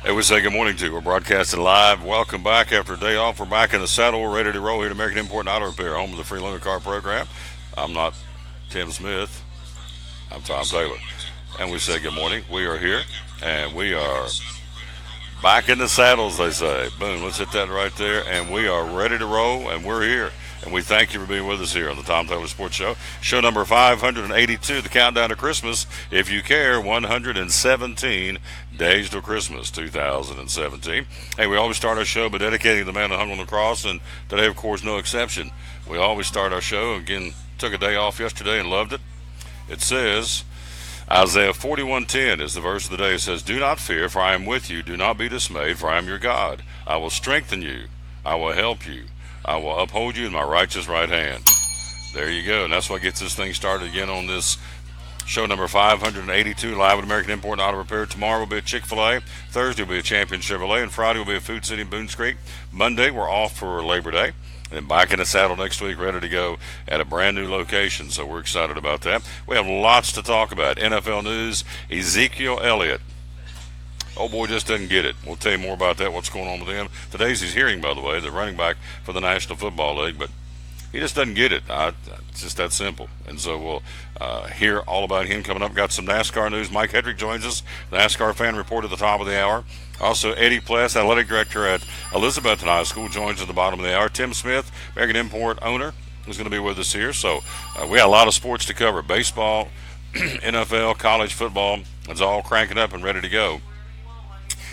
Hey, we say good morning to you. We're broadcasting live. Welcome back after a day off. We're back in the saddle. We're ready to roll here at American Import and Auto Repair, home of the free loaner car program. I'm not Tim Smith. I'm Tom Taylor. And we say good morning. We are here, and we are back in the saddles, they say. Boom, let's hit that right there. And we are ready to roll, and we're here. And we thank you for being with us here on the Tom Taylor Sports Show. Show number 582, the countdown to Christmas. If you care, 117 days till Christmas 2017. Hey, we always start our show by dedicating the man that hung on the cross, and today, of course, no exception. We always start our show, again, took a day off yesterday and loved it. It says, Isaiah 41:10 is the verse of the day. It says, "Do not fear, for I am with you. Do not be dismayed, for I am your God. I will strengthen you. I will help you. I will uphold you in my righteous right hand." There you go. And that's what gets this thing started again on this show number 582, live at American Import and Auto Repair. Tomorrow will be at Chick-fil-A. Thursday will be at Champion Chevrolet. And Friday will be at Food City in Boones Creek. Monday, we're off for Labor Day. And back in the saddle next week, ready to go at a brand new location. So we're excited about that. We have lots to talk about. NFL news, Ezekiel Elliott. Oh boy, just doesn't get it. We'll tell you more about that, what's going on with him. Today's his hearing, by the way, the running back for the National Football League. But he just doesn't get it. It's just that simple. And so we'll hear all about him coming up. Got some NASCAR news. Mike Hedrick joins us, the NASCAR fan report at the top of the hour. Also, Eddie Pless, athletic director at Elizabethton High School, joins at the bottom of the hour. Tim Smith, American Import owner, is going to be with us here. So we got a lot of sports to cover. Baseball, NFL, college football. It's all cranking up and ready to go.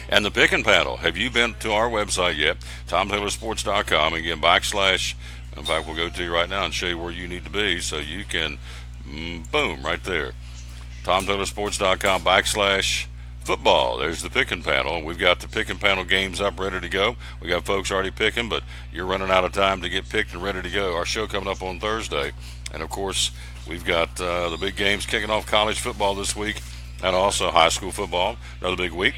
And the picking panel. Have you been to our website yet? TomTaylorSports.com. Again, /. In fact, we'll go to you right now and show you where you need to be so you can, boom, right there. TomTaylorSports.com /football. There's the picking panel. And we've got the picking panel games up, ready to go. We got folks already picking, but you're running out of time to get picked and ready to go. Our show coming up on Thursday. And, of course, we've got the big games kicking off college football this week and also high school football. Another big week.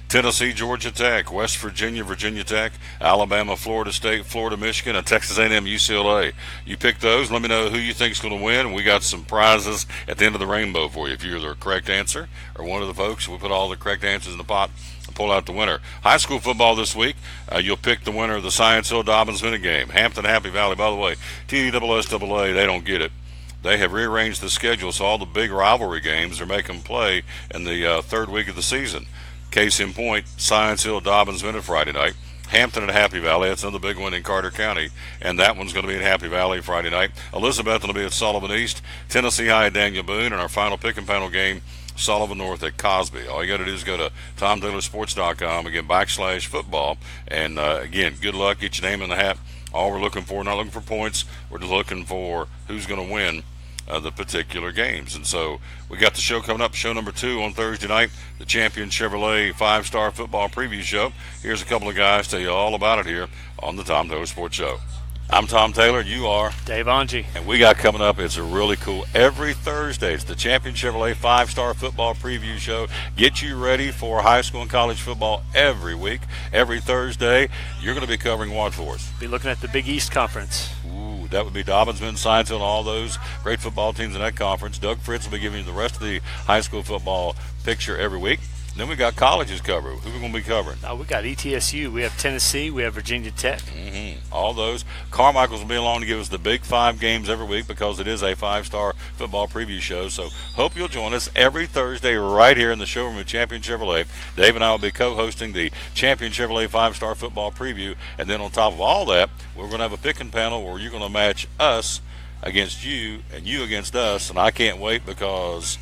Tennessee, Georgia Tech, West Virginia, Virginia Tech, Alabama, Florida State, Florida, Michigan, and Texas A&M, UCLA. You pick those. Let me know who you think's going to win. And we got some prizes at the end of the rainbow for you. If you're the correct answer or one of the folks, we put all the correct answers in the pot and pull out the winner. High school football this week, you'll pick the winner of the Science Hill Dobbins Minute Game. Hampton, Happy Valley, by the way, TDSSAA, they don't get it. They have rearranged the schedule so all the big rivalry games are making play in the third week of the season. Case in point, Science Hill Dobbins Minute Friday night. Hampton and Happy Valley, that's another big one in Carter County, and that one's going to be in Happy Valley Friday night. Elizabeth will be at Sullivan East, Tennessee High at Daniel Boone, and our final pick and panel game, Sullivan North at Cosby. All you got to do is go to TomTaylorSports.com, again, /football, and again, good luck, get your name in the hat. All we're looking for, not looking for points, we're just looking for who's going to win the particular games. And so we got the show coming up, show number 2 on Thursday night, the Champion Chevrolet 5-star football preview show. Here's a couple of guys tell you all about it here on the Tom Taylor Sports Show. I'm Tom Taylor, you are Dave Angie. And we got coming up, it's a really cool, every Thursday, it's the Champion Chevrolet 5-star football preview show. Get you ready for high school and college football every week. Every Thursday, you're going to be covering what for us? Be looking at the Big East Conference. Ooh, that would be Dobbinsman, Science Hill, and all those great football teams in that conference. Doug Fritz will be giving you the rest of the high school football picture every week. Then we got colleges covered. Who are we going to be covering? We got ETSU. We have Tennessee. We have Virginia Tech. All those. Carmichael's will be along to give us the big 5 games every week because it is a 5-star football preview show. So hope you'll join us every Thursday right here in the showroom at Champion Chevrolet. Dave and I will be co-hosting the Champion Chevrolet 5-star football preview. And then on top of all that, we're going to have a picking panel where you're going to match us against you and you against us. And I can't wait because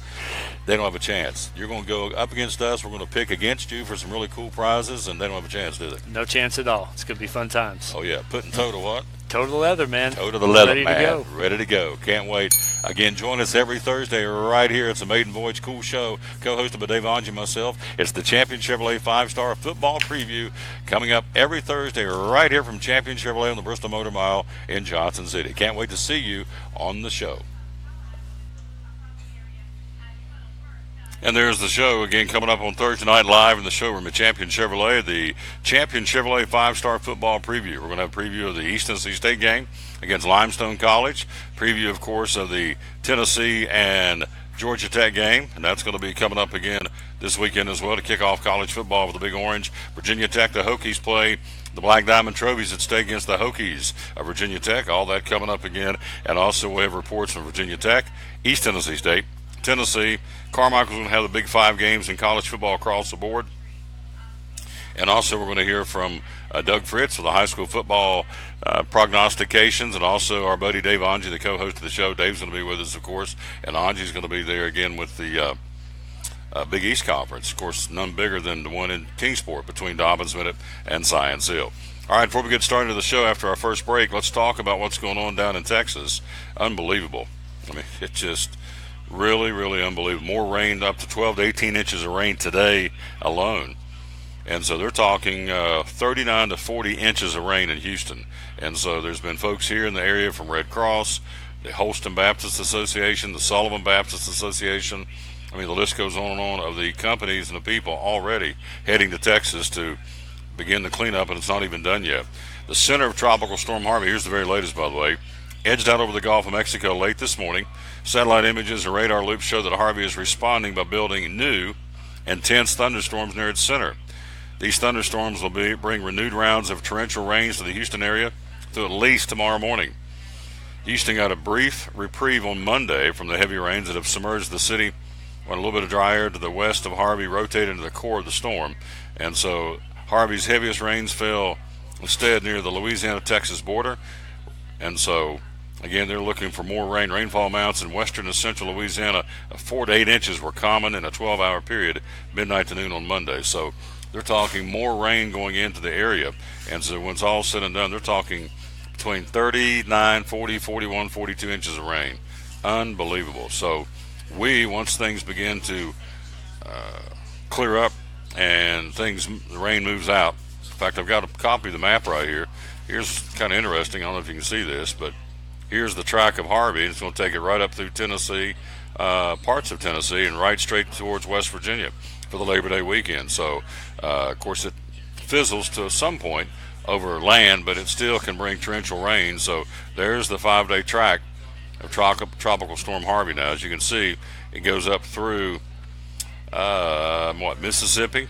they don't have a chance. You're going to go up against us. We're going to pick against you for some really cool prizes, and they don't have a chance, do they? No chance at all. It's going to be fun times. Oh, yeah. Putting toe to what? Toe to the leather, man. Toe to the leather, Ready man. to go. Ready to go. Can't wait. Again, join us every Thursday right here. It's a Maiden Voyage Cool Show, co-hosted by Dave Angie and myself. It's the Champion Chevrolet 5-star football preview coming up every Thursday right here from Champion Chevrolet on the Bristol Motor Mile in Johnson City. Can't wait to see you on the show. And there's the show again coming up on Thursday night live in the showroom at Champion Chevrolet, the Champion Chevrolet 5-star football preview. We're going to have a preview of the East Tennessee State game against Limestone College. Preview, of course, of the Tennessee and Georgia Tech game, and that's going to be coming up again this weekend as well to kick off college football with the Big Orange. Virginia Tech, the Hokies play the Black Diamond Trophies at stake against the Hokies of Virginia Tech. All that coming up again, and also we have reports from Virginia Tech, East Tennessee State, Tennessee. Carmichael's going to have the Big 5 games in college football across the board. And also we're going to hear from Doug Fritz with the high school football prognostications, and also our buddy Dave Angie, the co-host of the show. Dave's going to be with us, of course, and Angie's going to be there again with the Big East Conference. Of course, none bigger than the one in Kingsport between Dobbins Minute and Science Hill. All right, before we get started with the show after our first break, let's talk about what's going on down in Texas. Unbelievable. I mean, it's just really, really unbelievable. More rain, up to 12 to 18 inches of rain today alone. And so they're talking 39 to 40 inches of rain in Houston. And so there's been folks here in the area from Red Cross, the Holston Baptist Association, the Sullivan Baptist Association. I mean, the list goes on and on of the companies and the people already heading to Texas to begin the cleanup, and it's not even done yet. The center of Tropical Storm Harvey, here's the very latest, by the way, edged out over the Gulf of Mexico late this morning. Satellite images and radar loops show that Harvey is responding by building new, intense thunderstorms near its center. These thunderstorms will bring renewed rounds of torrential rains to the Houston area through at least tomorrow morning. Houston got a brief reprieve on Monday from the heavy rains that have submerged the city when a little bit of dry air to the west of Harvey rotated into the core of the storm. And so Harvey's heaviest rains fell instead near the Louisiana-Texas border. And so, again, they're looking for more rain. Rainfall amounts in western and central Louisiana of 4 to 8 inches were common in a 12-hour period, midnight to noon on Monday. So they're talking more rain going into the area. And so when it's all said and done, they're talking between 39, 40, 41, 42 inches of rain. Unbelievable. So once things begin to clear up and the rain moves out. In fact, I've got a copy of the map right here. Here's kind of interesting. I don't know if you can see this, but here's the track of Harvey. It's going to take it right up through Tennessee, parts of Tennessee, and right straight towards West Virginia for the Labor Day weekend. So, of course, it fizzles to some point over land, but it still can bring torrential rain. So there's the 5-day track of Tropical Storm Harvey. Now, as you can see, it goes up through Mississippi,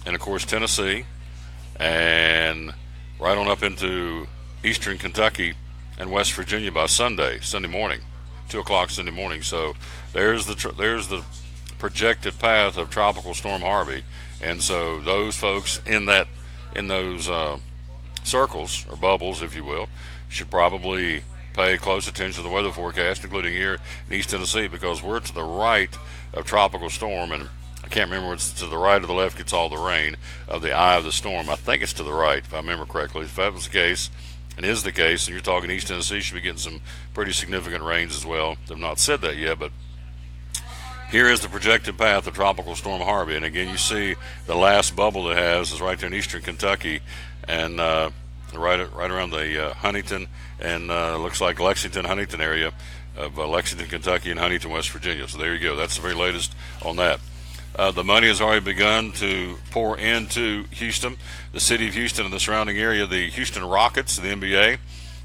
and of course Tennessee, and right on up into eastern Kentucky and West Virginia by Sunday morning, 2 o'clock Sunday morning. So there's the projected path of Tropical Storm Harvey, and so those folks in those circles or bubbles, if you will, should probably pay close attention to the weather forecast, including here in East Tennessee, because we're to the right of Tropical Storm, and I can't remember whether it's to the right or the left gets all the rain of the eye of the storm. I think it's to the right, if I remember correctly. If that was the case, and is the case, and you're talking East Tennessee, should be getting some pretty significant rains as well. They've not said that yet, but here is the projected path of Tropical Storm Harvey. And again, you see the last bubble it has is right there in eastern Kentucky, and right around the Huntington and looks like Lexington-Huntington area of Lexington, Kentucky, and Huntington, West Virginia. So there you go. That's the very latest on that. The money has already begun to pour into Houston. The city of Houston and the surrounding area, the Houston Rockets, the NBA,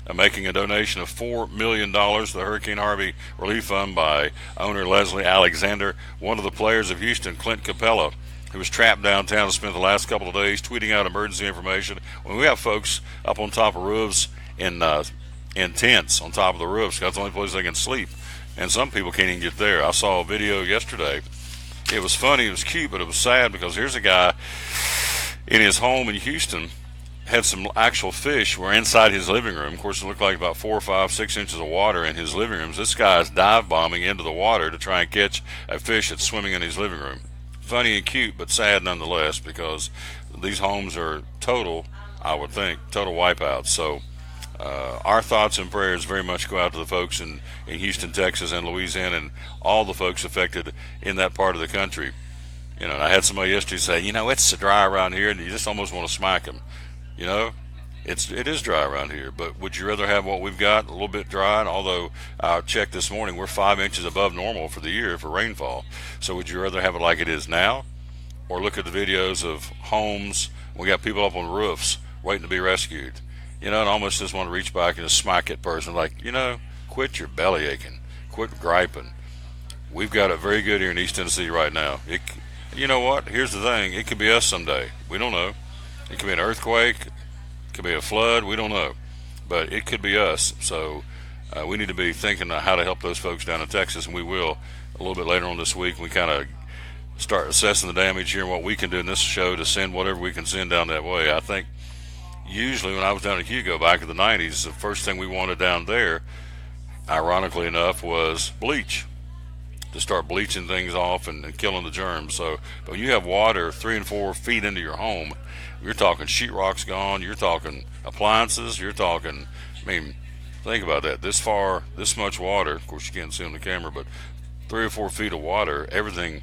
are making a donation of $4 million to the Hurricane Harvey Relief Fund by owner Leslie Alexander. One of the players of Houston, Clint Capella, who was trapped downtown and spent the last couple of days tweeting out emergency information. When we have folks up on top of roofs in tents on top of the roofs, that's the only place they can sleep. And some people can't even get there. I saw a video yesterday. It was funny, it was cute, but it was sad because here's a guy in his home in Houston, had some actual fish were inside his living room. Of course, it looked like about 4 or 5, 6 inches of water in his living room. This guy is dive bombing into the water to try and catch a fish that's swimming in his living room. Funny and cute, but sad nonetheless, because these homes are total wipeouts. So our thoughts and prayers very much go out to the folks in Houston, Texas, and Louisiana, and all the folks affected in that part of the country. And I had somebody yesterday say, it's so dry around here, and you just almost want to smack them. It is dry around here, but would you rather have what we've got, a little bit dry? And although I checked this morning, we're 5 inches above normal for the year for rainfall. So would you rather have it like it is now, or look at the videos of homes? We got people up on roofs waiting to be rescued. And I almost just want to reach back and just smack that person like, quit your belly aching, quit griping. we've got it very good here in East Tennessee right now. You know what? Here's the thing. It could be us someday. We don't know. It could be an earthquake. It could be a flood. We don't know. But it could be us. So we need to be thinking of how to help those folks down in Texas, and we will a little bit later on this week. We kind of start assessing the damage here and what we can do in this show to send whatever we can send down that way. I think usually when I was down in Hugo back in the 90s, the first thing we wanted down there, ironically enough, was bleach, to start bleaching things off and killing the germs. So, but when you have water 3 and 4 feet into your home, you're talking sheetrock's gone, you're talking appliances, you're talking, I mean, think about that. This far, this much water, of course you can't see on the camera, but 3 or 4 feet of water, everything,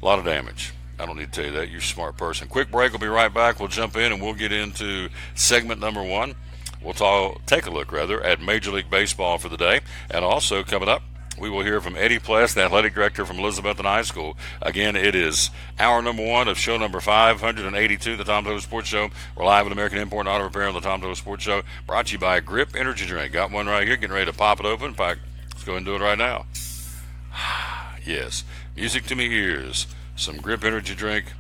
a lot of damage. I don't need to tell you that. You're a smart person. Quick break. We'll be right back. We'll jump in and we'll get into segment number 1. We'll take a look at Major League Baseball for the day. And also coming up, we will hear from Eddie Pless, the athletic director from Elizabethton High School. Again, it is hour number 1 of show number 582, the Tom Taylor Sports Show. We're live at American Import and Auto Repair on the Tom Taylor Sports Show, brought to you by Grip Energy Drink. Got one right here, getting ready to pop it open. In fact, let's go ahead and do it right now. Yes, music to me ears. Some Grip Energy Drink.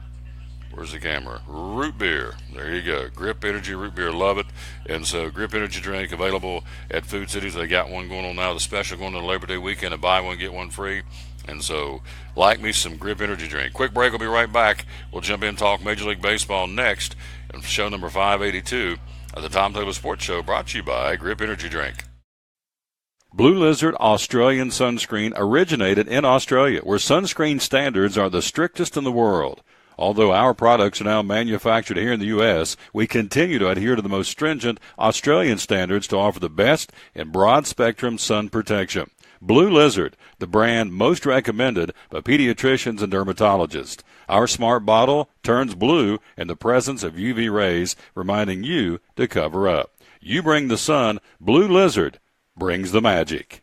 Where's the camera? Root beer. There you go. Grip Energy Root Beer. Love it. And so Grip Energy Drink available at Food Cities. They got one going on now. The special going on the Labor Day weekend, and buy one, get one free. And so like me some Grip Energy Drink. Quick break. We'll be right back. We'll jump in and talk Major League Baseball next. And show number 582 of the Tom Taylor Sports Show, brought to you by Grip Energy Drink. Blue Lizard Australian Sunscreen originated in Australia, where sunscreen standards are the strictest in the world. Although our products are now manufactured here in the U.S., we continue to adhere to the most stringent Australian standards to offer the best in broad-spectrum sun protection. Blue Lizard, the brand most recommended by pediatricians and dermatologists. Our smart bottle turns blue in the presence of UV rays, reminding you to cover up. You bring the sun, Blue Lizard brings the magic.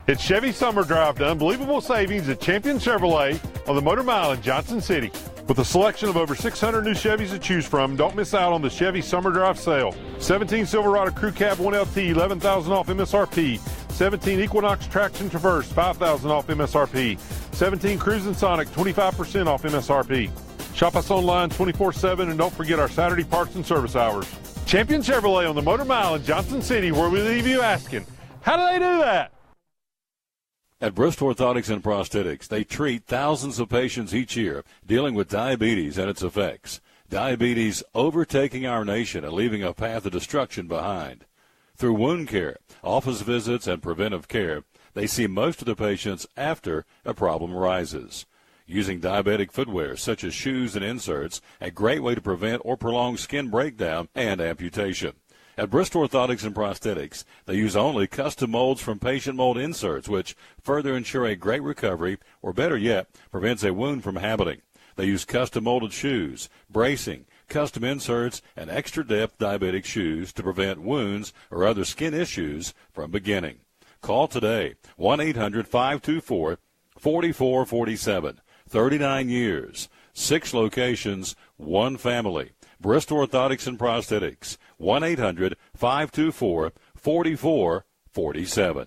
It's Chevy Summer Drive to unbelievable savings at Champion Chevrolet on the Motor Mile in Johnson City. With a selection of over 600 new Chevys to choose from, don't miss out on the Chevy Summer Drive sale. 17 Silverado Crew Cab 1LT, $11,000 off MSRP. 17 Equinox Traction Traverse, $5,000 off MSRP. 17 Cruisin' Sonic, 25% off MSRP. Shop us online 24/7 and don't forget our Saturday parts and service hours. Champion Chevrolet on the Motor Mile in Johnson City, where we leave you asking, how do they do that? At Bristol Orthotics and Prosthetics, they treat thousands of patients each year dealing with diabetes and its effects. Diabetes overtaking our nation and leaving a path of destruction behind. Through wound care, office visits, and preventive care, they see most of the patients after a problem arises. Using diabetic footwear such as shoes and inserts, a great way to prevent or prolong skin breakdown and amputation. At Bristol Orthotics and Prosthetics, they use only custom molds from patient mold inserts, which further ensure a great recovery, or better yet, prevents a wound from happening. They use custom molded shoes, bracing, custom inserts, and extra depth diabetic shoes to prevent wounds or other skin issues from beginning. Call today, 1-800-524-4447. 39 years, 6 locations, 1 family. Bristol Orthotics and Prosthetics, 1-800-524-4447.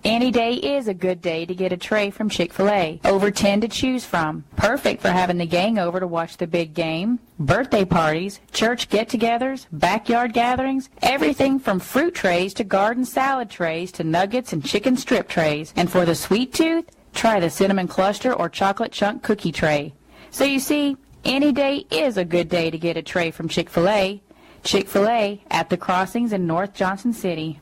Any day is a good day to get a tray from Chick-fil-A. Over 10 to choose from. Perfect for having the gang over to watch the big game. Birthday parties, church get-togethers, backyard gatherings, everything from fruit trays to garden salad trays to nuggets and chicken strip trays. And for the sweet tooth, try the cinnamon cluster or chocolate chunk cookie tray. So you see, any day is a good day to get a tray from Chick-fil-A. Chick-fil-A at the Crossings in North Johnson City.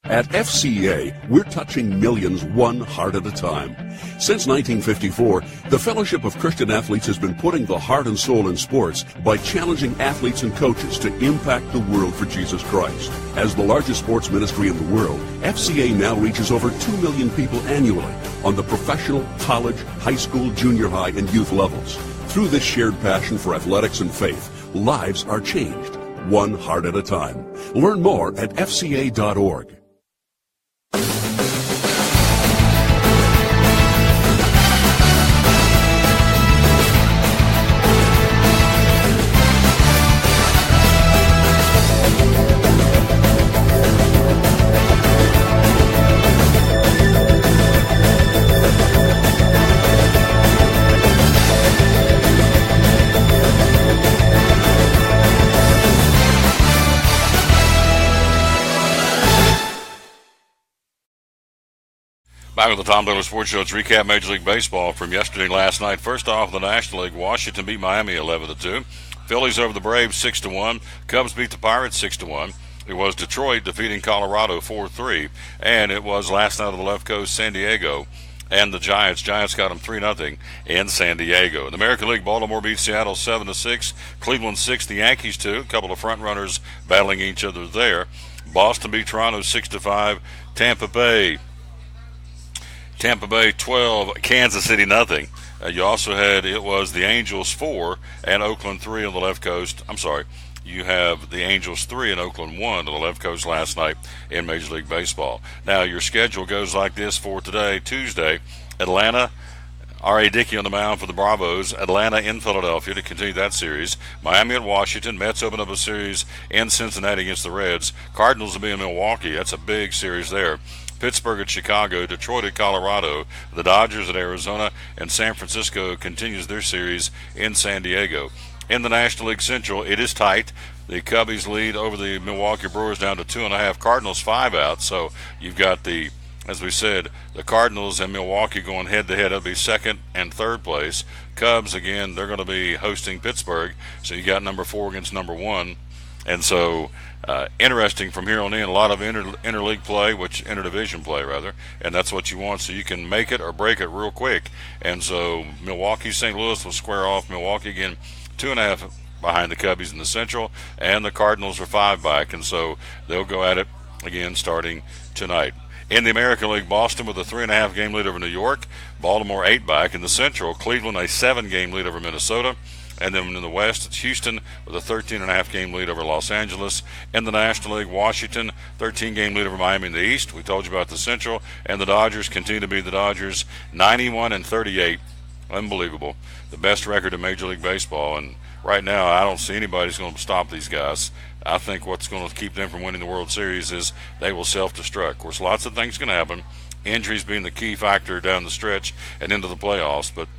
At FCA, we're touching millions one heart at a time. Since 1954, the Fellowship of Christian Athletes has been putting the heart and soul in sports by challenging athletes and coaches to impact the world for Jesus Christ. As the largest sports ministry in the world, FCA now reaches over 2 million people annually on the professional, college, high school, junior high, and youth levels. Through this shared passion for athletics and faith, lives are changed, one heart at a time. Learn more at fca.org. Back with the Tom Taylor Sports Show. Let's recap Major League Baseball from yesterday and last night. First off, the National League, Washington beat Miami 11-2. Phillies over the Braves 6-1. Cubs beat the Pirates 6-1. It was Detroit defeating Colorado 4-3. And it was last night on the left coast, San Diego and the Giants. Giants got them 3-0 in San Diego. In the American League, Baltimore beat Seattle 7-6. Cleveland 6, the Yankees 2. A couple of front runners battling each other there. Boston beat Toronto 6-5. Tampa Bay 12, Kansas City nothing. You also had, it was the Angels 4 and Oakland 3 on the left coast. I'm sorry, you have the Angels 3 and Oakland 1 on the left coast last night in Major League Baseball. Now your schedule goes like this for today, Tuesday. Atlanta, R.A. Dickey on the mound for the Bravos. Atlanta in Philadelphia to continue that series. Miami at Washington. Mets open up a series in Cincinnati against the Reds. Cardinals will be in Milwaukee. That's a big series there. Pittsburgh at Chicago, Detroit at Colorado, the Dodgers at Arizona, and San Francisco continues their series in San Diego. In the National League Central, it is tight. The Cubbies lead over the Milwaukee Brewers down to 2.5. Cardinals 5 out. So you've got the, as we said, the Cardinals and Milwaukee going head-to-head. That'll be second and third place. Cubs, again, they're going to be hosting Pittsburgh. So you got number 4 against number 1. And so interesting from here on in, a lot of interleague play, interdivision play rather, and that's what you want, so you can make it or break it real quick. And so Milwaukee, St. Louis will square off. Milwaukee again 2.5 behind the Cubbies in the Central, and the Cardinals are 5 back, and so they'll go at it again starting tonight. In the American League, Boston with a 3.5 game lead over New York, Baltimore 8 back. In the Central, Cleveland a 7 game lead over Minnesota. And then in the West, it's Houston with a 13.5 game lead over Los Angeles. In the National League, Washington, 13 game lead over Miami in the East. We told you about the Central. And the Dodgers continue to be the Dodgers, 91-38. Unbelievable. The best record in Major League Baseball. And right now, I don't see anybody who's going to stop these guys. I think what's going to keep them from winning the World Series is they will self-destruct. Of course, lots of things going to happen. Injuries being the key factor down the stretch and into the playoffs. But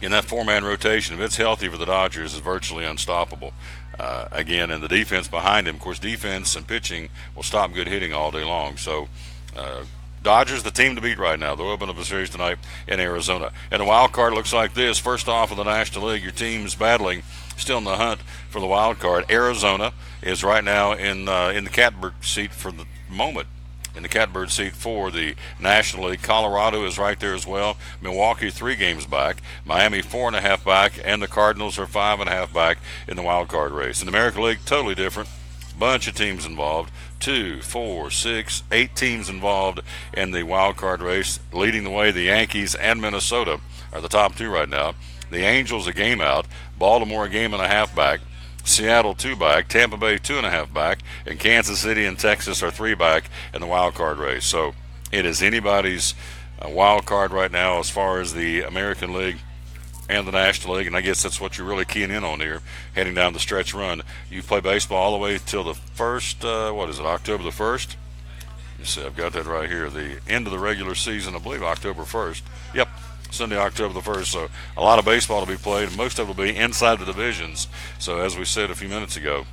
in that 4-man rotation, if it's healthy for the Dodgers, is virtually unstoppable. Again, and the defense behind him, of course, defense and pitching will stop good hitting all day long. So Dodgers, the team to beat right now. They'll open up a series tonight in Arizona. And the wild card looks like this. First off, in the National League, your team's battling, still in the hunt for the wild card. Arizona is right now in the catbird seat for the moment. In the catbird seat for the National League. Colorado is right there as well. Milwaukee 3 games back. Miami 4.5 back. And the Cardinals are 5.5 back in the wild card race. In the American League, totally different. Bunch of teams involved. 2, 4, 6, 8 teams involved in the wild card race. Leading the way, the Yankees and Minnesota are the top 2 right now. The Angels a game out. Baltimore a game and a half back. Seattle 2 back, Tampa Bay 2.5 back, and Kansas City and Texas are 3 back in the wild card race. So it is anybody's wild card right now as far as the American League and the National League, and I guess that's what you're really keying in on here, heading down the stretch run. You play baseball all the way till the first, October the 1st? You see, I've got that right here, the end of the regular season, I believe October 1st. Yep. Sunday, October the 1st. So a lot of baseball to be played, and most of it will be inside the divisions. So as we said a few minutes ago,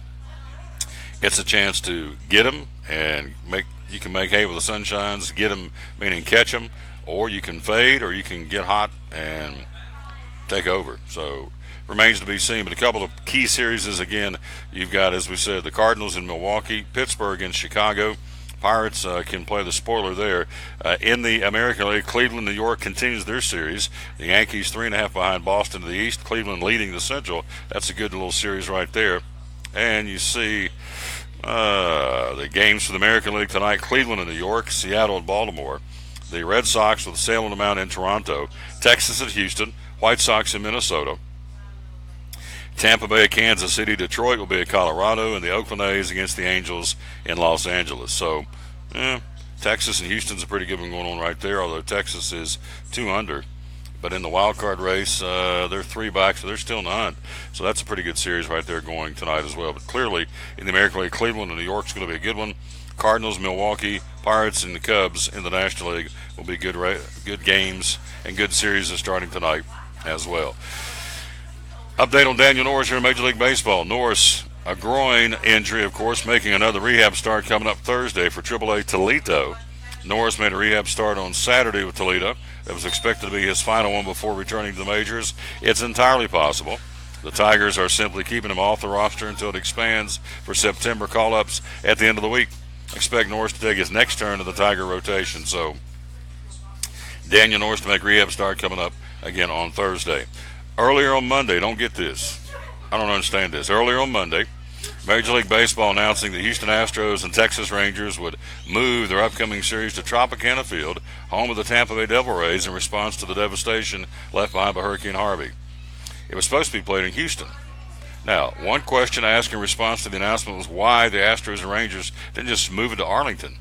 it's a chance to get them and you can make hay with the sunshines, get them, meaning catch them, or you can fade, or you can get hot and take over. So remains to be seen. But a couple of key series is, again, you've got, as we said, the Cardinals in Milwaukee, Pittsburgh in Chicago. Pirates can play the spoiler there. In the American League, Cleveland, New York continues their series. The Yankees 3.5 behind Boston to the East. Cleveland leading the Central. That's a good little series right there. And you see the games for the American League tonight: Cleveland and New York, Seattle and Baltimore. The Red Sox with Salem and Mount in Toronto. Texas at Houston. White Sox in Minnesota. Tampa Bay at Kansas City. Detroit will be at Colorado, and the Oakland A's against the Angels in Los Angeles. So, Texas and Houston's a pretty good one going on right there, although Texas is 2 under. But in the wild card race, they're 3 back, so they're still in the hunt. So that's a pretty good series right there going tonight as well. But clearly, in the American League, Cleveland and New York's going to be a good one. Cardinals, Milwaukee, Pirates, and the Cubs in the National League will be good games and good series starting tonight as well. Update on Daniel Norris here in Major League Baseball. Norris, a groin injury, of course, making another rehab start coming up Thursday for AAA Toledo. Norris made a rehab start on Saturday with Toledo. That was expected to be his final one before returning to the majors. It's entirely possible the Tigers are simply keeping him off the roster until it expands for September call-ups at the end of the week. Expect Norris to take his next turn to the Tiger rotation. So Daniel Norris to make rehab start coming up again on Thursday. Earlier on Monday, don't get this. I don't understand this. Earlier on Monday, Major League Baseball announcing the Houston Astros and Texas Rangers would move their upcoming series to Tropicana Field, home of the Tampa Bay Devil Rays, in response to the devastation left behind by Hurricane Harvey. It was supposed to be played in Houston. Now, one question asked in response to the announcement was why the Astros and Rangers didn't just move it to Arlington,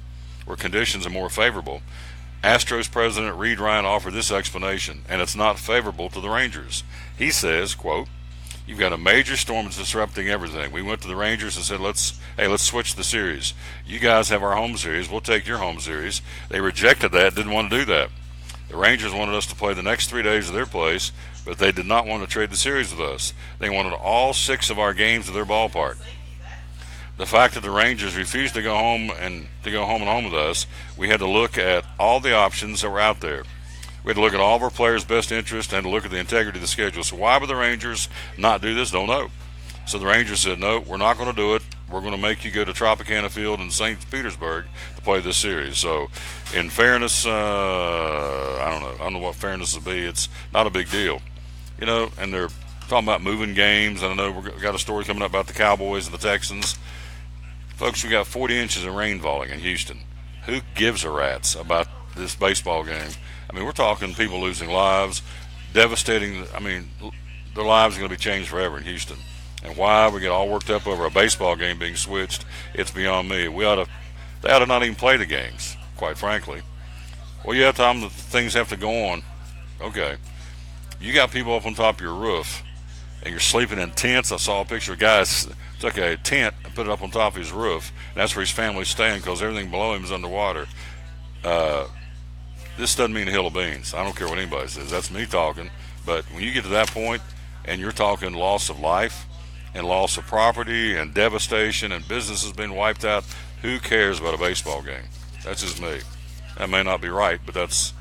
where conditions are more favorable. Astros President Reed Ryan offered this explanation, and it's not favorable to the Rangers. He says, quote, "You've got a major storm that's disrupting everything. We went to the Rangers and said, let's switch the series. You guys have our home series. We'll take your home series." They rejected that, didn't want to do that. The Rangers wanted us to play the next 3 days of their place, but they did not want to trade the series with us. They wanted all 6 of our games at their ballpark. The fact that the Rangers refused to go home and home with us, we had to look at all the options that were out there. We had to look at all of our players' best interest and to look at the integrity of the schedule. So why would the Rangers not do this? Don't know. So the Rangers said, no, we're not going to do it. We're going to make you go to Tropicana Field in St. Petersburg to play this series. So in fairness, I don't know. I don't know what fairness would be. It's not a big deal. You know, and they're talking about moving games. I know we've got a story coming up about the Cowboys and the Texans. Folks, we got 40 inches of rain falling in Houston. Who gives a rat's about this baseball game? I mean, we're talking people losing lives, devastating. I mean, their lives are going to be changed forever in Houston. And why we get all worked up over a baseball game being switched, it's beyond me. They ought to not even play the games, quite frankly. Well, yeah, Tom, the things have to go on. Okay. You got people up on top of your roof, and you're sleeping in tents. I saw a picture of a guy took a tent and put it up on top of his roof. And that's where his family's staying because everything below him is underwater. This doesn't mean a hill of beans. I don't care what anybody says. That's me talking. But when you get to that point and you're talking loss of life and loss of property and devastation and businesses being wiped out, who cares about a baseball game? That's just me. That may not be right, but that's,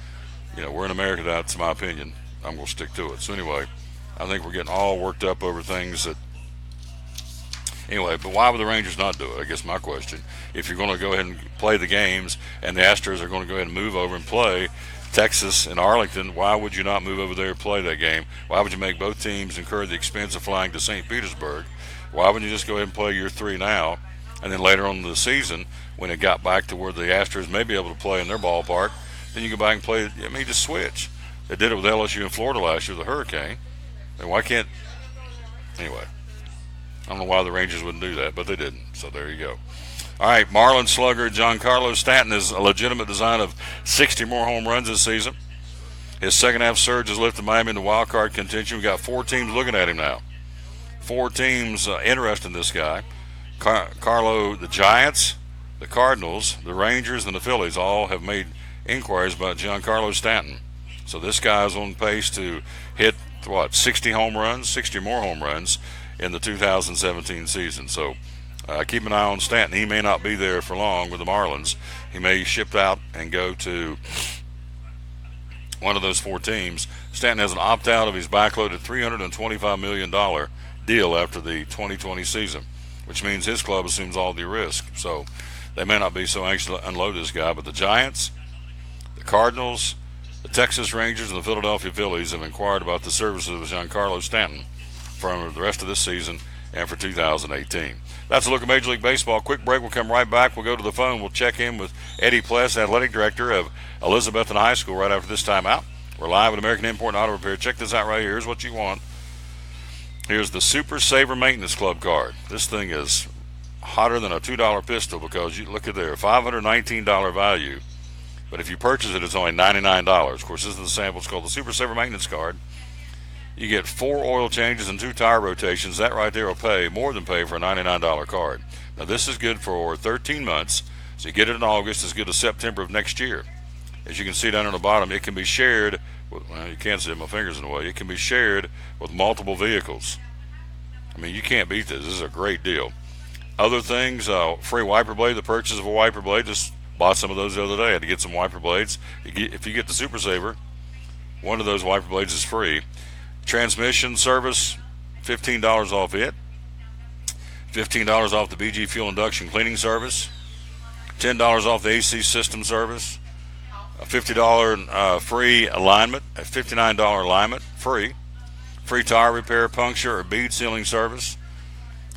we're in America. That's my opinion. I'm going to stick to it. So anyway, I think we're getting all worked up over things that, anyway, but why would the Rangers not do it? I guess my question. If you're going to go ahead and play the games and the Astros are going to go ahead and move over and play Texas and Arlington, why would you not move over there and play that game? Why would you make both teams incur the expense of flying to St. Petersburg? Why wouldn't you just go ahead and play your 3 now, and then later on in the season, when it got back to where the Astros may be able to play in their ballpark, then you go back and play, just switch. They did it with LSU in Florida last year, the Hurricane. And why can't, anyway. I don't know why the Rangers wouldn't do that, but they didn't. So there you go. All right, Marlins slugger Giancarlo Stanton is a legitimate design of 60 more home runs this season. His second-half surge has lifted Miami into wild card contention. We've got 4 teams looking at him now. 4 teams interested in this guy. Carlo, the Giants, the Cardinals, the Rangers, and the Phillies all have made inquiries about Giancarlo Stanton. So this guy is on pace to hit, 60 home runs, 60 more home runs in the 2017 season. So keep an eye on Stanton. He may not be there for long with the Marlins. He may ship out and go to one of those 4 teams. Stanton has an opt-out of his backloaded $325 million deal after the 2020 season, which means his club assumes all the risk. So they may not be so anxious to unload this guy, but the Giants, the Cardinals, the Texas Rangers, and the Philadelphia Phillies have inquired about the services of Giancarlo Stanton for the rest of this season and for 2018. That's a look at Major League Baseball. Quick break. We'll come right back. We'll go to the phone. We'll check in with Eddie Pless, athletic director of Elizabethton High School, right after this timeout. We're live at American Import and Auto Repair. Check this out right here. Here's what you want. Here's the Super Saver Maintenance Club card. This thing is hotter than a $2 pistol because you look at there, $519 value. But if you purchase it, it's only $99. Of course, this is the sample. It's called the Super Saver Maintenance Card. You get 4 oil changes and 2 tire rotations. That right there will pay more than pay for a $99 card. Now, this is good for 13 months. So you get it in August. It's good to September of next year. As you can see down on the bottom, it can be shared. Well, you can't see my fingers in the way. It can be shared with multiple vehicles. I mean, you can't beat this. This is a great deal. Other things, free wiper blade. The purchase of a wiper blade, just Bought some of those the other day. I had to get some wiper blades. If you get the Super Saver, one of those wiper blades is free. Transmission service, $15 off it. $15 off the BG Fuel Induction Cleaning Service. $10 off the AC System Service. A $50 free alignment, a $59 alignment, free. Free tire repair, puncture, or bead sealing service.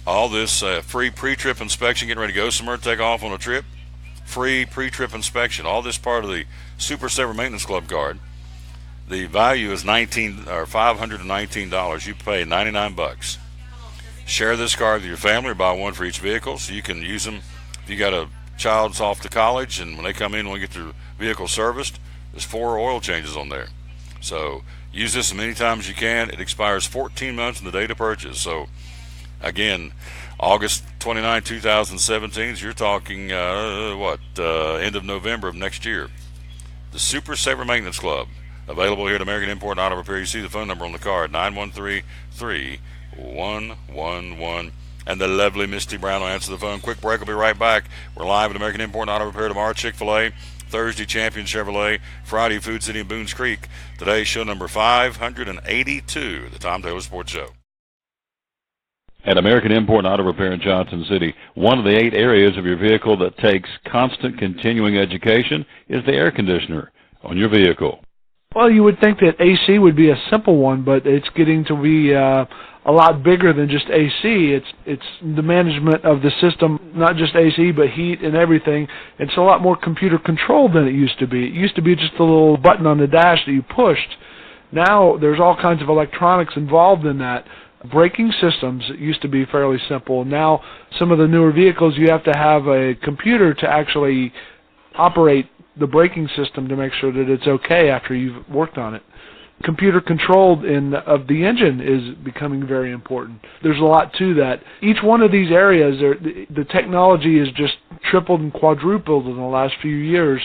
All this free pre-trip inspection, getting ready to go somewhere, take off on a trip. Free pre-trip inspection. All this part of the Super Saver Maintenance Club card. The value is $519. You pay $99. Share this card with your family or buy one for each vehicle so you can use them. If you got a child's off to college and when they come in and get their vehicle serviced, there's 4 oil changes on there. So use this as many times as you can. It expires 14 months from the date of purchase. So again, August 29, 2017, so you're talking, end of November of next year. The Super Saver Maintenance Club, available here at American Import and Auto Repair. You see the phone number on the card, 913-3111. And the lovely Misty Brown will answer the phone. Quick break, we'll be right back. We're live at American Import and Auto Repair tomorrow, Chick-fil-A. Thursday, Champion Chevrolet. Friday, Food City and Boones Creek. Today, show number 582, the Tom Taylor Sports Show. At American Import and Auto Repair in Johnson City, one of the 8 areas of your vehicle that takes constant continuing education is the air conditioner on your vehicle. Well, you would think that AC would be a simple one, but it's getting to be a lot bigger than just AC. It's the management of the system, not just AC, but heat and everything. It's a lot more computer controlled than it used to be. It used to be just a little button on the dash that you pushed. Now there's all kinds of electronics involved in that. Braking systems used to be fairly simple. Now some of the newer vehicles, you have to have a computer to actually operate the braking system to make sure that it's okay after you've worked on it. Computer controlled of the engine is becoming very important. There's a lot to that. Each one of these areas, the technology has just tripled and quadrupled in the last few years.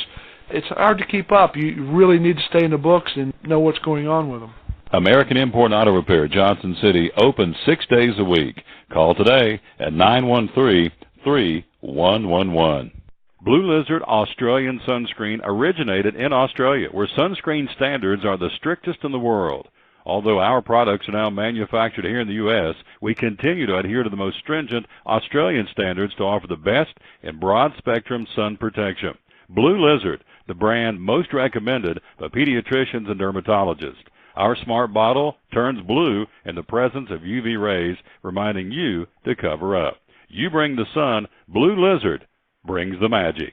It's hard to keep up. You really need to stay in the books and know what's going on with them. American Import and Auto Repair, Johnson City, open 6 days a week. Call today at 913-3111. Blue Lizard Australian Sunscreen originated in Australia, where sunscreen standards are the strictest in the world. Although our products are now manufactured here in the U.S., we continue to adhere to the most stringent Australian standards to offer the best in broad-spectrum sun protection. Blue Lizard, the brand most recommended by pediatricians and dermatologists. Our smart bottle turns blue in the presence of UV rays, reminding you to cover up. You bring the sun, Blue Lizard brings the magic.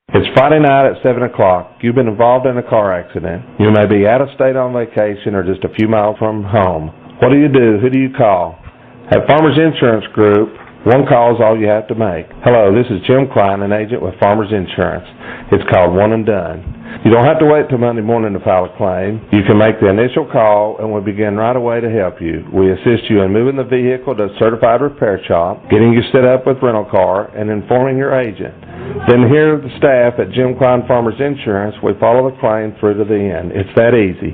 It's Friday night at 7 o'clock. You've been involved in a car accident. You may be out of state on vacation or just a few miles from home. What do? Who do you call? At Farmers Insurance Group, one call is all you have to make. Hello, this is Jim Klein, an agent with Farmers Insurance. It's called One and Done. You don't have to wait till Monday morning to file a claim. You can make the initial call and we'll begin right away to help you. We assist you in moving the vehicle to a certified repair shop, getting you set up with rental car, and informing your agent. Then here are the staff at Jim Klein Farmers Insurance. We follow the claim through to the end. It's that easy.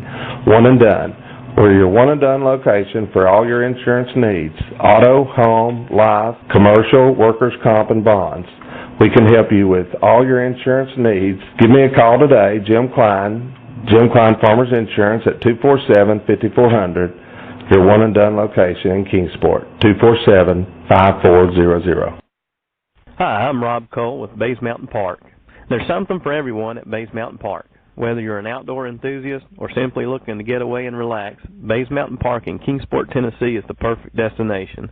One and Done. We're your one and done location for all your insurance needs. Auto, home, life, commercial, workers' comp, and bonds. We can help you with all your insurance needs. Give me a call today, Jim Klein Farmers Insurance at 247-5400, your one and done location in Kingsport, 247-5400. Hi, I'm Rob Cole with Bays Mountain Park. There's something for everyone at Bays Mountain Park. Whether you're an outdoor enthusiast or simply looking to get away and relax, Bays Mountain Park in Kingsport, Tennessee is the perfect destination.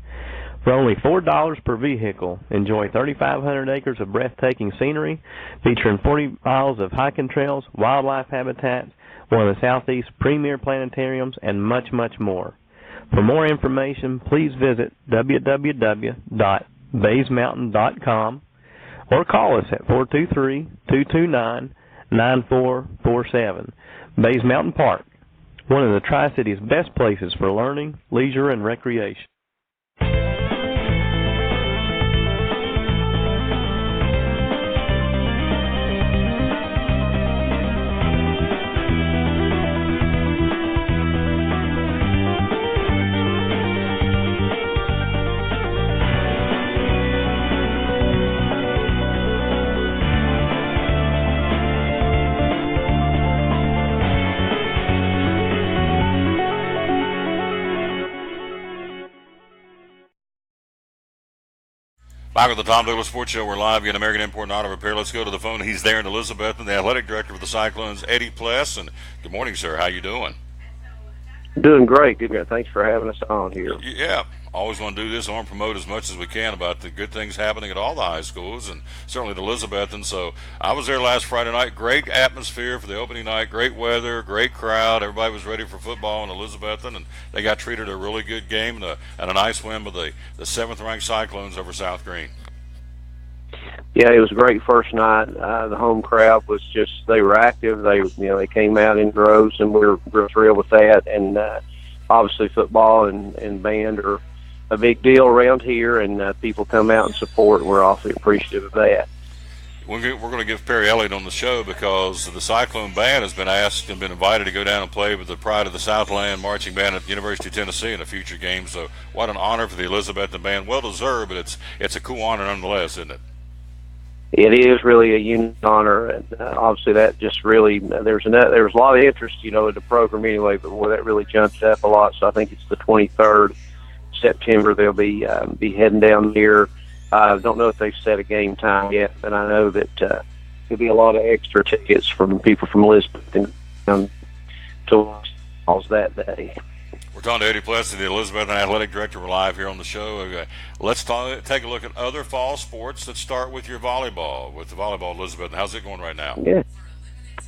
For only $4 per vehicle, enjoy 3,500 acres of breathtaking scenery, featuring 40 miles of hiking trails, wildlife habitats, one of the Southeast's premier planetariums, and much, much more. For more information, please visit www.baysmountain.com or call us at 423-229-9447. Bays Mountain Park, one of the Tri-City's best places for learning, leisure, and recreation. Back with the Tom Douglas Sports Show. We're live again, American Import and Auto Repair. Let's go to the phone. He's there in Elizabeth, and the athletic director of the Cyclones, Eddie Pless. And good morning, sir. How you doing? Doing great. Good. Thanks for having us on here. Yeah, always want to do this. I want to promote as much as we can about the good things happening at all the high schools, and certainly at Elizabethton. So I was there last Friday night. Great atmosphere for the opening night. Great weather, great crowd. Everybody was ready for football in Elizabethton, and they got treated a really good game and a nice win by the 7th-ranked Cyclones over South Green. Yeah, it was a great first night. The home crowd was they were active. They came out in droves, and we're thrilled with that. And obviously football and band are a big deal around here, and people come out and support, and we're awfully appreciative of that. We're going to give Perry Elliott on the show because the Cyclone Band has been asked and been invited to go down and play with the Pride of the Southland Marching Band at the University of Tennessee in a future game. So what an honor for the Elizabethton Band. Well deserved, but it's a cool honor nonetheless, isn't it? It is really a unique honor, and obviously that just really there was a lot of interest, in the program anyway. But boy, that really jumped up a lot. So I think it's the 23rd September they'll be heading down here. I don't know if they've set a game time yet, but I know that there'll be a lot of extra tickets from people from Elizabeth to watch that day. We're talking to Eddie Pless, the Elizabethton Athletic Director. We're live here on the show. Okay. Let's take a look at other fall sports. Let's start with your volleyball, with the volleyball Elizabethton. How's it going right now? Yeah.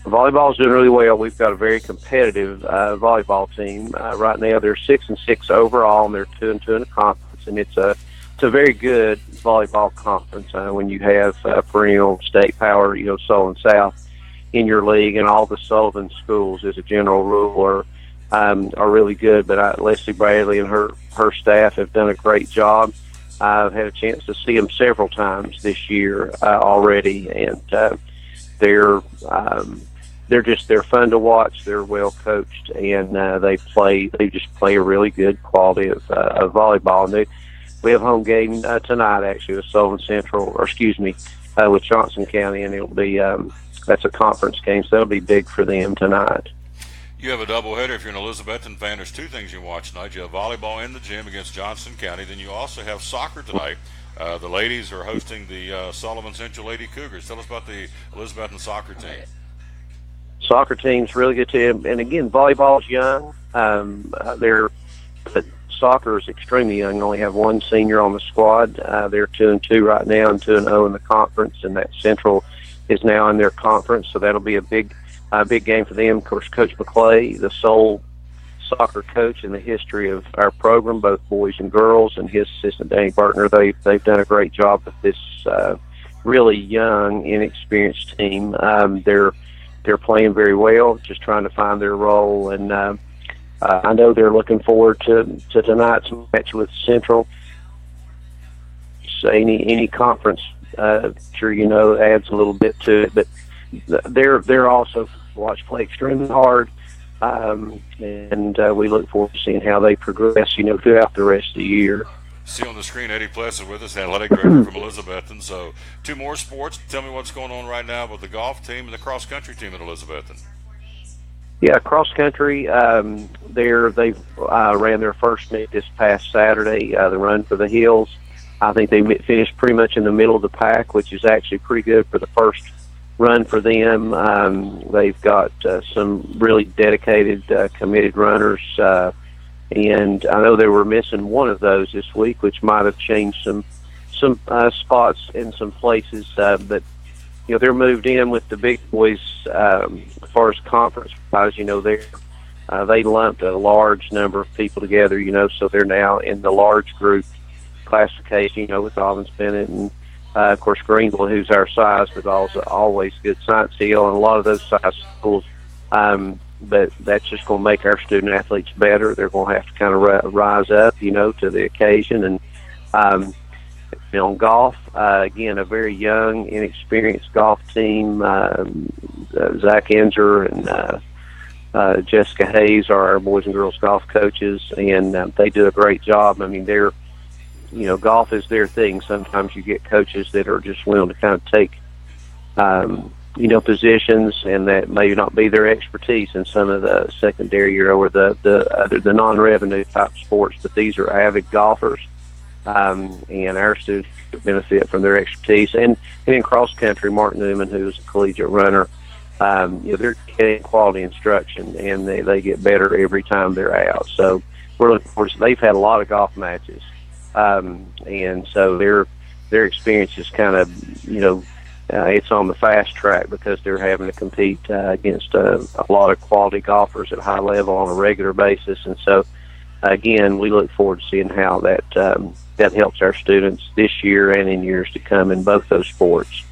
Volleyball's doing really well. We've got a very competitive volleyball team. Right now they're 6-6 overall, and they're 2-2 in the conference, and it's a very good volleyball conference when you have perennial state power, Sullivan South in your league, and all the Sullivan schools, as a general rule, are really good. But Leslie Bradley and her staff have done a great job. I've had a chance to see them several times this year already, and they're fun to watch. They're well coached, and they just play a really good quality of volleyball. And we have home game tonight, actually, with Sullivan Central, with Johnson County, and it'll be that's a conference game, so that'll be big for them tonight. You have a doubleheader. If you're an Elizabethton fan, there's two things you can watch tonight. You have volleyball in the gym against Johnson County. Then you also have soccer tonight. The ladies are hosting the Sullivan Central Lady Cougars. Tell us about the Elizabethton soccer team. Soccer team's really good team, and again, volleyball's young. But soccer is extremely young. They only have one senior on the squad. They're 2-2 right now, and 2-0 in the conference, and that Central is now in their conference, so that'll be a big game for them. Of course, Coach McClay, the sole soccer coach in the history of our program, both boys and girls, and his assistant Danny Bartner, they've done a great job with this really young, inexperienced team. They're playing very well, just trying to find their role, and I know they're looking forward to tonight's match with Central. So any conference, sure adds a little bit to it, but they're also play extremely hard, and we look forward to seeing how they progress, throughout the rest of the year. See on the screen, Eddie Pless is with us, athletic director from Elizabethton. So, two more sports. Tell me what's going on right now with the golf team and the cross country team at Elizabethton. Yeah, cross country. They've ran their first meet this past Saturday, the Run for the Hills. I think they finished pretty much in the middle of the pack, which is actually pretty good for the first run for them. They've got some really dedicated, committed runners, and I know they were missing one of those this week, which might have changed some spots in some places. But they're moved in with the big boys as far as conference-wise. They lumped a large number of people together. So they're now in the large group classification. With Alvin Bennett and of course Greenville, who's our size, but also always good Science Hill and a lot of those size schools. But that's just going to make our student athletes better. They're going to have to kind of rise up, to the occasion. And on golf, again, a very young, inexperienced golf team. Zach Enzer and Jessica Hayes are our boys and girls golf coaches, and they do a great job. I mean, they're golf is their thing. Sometimes you get coaches that are just willing to kind of take, positions, and that may not be their expertise in some of the secondary or the non-revenue type sports. But these are avid golfers, and our students benefit from their expertise. And in cross country, Mark Newman, who's a collegiate runner, they're getting quality instruction, and they get better every time they're out. So we're looking forward to. They've had a lot of golf matches, and so their experience is kind of it's on the fast track because they're having to compete against a lot of quality golfers at a high level on a regular basis. And so, again, we look forward to seeing how that helps our students this year and in years to come in both those sports.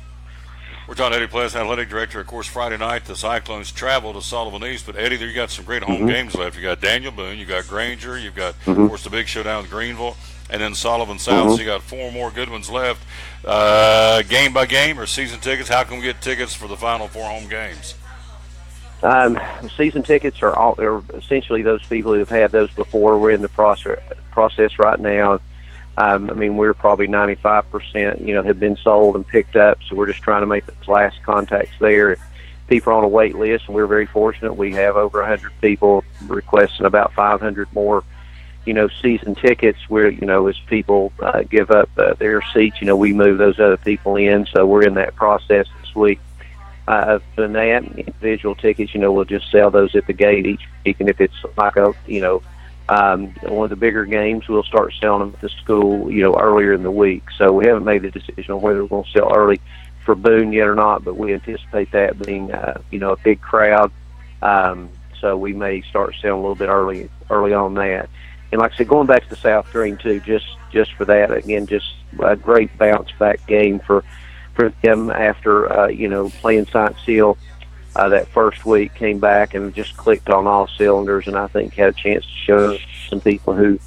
We're talking to Eddie Pless, Athletic Director. Of course, Friday night, the Cyclones travel to Sullivan East. But, Eddie, you got some great home games left. You got Daniel Boone, you got Granger, you've got, of course, the big showdown with Greenville, and then Sullivan South. So you got 4 more good ones left. Game by game or season tickets? How can we get tickets for the final 4 home games? Season tickets are essentially those people who have had those before. We're in the process right now. We're probably 95%, have been sold and picked up. So we're just trying to make those last contacts there. People are on a wait list, and we're very fortunate. We have over 100 people requesting about 500 more, season tickets where, as people give up their seats, we move those other people in. So we're in that process this week. Other than that, individual tickets, we'll just sell those at the gate each week. And if it's like one of the bigger games, we'll start selling them at the school, earlier in the week. So we haven't made the decision on whether we're going to sell early for Boone yet or not, but we anticipate that being, a big crowd. So we may start selling a little bit early on that. And like I said, going back to the South Green too, just for that, again, just a great bounce back game for them after, playing St. Seal. That first week came back and just clicked on all cylinders, and I think had a chance to show some people who,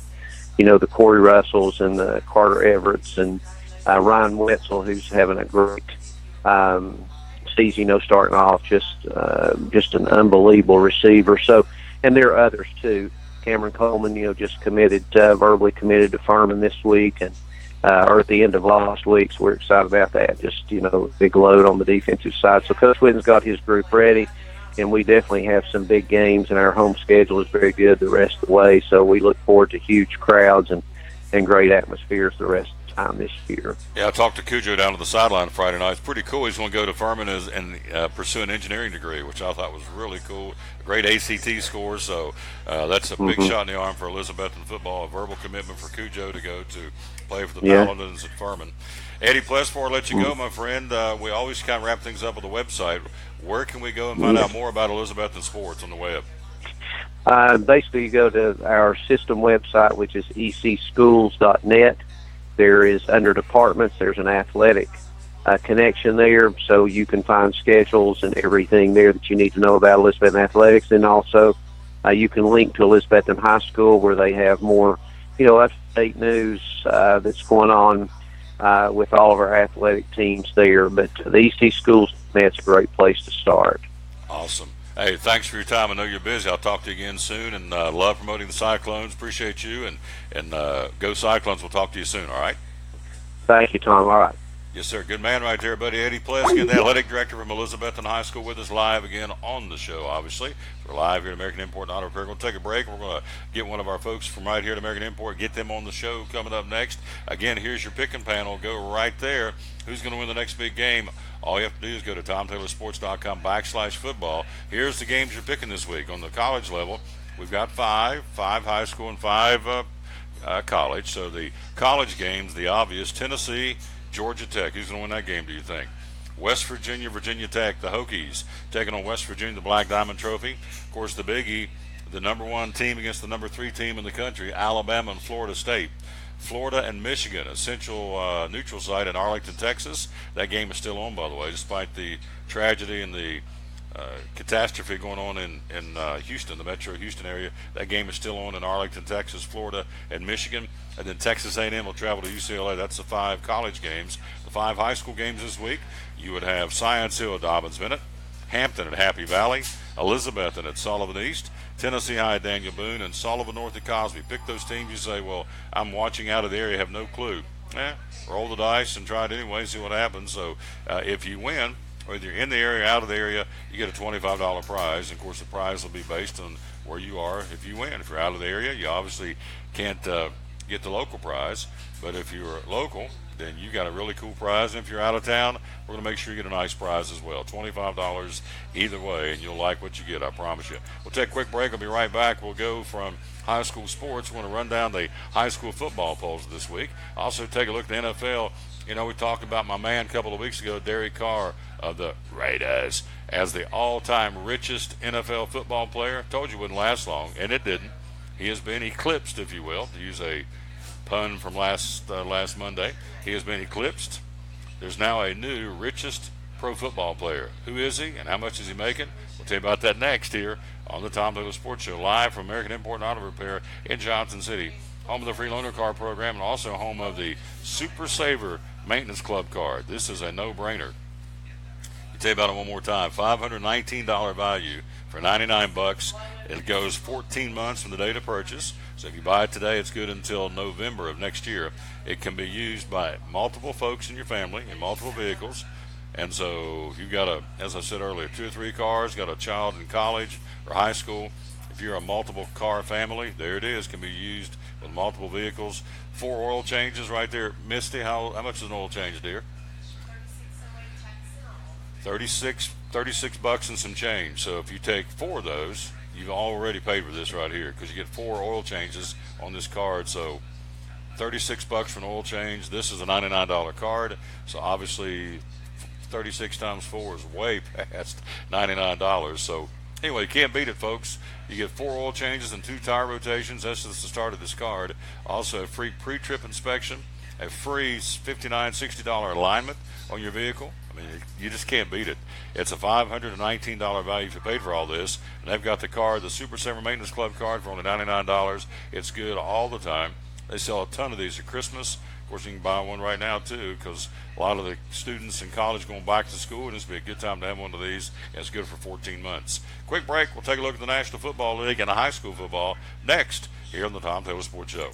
the Corey Russells and the Carter Everetts and Ryan Wetzel, who's having a great season, starting off just an unbelievable receiver. So, and there are others too. Cameron Coleman, just verbally committed to Furman this week, and or at the end of last week, so we're excited about that. Just, big load on the defensive side. So Coach Whitten's got his group ready, and we definitely have some big games, and our home schedule is very good the rest of the way. So we look forward to huge crowds and great atmospheres the rest of the time this year. Yeah, I talked to Cujo down to the sideline Friday night. It's pretty cool. He's going to go to Furman and pursue an engineering degree, which I thought was really cool. Great ACT scores, so that's a big shot in the arm for Elizabethton football, a verbal commitment for Cujo to go to play for the Paladins at Furman. Eddie Pless, before I let you go, my friend, we always kind of wrap things up with the website. Where can we go and find out more about Elizabethton sports on the web? Basically, you go to our system website, which is ecschools.net. There is, under departments, there's an athletic connection there, so you can find schedules and everything there that you need to know about Elizabethton athletics. And also, you can link to Elizabethton High School, where they have more, up-to-date news that's going on with all of our athletic teams there. But the ecschools.net's a great place to start. Awesome. Hey, thanks for your time. I know you're busy. I'll talk to you again soon, and love promoting the Cyclones. Appreciate you, and go Cyclones. We'll talk to you soon, all right? Thank you, Tom. All right. Yes, sir. Good man right there, buddy. Eddie Pless, the athletic director from Elizabethton High School, with us live again on the show, obviously. We're live here at American Import and Auto Repair. We're going to take a break. We're going to get one of our folks from right here at American Import, get them on the show coming up next. Again, here's your picking panel. Go right there. Who's going to win the next big game? All you have to do is go to TomTaylorSports.com/football. Here's the games you're picking this week. On the college level, we've got five high school and 5 college. So the college games, the obvious, Tennessee, Georgia Tech. Who's going to win that game, do you think? West Virginia, Virginia Tech, the Hokies, taking on West Virginia, the Black Diamond Trophy. Of course, the biggie, the number 1 team against the number 3 team in the country, Alabama and Florida State. Florida and Michigan, a central neutral site in Arlington, Texas. That game is still on, by the way, despite the tragedy and the catastrophe going on in Houston, the metro Houston area. That game is still on in Arlington, Texas, Florida, and Michigan. And then Texas A&M will travel to UCLA. That's the 5 college games. The 5 high school games this week, you would have Science Hill at Dobbins-Bennett, Hampton at Happy Valley, Elizabethton at Sullivan East, Tennessee High at Daniel Boone, and Sullivan North at Cosby. Pick those teams. You say, well, I'm watching out of the area, have no clue. Roll the dice and try it anyway, see what happens. So if you win, whether you're in the area, out of the area, you get a $25 prize. And of course, the prize will be based on where you are if you win. If you're out of the area, you obviously can't get the local prize. But if you're local, then you got a really cool prize. And if you're out of town, we're going to make sure you get a nice prize as well. $25 either way, and you'll like what you get, I promise you. We'll take a quick break. We'll be right back. We'll go from high school sports. We're going to run down the high school football polls this week. Also take a look at the NFL. You know, we talked about my man a couple of weeks ago, Derek Carr of the Raiders, as the all-time richest NFL football player. Told you it wouldn't last long, and it didn't. He has been eclipsed, if you will, to use a pun from last Monday. He has been eclipsed. There's now a new richest pro football player. Who is he, and how much is he making? We'll tell you about that next here on the Tom Taylor Sports Show, live from American Import and Auto Repair in Johnson City, home of the free loaner car program and also home of the Super Saver Maintenance Club card. This is a no-brainer. I'll tell you about it one more time. $519 value for $99. It goes 14 months from the date of purchase. So if you buy it today, it's good until November of next year. It can be used by multiple folks in your family in multiple vehicles. And so if you've got as I said earlier, 2 or 3 cars, got a child in college or high school, if you're a multiple car family, there it is, can be used with multiple vehicles. 4 oil changes right there. Misty, how much is an oil change, dear? $36 and some change. So if you take 4 of those, you've already paid for this right here because you get 4 oil changes on this card. So $36 for an oil change. This is a $99 card. So obviously 36 times 4 is way past $99. So anyway, you can't beat it, folks. You get 4 oil changes and 2 tire rotations. That's just the start of this card. Also a free pre-trip inspection, a free $59, $60 alignment on your vehicle. I mean, you just can't beat it. It's a $519 value if you paid for all this. And they've got the card, the Super Saver Maintenance Club card, for only $99. It's good all the time. They sell a ton of these at Christmas. Of course, you can buy one right now, too, because a lot of the students in college going back to school, and this would be a good time to have one of these, and it's good for 14 months. Quick break. We'll take a look at the National Football League and the high school football next here on the Tom Taylor Sports Show.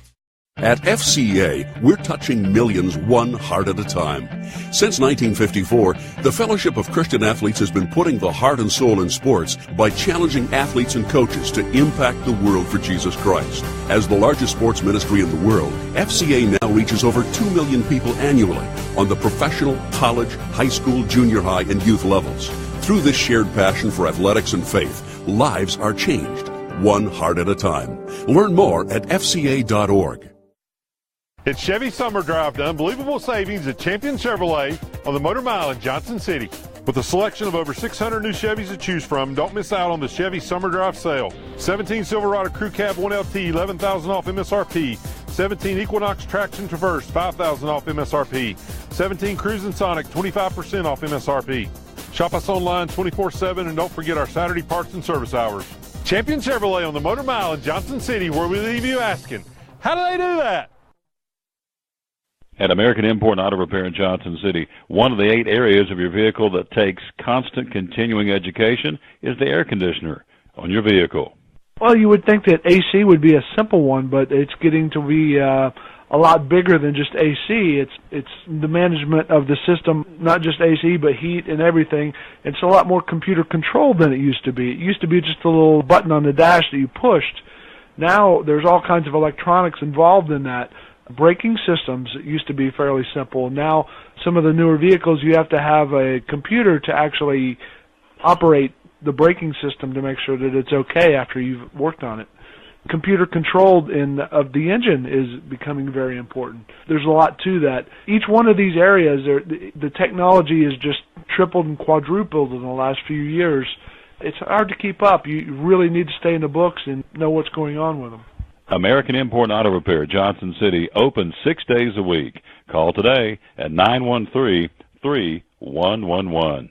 At FCA, we're touching millions one heart at a time. Since 1954, the Fellowship of Christian Athletes has been putting the heart and soul in sports by challenging athletes and coaches to impact the world for Jesus Christ. As the largest sports ministry in the world, FCA now reaches over 2 million people annually on the professional, college, high school, junior high, and youth levels. Through this shared passion for athletics and faith, lives are changed, one heart at a time. Learn more at FCA.org. It's Chevy Summer Drive to unbelievable savings at Champion Chevrolet on the Motor Mile in Johnson City. With a selection of over 600 new Chevys to choose from, don't miss out on the Chevy Summer Drive sale. 17 Silverado Crew Cab 1LT, $11,000 off MSRP. 17 Equinox Traction Traverse, $5,000 off MSRP. 17 Cruisin' Sonic, 25% off MSRP. Shop us online 24/7 and don't forget our Saturday parts and service hours. Champion Chevrolet on the Motor Mile in Johnson City, where we leave you asking, how do they do that? At American Import and Auto Repair in Johnson City, one of the 8 areas of your vehicle that takes constant continuing education is the air conditioner on your vehicle. Well, you would think that AC would be a simple one, but it's getting to be a lot bigger than just AC. It's the management of the system, not just AC, but heat and everything. It's a lot more computer controlled than it used to be. It used to be just a little button on the dash that you pushed. Now there's all kinds of electronics involved in that. Braking systems used to be fairly simple. Now some of the newer vehicles, you have to have a computer to actually operate the braking system to make sure that it's okay after you've worked on it. Computer controlled of the engine is becoming very important. There's a lot to that. Each one of these areas, the technology is just tripled and quadrupled in the last few years. It's hard to keep up. You really need to stay in the books and know what's going on with them. American Import and Auto Repair, Johnson City, open 6 days a week. Call today at 913-3111.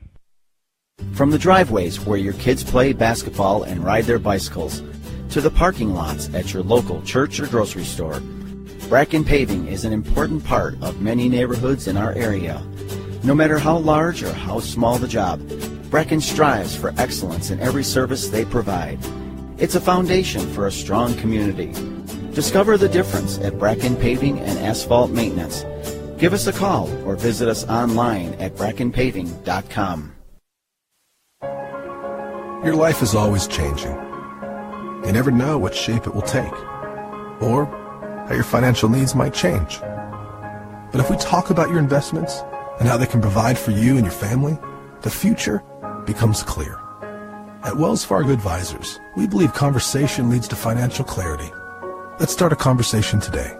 From the driveways where your kids play basketball and ride their bicycles, to the parking lots at your local church or grocery store, Bracken Paving is an important part of many neighborhoods in our area. No matter how large or how small the job, Bracken strives for excellence in every service they provide. It's a foundation for a strong community. Discover the difference at Bracken Paving and Asphalt Maintenance. Give us a call or visit us online at brackenpaving.com. Your life is always changing. You never know what shape it will take or how your financial needs might change. But if we talk about your investments and how they can provide for you and your family, the future becomes clear. At Wells Fargo Advisors, we believe conversation leads to financial clarity. Let's start a conversation today.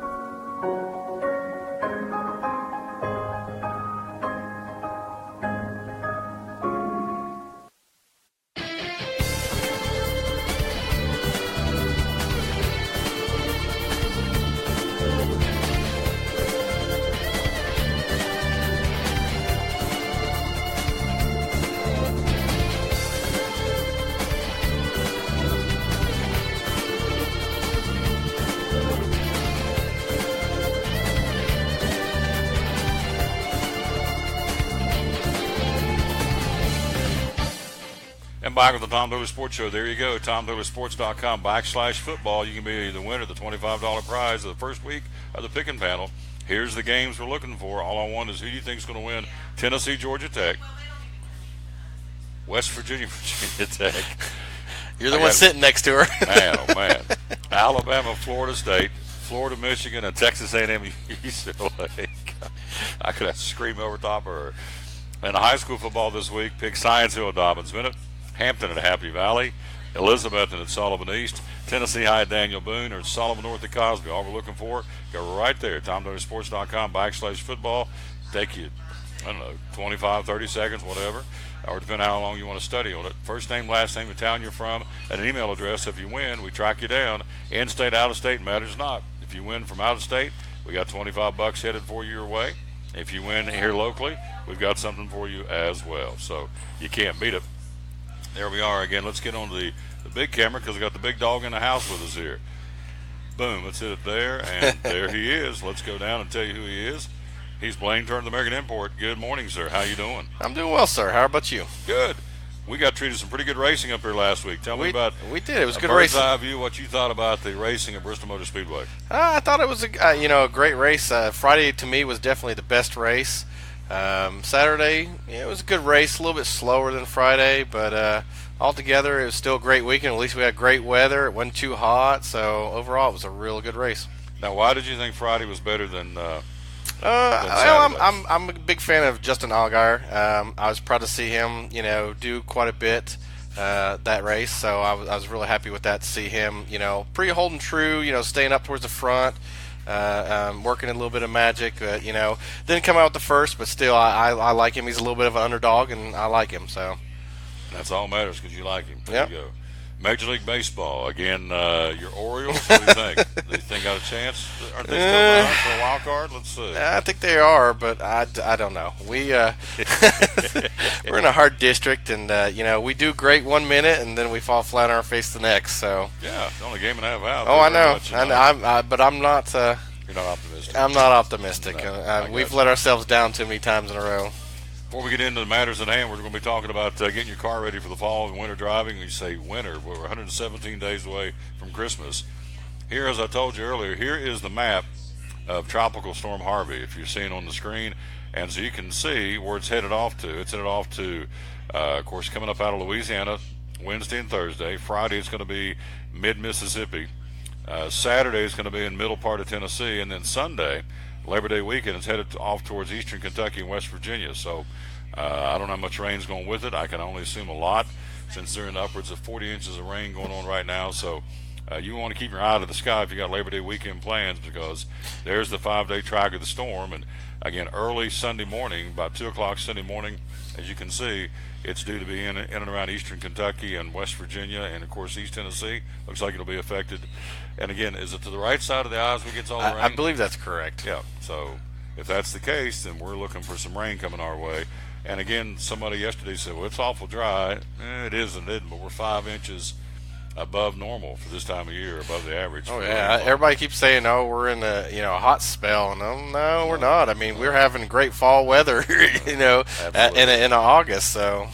Back with the Tom Dooley Sports Show. There you go, TomDooleySports.com/football. You can be the winner of the $25 prize of the first week of the picking panel. Here's the games we're looking for. All I want is who you think is going to win. Tennessee, Georgia Tech. West Virginia, Virginia Tech. You're the one sitting next to her. Man, oh man. Alabama, Florida State. Florida, Michigan, and Texas A&M, UCLA. I could have to scream over top of her. And high school football this week, pick Science Hill at Dobbins Minute. Hampton at Happy Valley, Elizabethton at Sullivan East, Tennessee High at Daniel Boone, or Sullivan North at Cosby. All we're looking for, go right there, TomDooleySports.com/football. Take you, I don't know, 25, 30 seconds, whatever, or depending on how long you want to study on it. First name, last name, the town you're from, and an email address. If you win, we track you down. In-state, out-of-state, matters not. If you win from out-of-state, we got $25 headed for you your way. If you win here locally, we've got something for you as well. So you can't beat it. There we are again. Let's get on to the big camera because we got the big dog in the house with us here. Boom, let's hit it there, and there he is. Let's go down and tell you who he is. He's Blaine Turner, the American Import. Good morning, sir. How you doing? I'm doing well, sir. How about you? Good. We got treated some pretty good racing up here last week. Tell me about we did. It was a good bird's racing. eye view, what you thought about the racing at Bristol Motor Speedway. I thought it was a great race. Friday to me was definitely the best race. Saturday, it was a good race, a little bit slower than Friday, but altogether it was still a great weekend. At least we had great weather. It wasn't too hot, so overall it was a real good race. Now, why did you think Friday was better than well, I'm a big fan of Justin Allgaier. I was proud to see him, do quite a bit that race. So I was really happy with that to see him, pretty holding true, staying up towards the front, working a little bit of magic. Didn't come out with the first, but still I like him. He's a little bit of an underdog, and I like him. So that's all that matters because you like him. There yep. you go. Major League Baseball. Again, your Orioles, what do you think? Do you think got a chance? Aren't they still behind for a wild card? Let's see. I think they are, but I don't know. We're in a hard district, and, we do great 1 minute, and then we fall flat on our face the next. So yeah, it's only a game and a half out. Oh, I know. But I'm not. You're not optimistic. I'm not optimistic. No, we've let ourselves down too many times in a row. Before we get into the matters at hand, we're going to be talking about getting your car ready for the fall and winter driving. You say winter, we're 117 days away from Christmas. Here, as I told you earlier, here is the map of Tropical Storm Harvey, if you're seeing on the screen. And so you can see where it's headed off to. It's headed off to, of course, coming up out of Louisiana Wednesday and Thursday. Friday it's going to be mid-Mississippi. Saturday is going to be in middle part of Tennessee. And then Sunday, Labor Day weekend, is headed off towards eastern Kentucky and West Virginia. So I don't know how much rain's going with it. I can only assume a lot since they're in upwards of 40 inches of rain going on right now. So you want to keep your eye to the sky if you got Labor Day weekend plans, because there's the 5-day track of the storm. And again, early Sunday morning, about 2 o'clock Sunday morning, as you can see, it's due to be in and around eastern Kentucky and West Virginia and, of course, East Tennessee. Looks like it'll be affected. And, again, is it to the right side of the eyes we get all the rain? I believe that's correct. Yeah. So if that's the case, then we're looking for some rain coming our way. And, again, somebody yesterday said, well, it's awful dry. It isn't, but we're 5 inches above normal for this time of year, above the average. Oh, yeah. Everybody keeps saying, oh, we're in a hot spell. And no, we're not. I mean, we're having great fall weather, in August. So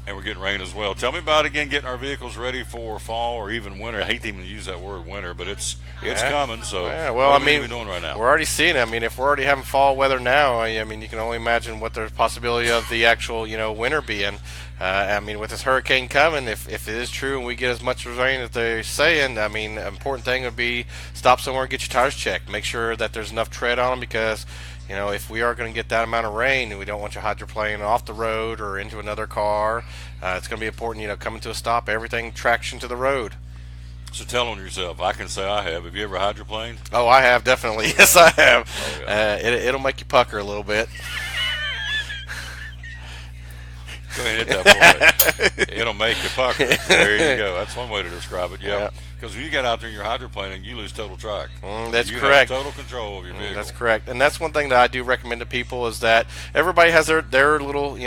And we're getting rain as well. Tell me about, again, getting our vehicles ready for fall or even winter. I hate to even use that word winter, but it's coming. So well, what are we doing right now? We're already seeing it. I mean, if we're already having fall weather now, I mean, you can only imagine what there's possibility of the actual, winter being. I mean, with this hurricane coming, if it is true and we get as much rain as they're saying, I mean, an important thing would be stop somewhere and get your tires checked. Make sure that there's enough tread on them because, if we are going to get that amount of rain and we don't want your hydroplane off the road or into another car, it's going to be important, coming to a stop, everything traction to the road. So tell on yourself. I can say I have. Have you ever hydroplaned? Oh, I have, definitely. Yes, I have. Oh, yeah. It'll make you pucker a little bit. Go ahead and hit that for it. It'll make you pucker. There you go. That's one way to describe it. Yeah. Because when you get out there and you're hydroplaning, you lose total track. That's you correct. Have total control of your vehicle. That's correct. And that's one thing that I do recommend to people is that everybody has their little,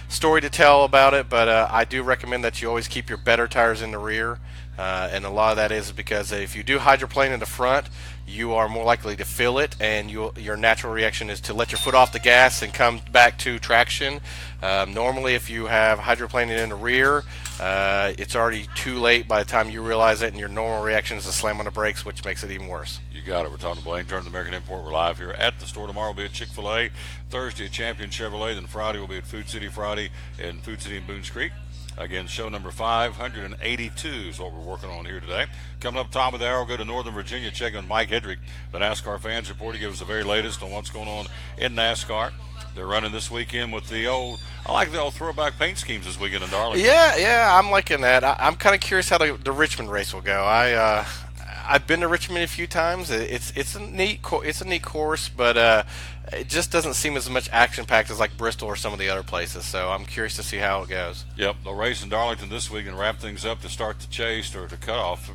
story to tell about it, but I do recommend that you always keep your better tires in the rear. And a lot of that is because if you do hydroplane in the front, you are more likely to feel it, and your natural reaction is to let your foot off the gas and come back to traction. Normally, if you have hydroplaning in the rear, it's already too late by the time you realize it, and your normal reaction is to slam on the brakes, which makes it even worse. You got it. We're talking to Blaine Turner, the American Import. We're live here at the store. Tomorrow will be at Chick-fil-A. Thursday at Champion Chevrolet. Then Friday will be at Food City Friday in Food City in Boones Creek. Again, show number 582 is what we're working on here today. Coming up top of the hour, we'll go to Northern Virginia, check on Mike Hedrick, the NASCAR Fans Report. He gives us the very latest on what's going on in NASCAR. They're running this weekend with the old throwback paint schemes this weekend in Darlington. Yeah, I'm liking that. I'm kind of curious how the Richmond race will go. I've been to Richmond a few times. It's a neat course, but it just doesn't seem as much action-packed as like Bristol or some of the other places. So I'm curious to see how it goes. Yep, they'll race in Darlington this week and wrap things up to start the chase, or to cut off,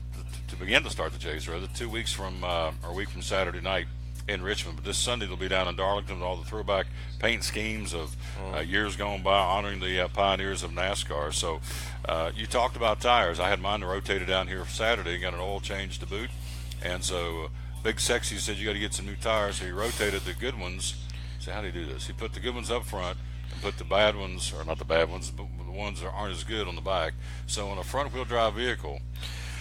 to begin to start the chase, rather, 2 weeks from, or a week from Saturday night in Richmond. But this Sunday they'll be down in Darlington with all the throwback paint schemes of years gone by, honoring the pioneers of NASCAR. So you talked about tires. I had mine rotated down here Saturday, got an oil change to boot, and so Big Sexy said you got to get some new tires, so he rotated the good ones. So how do you do this? He put the good ones up front and put the bad ones, or not the bad ones, but the ones that aren't as good on the back. So on a front-wheel drive vehicle,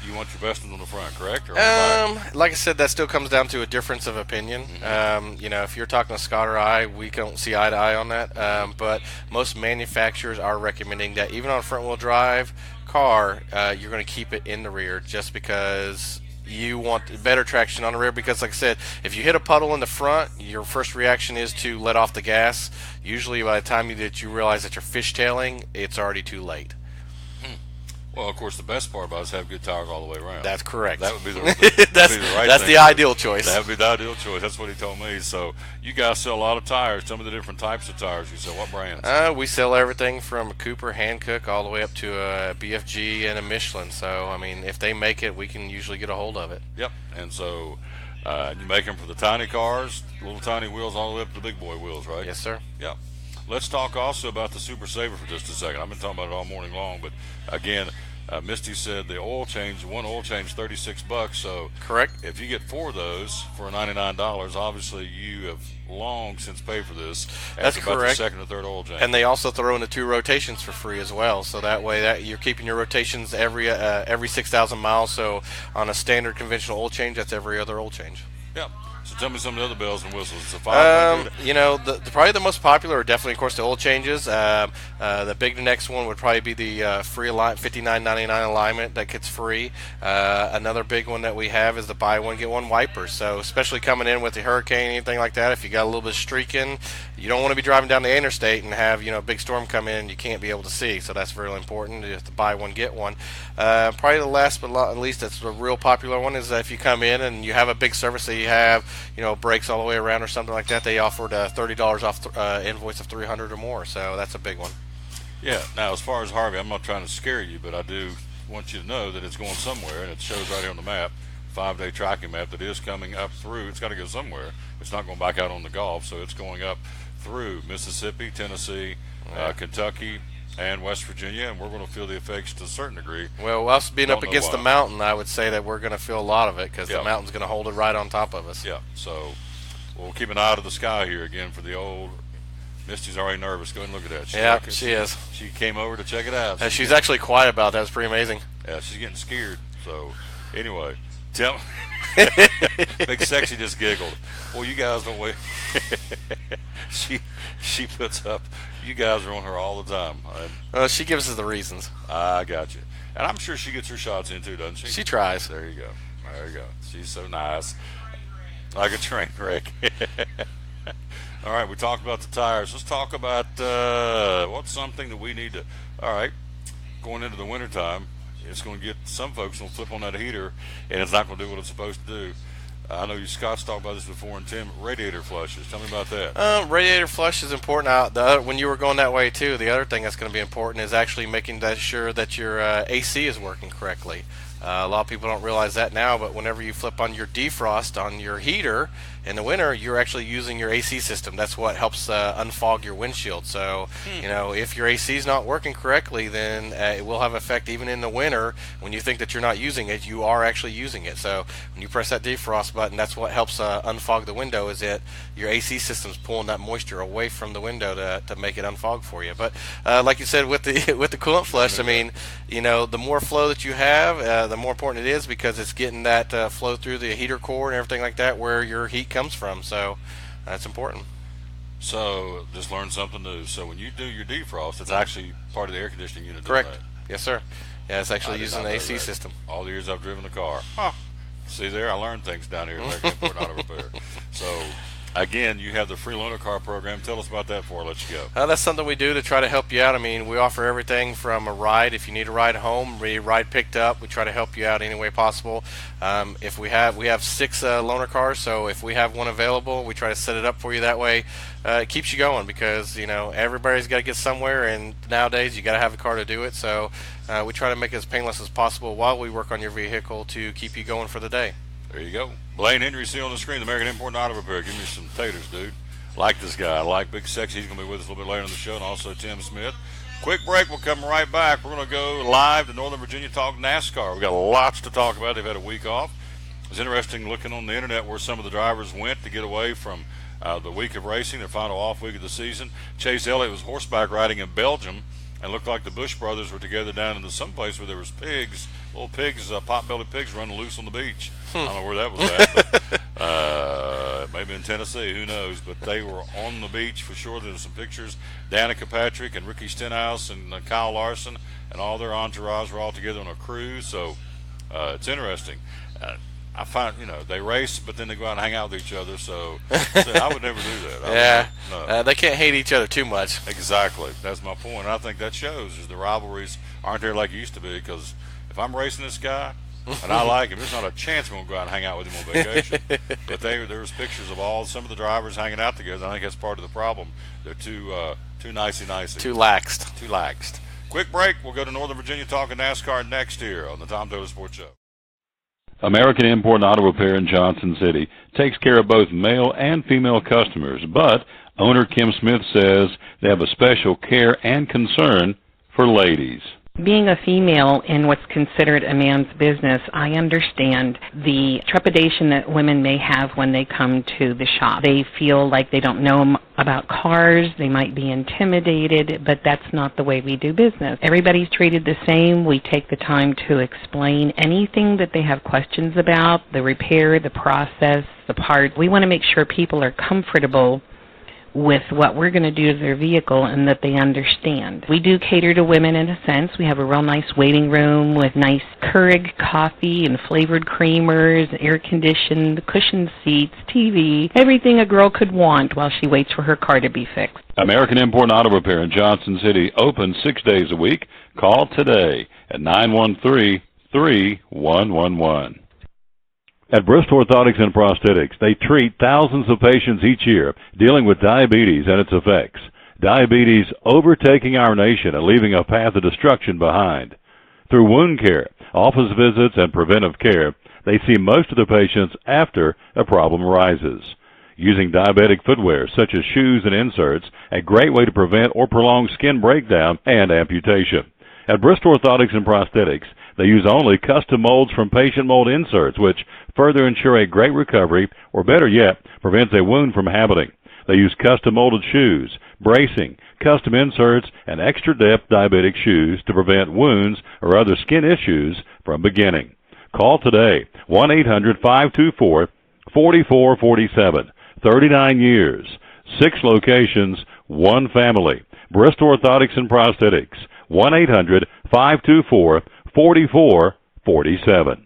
you want your best ones on the front, correct? Or on the back? Like I said, that still comes down to a difference of opinion. If you're talking to Scott or I, we don't see eye to eye on that. But most manufacturers are recommending that even on a front-wheel drive car, you're going to keep it in the rear just because you want better traction on the rear, because like I said, if you hit a puddle in the front, your first reaction is to let off the gas. Usually by the time that you realize that you're fishtailing, it's already too late. Well, of course, the best part about it is have good tires all the way around. That's correct. That would be the that's the ideal choice. That would be the ideal choice. That's what he told me. So you guys sell a lot of tires. Tell me the different types of tires you sell. What brands? We sell everything from a Cooper, Hankook, all the way up to a BFG and a Michelin. So, I mean, if they make it, we can usually get a hold of it. Yep. And so you make them for the tiny cars, little tiny wheels, all the way up to the big boy wheels, right? Yes, sir. Yep. Let's talk also about the Super Saver for just a second. I've been talking about it all morning long, but again, Misty said the one oil change, $36. So correct. If you get 4 of those for $99, obviously you have long since paid for this. That's about correct. The second or third oil change. And they also throw in the 2 rotations for free as well. So that way, that you're keeping your rotations every 6,000 miles. So on a standard conventional oil change, that's every other oil change. Yep. So tell me some of the other bells and whistles. It's a 500. Probably the most popular are definitely, of course, the oil changes. The big next one would probably be the free $59.99 alignment that gets free. Another big one that we have is the buy one get one wipers. So especially coming in with the hurricane, anything like that, if you got a little bit of streaking, you don't want to be driving down the interstate and have a big storm come in and you can't be able to see. So that's really important. You have to buy one get one. Probably the last but not least, that's a real popular one, is that if you come in and you have a big service that you have, brakes all the way around or something like that, they offered $30 off invoice of $300 or more. So that's a big one. Yeah. Now, as far as Harvey, I'm not trying to scare you, but I do want you to know that it's going somewhere, and it shows right here on the map, 5-day tracking map, that is coming up through. It's got to go somewhere. It's not going back out on the Gulf, so it's going up through Mississippi, Tennessee, Kentucky, and West Virginia, and we're going to feel the effects to a certain degree. Well, us being up against the mountain, I would say that we're going to feel a lot of it, because the mountain's going to hold it right on top of us. Yeah, so we'll keep an eye to the sky here again for the old Misty's already nervous. Go ahead and look at that. Yeah, she is. She came over to check it out. She's actually quiet about that. It's pretty amazing. Yeah, she's getting scared. So, anyway, tell me. Big Sexy just giggled. Well, you guys don't wait. She puts up. You guys are on her all the time. She gives us the reasons. I got you. And I'm sure she gets her shots in too, doesn't she? She tries. There you go. There you go. She's so nice. Like a train wreck. All right, we talked about the tires. Let's talk about what's something that we need to. All right, going into the wintertime, it's going to get some folks will flip on that heater, and it's not going to do what it's supposed to do. I know Scott's talked about this before, and Tim, radiator flushes. Tell me about that. Radiator flush is important. When you were going that way too, the other thing that's going to be important is actually making sure that your AC is working correctly. A lot of people don't realize that now, but whenever you flip on your defrost on your heater in the winter, you're actually using your AC system. That's what helps unfog your windshield. So, if your AC is not working correctly, then it will have effect even in the winter. When you think that you're not using it, you are actually using it. So when you press that defrost button, that's what helps unfog the window, is that your AC system's pulling that moisture away from the window to make it unfog for you. But like you said, with the coolant flush, I mean, the more flow that you have, the more important it is, because it's getting that flow through the heater core and everything like that where your heat comes from. So that's important. So just learn something new. So when you do your defrost, it's actually part of the air conditioning unit. Correct. Right? Yes, sir. Yeah, it's actually using the AC system. All the years I've driven the car. Huh. See there, I learned things down here at American Import Auto Repair. So again, you have the free loaner car program. Tell us about that before I let you go. That's something we do to try to help you out. I mean, we offer everything from a ride. If you need a ride home, ride picked up, we try to help you out any way possible. If we have 6 loaner cars, so if we have one available, we try to set it up for you that way. It keeps you going, because everybody's got to get somewhere, and nowadays you got to have a car to do it. So we try to make it as painless as possible while we work on your vehicle to keep you going for the day. There you go. Blaine Henry, see on the screen, the American Import Auto Repair. Give me some taters, dude. Like this guy. I like Big Sexy. He's going to be with us a little bit later in the show, and also Tim Smith. Quick break. We'll come right back. We're going to go live to Northern Virginia, talk NASCAR. We've got lots to talk about. They've had a week off. It was interesting looking on the internet where some of the drivers went to get away from the week of racing, their final off week of the season. Chase Elliott was horseback riding in Belgium, and looked like the Bush brothers were together down into some place where there was pigs, little pigs, pot-bellied pigs running loose on the beach. I don't know where that was at, but maybe in Tennessee, who knows. But they were on the beach for sure. There's some pictures. Danica Patrick and Ricky Stenhouse and Kyle Larson and all their entourage were all together on a cruise. So it's interesting. I find, they race, but then they go out and hang out with each other. So I would never do that. They can't hate each other too much. Exactly. That's my point. And I think that shows is the rivalries aren't there like it used to be. Because if I'm racing this guy and I like him, there's not a chance we're going to go out and hang out with him on vacation. But there was pictures of some of the drivers hanging out together. I think that's part of the problem. They're too nicey-nicey. Too laxed. Quick break. We'll go to Northern Virginia talking NASCAR next here on the Tom Taylor Sports Show. American Import Auto Repair in Johnson City takes care of both male and female customers, but owner Kim Smith says they have a special care and concern for ladies. Being a female in what's considered a man's business, I understand the trepidation that women may have when they come to the shop. They feel like they don't know about cars, they might be intimidated, but that's not the way we do business. Everybody's treated the same. We take the time to explain anything that they have questions about, the repair, the process, the part. We want to make sure people are comfortable with what we're going to do to their vehicle and that they understand. We do cater to women in a sense. We have a real nice waiting room with nice Keurig coffee and flavored creamers, air-conditioned, cushioned seats, TV, everything a girl could want while she waits for her car to be fixed. American Import Auto Repair in Johnson City, open 6 days a week. Call today at 913-3111. At Bristol Orthotics and Prosthetics, they treat thousands of patients each year dealing with diabetes and its effects. Diabetes overtaking our nation and leaving a path of destruction behind. Through wound care, office visits, and preventive care, they see most of the patients after a problem arises. Using diabetic footwear such as shoes and inserts, a great way to prevent or prolong skin breakdown and amputation. At Bristol Orthotics and Prosthetics, they use only custom molds from patient mold inserts, which further ensure a great recovery, or better yet, prevents a wound from happening. They use custom-molded shoes, bracing, custom inserts, and extra-depth diabetic shoes to prevent wounds or other skin issues from beginning. Call today, 1-800-524-4447. 39 years, 6 locations, 1 family. Bristol Orthotics and Prosthetics, 1-800-524-4447.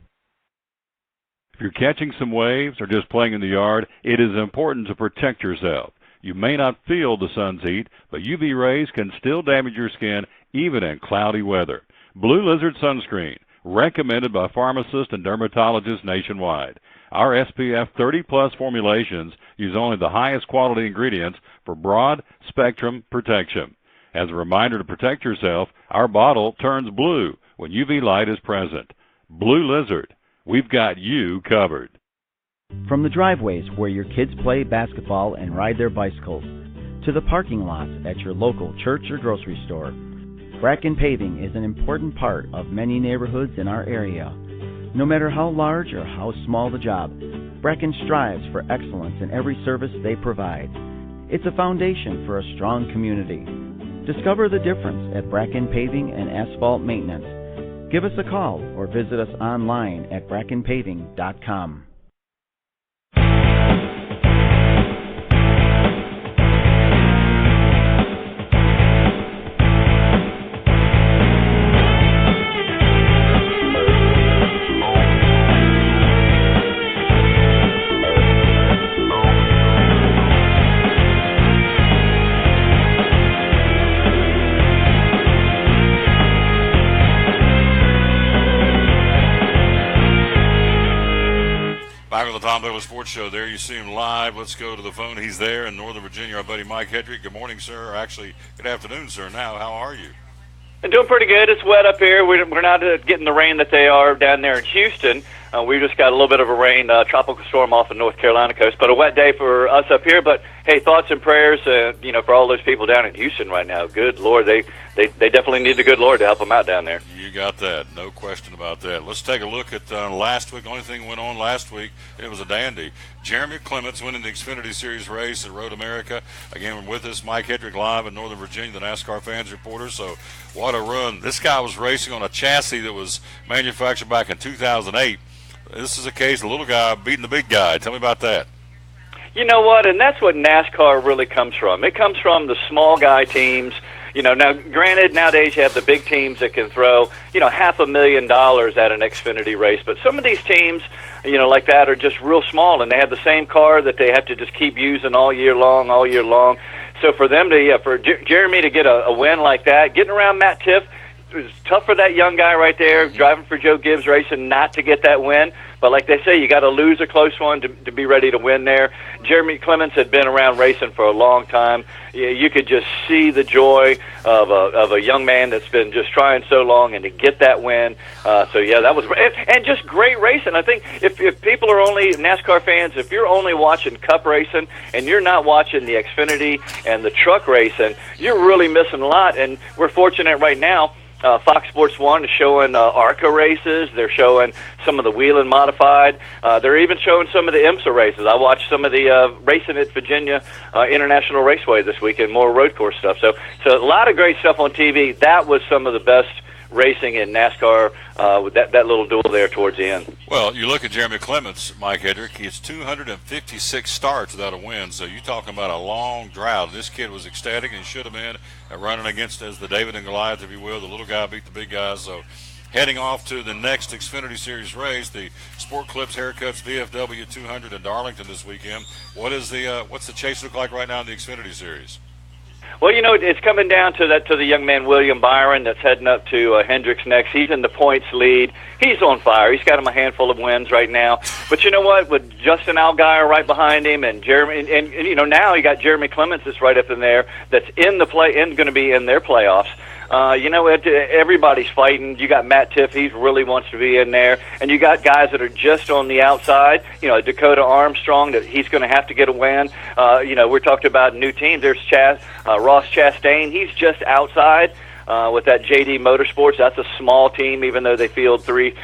If you're catching some waves or just playing in the yard, it is important to protect yourself. You may not feel the sun's heat, but UV rays can still damage your skin even in cloudy weather. Blue Lizard Sunscreen, recommended by pharmacists and dermatologists nationwide. Our SPF 30-plus formulations use only the highest quality ingredients for broad spectrum protection. As a reminder to protect yourself, our bottle turns blue when UV light is present. Blue Lizard, we've got you covered. From the driveways where your kids play basketball and ride their bicycles, to the parking lots at your local church or grocery store, Bracken Paving is an important part of many neighborhoods in our area. No matter how large or how small the job, Bracken strives for excellence in every service they provide. It's a foundation for a strong community. Discover the difference at Bracken Paving and Asphalt Maintenance. Give us a call or visit us online at brackenpaving.com. Back on the Tom Douglas Sports Show. There you see him live. Let's go to the phone. He's there in Northern Virginia. Our buddy Mike Hedrick. Good morning, sir. Actually, good afternoon, sir. Now, how are you? I'm doing pretty good. It's wet up here. We're not getting the rain that they are down there in Houston. We just got a little bit of a rain, tropical storm off the North Carolina coast, but a wet day for us up here. But hey, thoughts and prayers, for all those people down in Houston right now. Good Lord, they definitely need the good Lord to help them out down there. You got that, no question about that. Let's take a look at last week. The only thing that went on last week, it was a dandy. Jeremy Clements winning the Xfinity Series race at Road America. Again, we're with us, Mike Hedrick, live in Northern Virginia, the NASCAR fans reporter. So what a run. This guy was racing on a chassis that was manufactured back in 2008. This is a case of the little guy beating the big guy. Tell me about that. You know what? And that's what NASCAR really comes from. It comes from the small guy teams. Now, granted, nowadays you have the big teams that can throw, $500,000 at an Xfinity race. But some of these teams, like that are just real small, and they have the same car that they have to just keep using all year long. So for them for Jeremy to get a win like that, getting around Matt Tiff, it was tough for that young guy right there, driving for Joe Gibbs Racing, not to get that win. But like they say, you got to lose a close one to be ready to win there. Jeremy Clements had been around racing for a long time. You could just see the joy of a young man that's been just trying so long, and to get that win. That was great. And just great racing. I think if people are only NASCAR fans, if you're only watching Cup racing and you're not watching the Xfinity and the truck racing, you're really missing a lot. And we're fortunate right now. Fox Sports 1 is showing ARCA races. They're showing some of the Whelen Modified. They're even showing some of the IMSA races. I watched some of the racing at Virginia International Raceway this weekend, more road course stuff. So a lot of great stuff on TV. That was some of the best racing in NASCAR with that little duel there towards the end. Well, you look at Jeremy Clements, Mike Hedrick, he has 256 starts without a win, so you're talking about a long drought. This kid was ecstatic and should have been running against as the David and Goliath, if you will. The little guy beat the big guy, so heading off to the next Xfinity Series race, the Sport Clips Haircuts VFW 200 in Darlington this weekend. What's the chase look like right now in the Xfinity Series? Well, it's coming down to the young man, William Byron, that's heading up to Hendricks next. He's in the points lead. He's on fire. He's got him a handful of wins right now. But you know what? With Justin Allgaier right behind him, and Jeremy, and now you got Jeremy Clements that's right up in there, that's going to be in their playoffs. Everybody's fighting. You got Matt Tiff, he really wants to be in there. And you got guys that are just on the outside. Dakota Armstrong, that he's going to have to get a win. We're talking about new teams. There's Ross Chastain. He's just outside with that JD Motorsports. That's a small team, even though they field three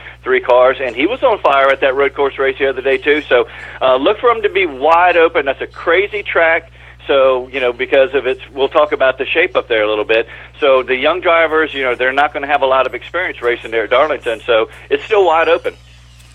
cars. And he was on fire at that road course race the other day, too. So look for him to be wide open. That's a crazy track. So, because of its, we'll talk about the shape up there a little bit. So the young drivers, they're not going to have a lot of experience racing there at Darlington, so it's still wide open.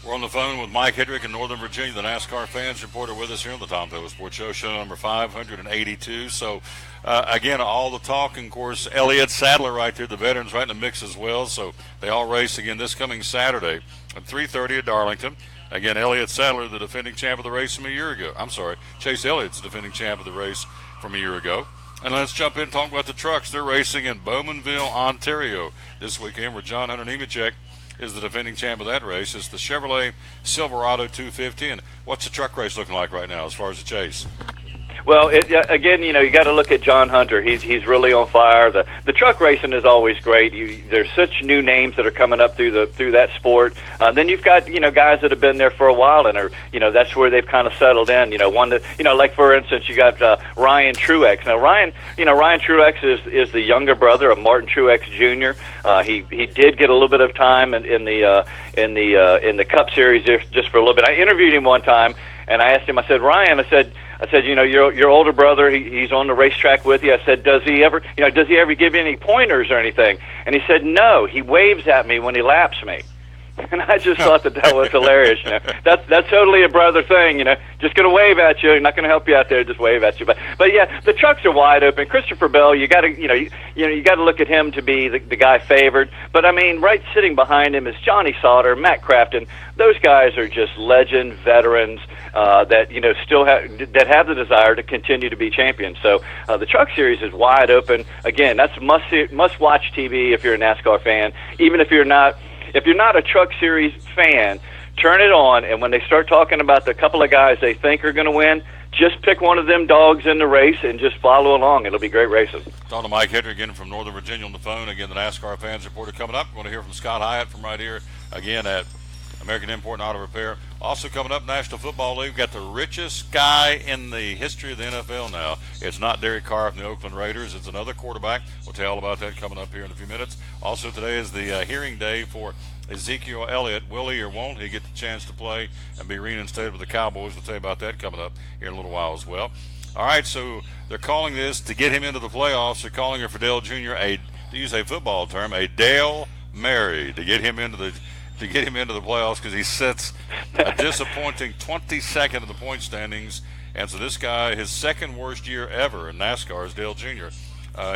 We're on the phone with Mike Hedrick in Northern Virginia, the NASCAR fans reporter with us here on the Tom Taylor Sports Show number 582. So, again, all the talk, and, of course, Elliott Sadler right there, the veterans right in the mix as well. So they all race again this coming Saturday at 3:30 at Darlington. Again, Elliott Sadler, the defending champ of the race from a year ago. I'm sorry, Chase Elliott's the defending champ of the race from a year ago. And let's jump in and talk about the trucks. They're racing in Bowmanville, Ontario this weekend, where John Hunter Nemechek is the defending champ of that race. It's the Chevrolet Silverado 250. And what's the truck race looking like right now as far as the chase? Well, again, you got to look at John Hunter. He's really on fire. The truck racing is always great. There's such new names that are coming up through that sport. Then you've got guys that have been there for a while and are that's where they've kind of settled in. One that like for instance you got Ryan Truex. Now Ryan Truex is the younger brother of Martin Truex Jr. He did get a little bit of time in the Cup Series just for a little bit. I interviewed him one time and I asked him. I said, Ryan, I said, your older brother, he's on the racetrack with you. I said, does he ever give you any pointers or anything? And he said, no. He waves at me when he laps me. And I just thought that was hilarious. That's totally a brother thing. Just going to wave at you. Not going to help you out there. Just wave at you. But yeah, the trucks are wide open. Christopher Bell, you got to you got to look at him to be the guy favored. But I mean, right sitting behind him is Johnny Sauter, Matt Crafton. Those guys are just legend veterans that still have the desire to continue to be champions. So the Truck Series is wide open. Again, that's must watch TV if you're a NASCAR fan. Even if you're not. If you're not a Truck Series fan, turn it on, and when they start talking about the couple of guys they think are going to win, just pick one of them dogs in the race and just follow along. It'll be great racing. Talking to Mike Hedrick again from Northern Virginia on the phone. Again, the NASCAR fans reporter coming up. We're going to hear from Scott Hyatt from right here again at American Import and Auto Repair. Also coming up, National Football League. We've got the richest guy in the history of the NFL now. It's not Derek Carr from the Oakland Raiders. It's another quarterback. We'll tell you all about that coming up here in a few minutes. Also, today is the hearing day for Ezekiel Elliott. Will he or won't he get the chance to play and be reinstated with the Cowboys? We'll tell you about that coming up here in a little while as well. All right, so they're calling this to get him into the playoffs. They're calling her for Dale Jr. to use a football term, a Dale Mary, to get him into the playoffs because he sits a disappointing 22nd in the point standings. And so this guy, his second worst year ever in NASCAR is Dale Jr.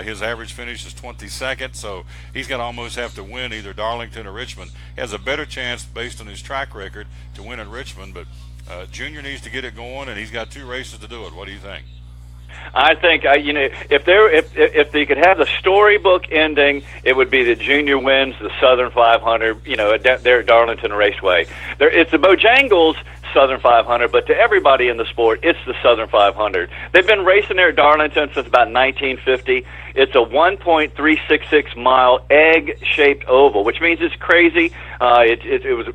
His average finish is 22nd, so he's going to almost have to win either Darlington or Richmond. He has a better chance based on his track record to win at Richmond, but Junior needs to get it going, and he's got 2 races to do it. What do you think? I think if they could have the storybook ending, it would be that Junior wins the Southern 500. There at Darlington Raceway. It's the Bojangles Southern 500, but to everybody in the sport, it's the Southern 500. They've been racing there at Darlington since about 1950. It's a 1.366 mile egg-shaped oval, which means it's crazy. It was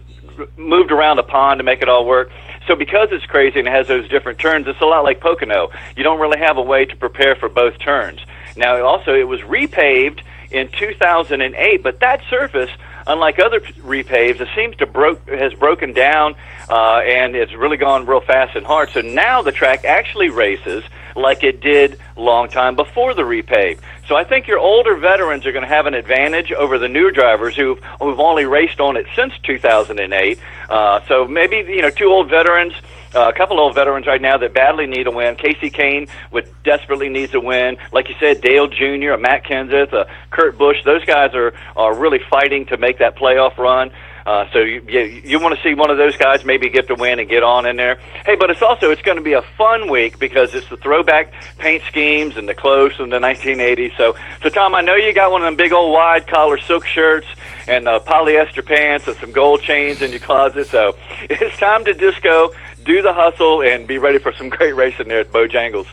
moved around a pond to make it all work. So because it's crazy and it has those different turns, it's a lot like Pocono. You don't really have a way to prepare for both turns. Now, also, it was repaved in 2008, but that surface, unlike other repaves, it seems to has broken down, and it's really gone real fast and hard. So now the track actually races like it did a long time before the repave. So I think your older veterans are going to have an advantage over the newer drivers who've only raced on it since 2008. So maybe 2 old veterans, a couple old veterans right now that badly need a win. Casey Kane desperately needs a win. Like you said, Dale Jr., Matt Kenseth, Kurt Busch, those guys are really fighting to make that playoff run. So you want to see one of those guys maybe get the win and get on in there. Hey, but it's going to be a fun week because it's the throwback paint schemes and the clothes from the 1980s. So Tom, I know you got one of them big old wide collar silk shirts and polyester pants and some gold chains in your closet. So it's time to disco, do the hustle, and be ready for some great racing there at Bojangles.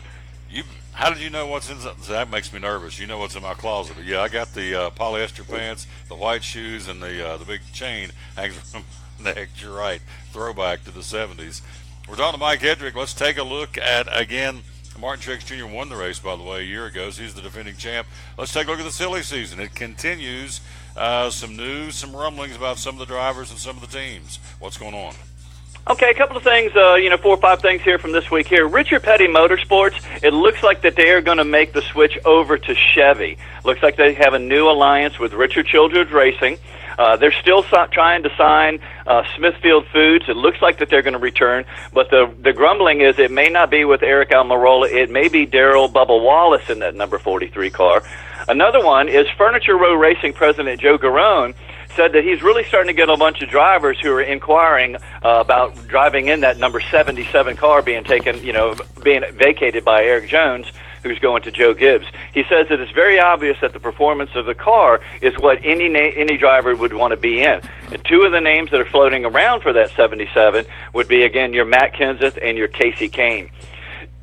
How did you know what's in? That makes me nervous. You know what's in my closet. But yeah, I got the polyester pants, the white shoes, and the big chain hangs from the neck. You're right. Throwback to the 70s. We're talking to Mike Hedrick. Let's take a look at, again, Martin Truex Jr. won the race, by the way, a year ago. So he's the defending champ. Let's take a look at the silly season. It continues. Some news, some rumblings about some of the drivers and some of the teams. What's going on? Okay, a couple of things, 4 or 5 things here from this week here. Richard Petty Motorsports, it looks like that they are going to make the switch over to Chevy. Looks like they have a new alliance with Richard Childress Racing. They're still trying to sign Smithfield Foods. It looks like that they're going to return, but the grumbling is it may not be with Eric Almirola. It may be Darrell Bubba Wallace in that number 43 car. Another one is Furniture Row Racing President Joe Garone said that he's really starting to get a bunch of drivers who are inquiring about driving in that number 77 car being taken, being vacated by Eric Jones, who's going to Joe Gibbs. He says that it's very obvious that the performance of the car is what any driver would want to be in. And 2 of the names that are floating around for that 77 would be, again, your Matt Kenseth and your Casey Kane.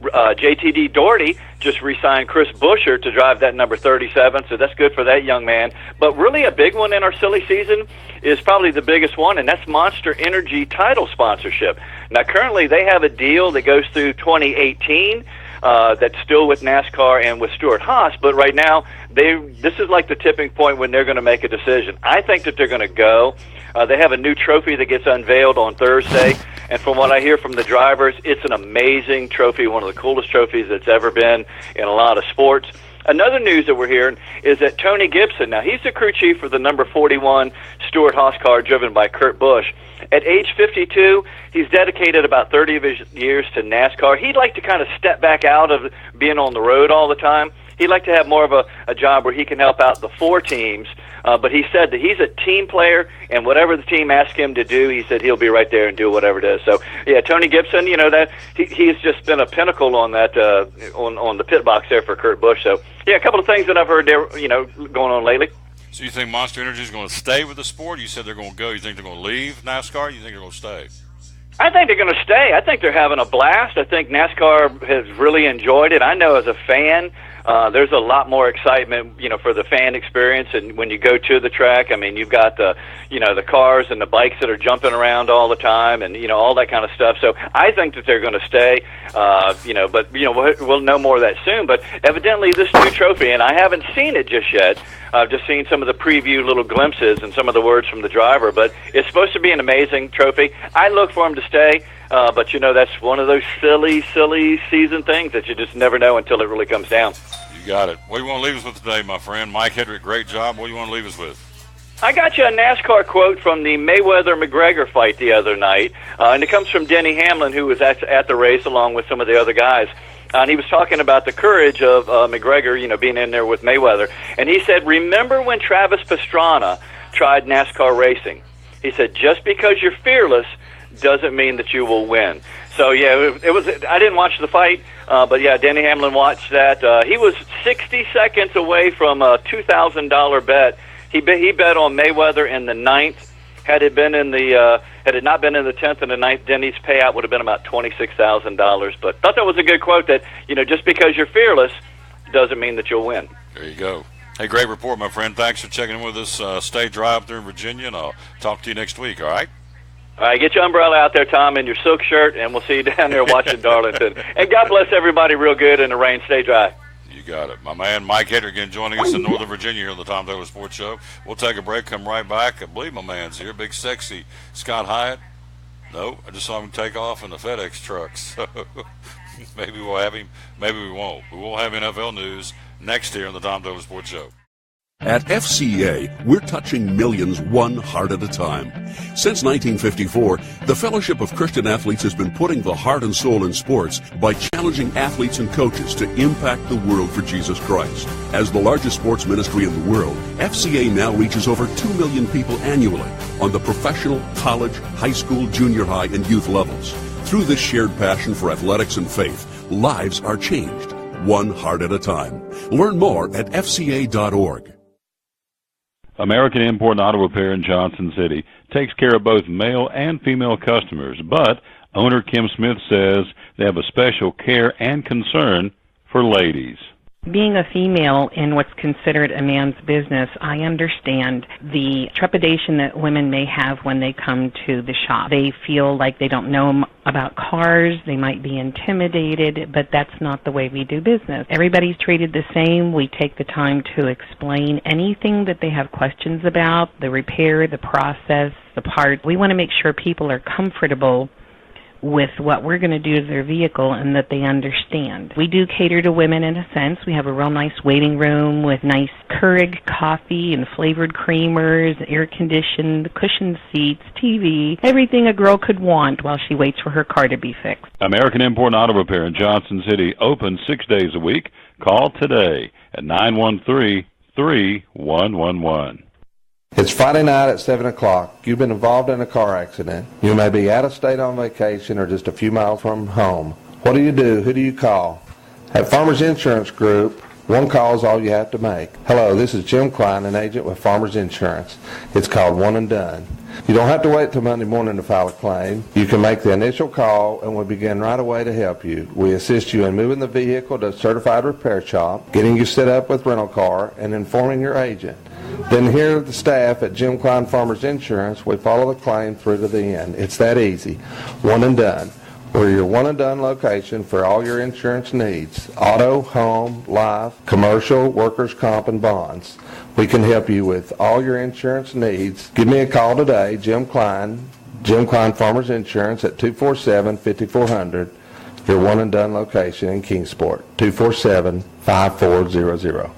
JTD Doherty just re-signed Chris Buescher to drive that number 37, so that's good for that young man. But really a big one in our silly season is probably the biggest one, and that's Monster Energy title sponsorship. Now, currently they have a deal that goes through 2018 that's still with NASCAR and with Stewart-Haas, but right now this is like the tipping point when they're going to make a decision. I think that they're going to go. They have a new trophy that gets unveiled on Thursday, and from what I hear from the drivers, it's an amazing trophy, one of the coolest trophies that's ever been in a lot of sports. Another news that we're hearing is that Tony Gibson, now he's the crew chief for the number 41 Stewart-Haas car driven by Kurt Busch. At age 52, he's dedicated about 30 of his years to NASCAR. He'd like to kind of step back out of being on the road all the time. He'd like to have more of a job where he can help out the 4 teams. But he said that he's a team player, and whatever the team asks him to do, he said he'll be right there and do whatever it is. So, yeah, Tony Gibson, that he's just been a pinnacle on that on the pit box there for Kurt Busch. So, yeah, a couple of things that I've heard there, going on lately. So you think Monster Energy is going to stay with the sport? You said they're going to go. You think they're going to leave NASCAR? You think they're going to stay? I think they're going to stay. I think they're having a blast. I think NASCAR has really enjoyed it. I know as a fan, there's a lot more excitement, for the fan experience. And when you go to the track, I mean, you've got the cars and the bikes that are jumping around all the time, and all that kind of stuff. So I think that they're going to stay. But we'll know more of that soon. But evidently, this new trophy, and I haven't seen it just yet. I've just seen some of the preview little glimpses and some of the words from the driver. But it's supposed to be an amazing trophy. I look for him to stay. But that's one of those silly season things that you just never know until it really comes down. You got it. What do you want to leave us with today, my friend? Mike Hedrick, great job. What do you want to leave us with? I got you a NASCAR quote from the Mayweather-McGregor fight the other night, and it comes from Denny Hamlin, who was at the race along with some of the other guys. And he was talking about the courage of McGregor, being in there with Mayweather. And he said, remember when Travis Pastrana tried NASCAR racing? He said, just because you're fearless doesn't mean that you will win. So, yeah, it was. I didn't watch the fight, but, yeah, Denny Hamlin watched that. He was 60 seconds away from a $2,000 bet. He bet on Mayweather in the 9th. Had it not been in the 10th and the 9th, Denny's payout would have been about $26,000. But thought that was a good quote that, just because you're fearless doesn't mean that you'll win. There you go. Hey, great report, my friend. Thanks for checking in with us. Stay dry up there in Virginia, and I'll talk to you next week, all right? All right, get your umbrella out there, Tom, and your silk shirt, and we'll see you down there watching Darlington. And God bless everybody real good in the rain. Stay dry. You got it. My man Mike Hedrick again joining us in Northern Virginia here on the Tom Taylor Sports Show. We'll take a break, come right back. I believe my man's here, big sexy Scott Hyatt. No, I just saw him take off in the FedEx truck. So maybe we'll have him, maybe we won't. But we'll have NFL news next here on the Tom Taylor Sports Show. At FCA, we're touching millions one heart at a time. Since 1954, the Fellowship of Christian Athletes has been putting the heart and soul in sports by challenging athletes and coaches to impact the world for Jesus Christ. As the largest sports ministry in the world, FCA now reaches over 2 million people annually on the professional, college, high school, junior high, and youth levels. Through this shared passion for athletics and faith, lives are changed, one heart at a time. Learn more at fca.org. American Import and Auto Repair in Johnson City takes care of both male and female customers, but owner Kim Smith says they have a special care and concern for ladies. Being a female in what's considered a man's business, I understand the trepidation that women may have when they come to the shop. They feel like they don't know about cars, they might be intimidated, but that's not the way we do business. Everybody's treated the same. We take the time to explain anything that they have questions about, the repair, the process, the part. We want to make sure people are comfortable with what we're going to do to their vehicle and that they understand. We do cater to women in a sense. We have a real nice waiting room with nice Keurig coffee and flavored creamers, air-conditioned, cushioned seats, TV, everything a girl could want while she waits for her car to be fixed. American Import Auto Repair in Johnson City, open 6 days a week. Call today at 913-3111. It's Friday night at 7 o'clock. You've been involved in a car accident. You may be out of state on vacation or just a few miles from home. What do you do? Who do you call? At Farmers Insurance Group, one call is all you have to make. Hello, this is Jim Klein, an agent with Farmers Insurance. It's called One and Done. You don't have to wait till Monday morning to file a claim. You can make the initial call and we'll begin right away to help you. We assist you in moving the vehicle to a certified repair shop, getting you set up with rental car, and informing your agent. Then here at the staff at Jim Klein Farmers Insurance, we follow the claim through to the end. It's that easy. One and Done. We're your one and done location for all your insurance needs. Auto, home, life, commercial, workers' comp, and bonds. We can help you with all your insurance needs. Give me a call today, Jim Klein Farmers Insurance at 247-5400. Your one and done location in Kingsport, 247-5400.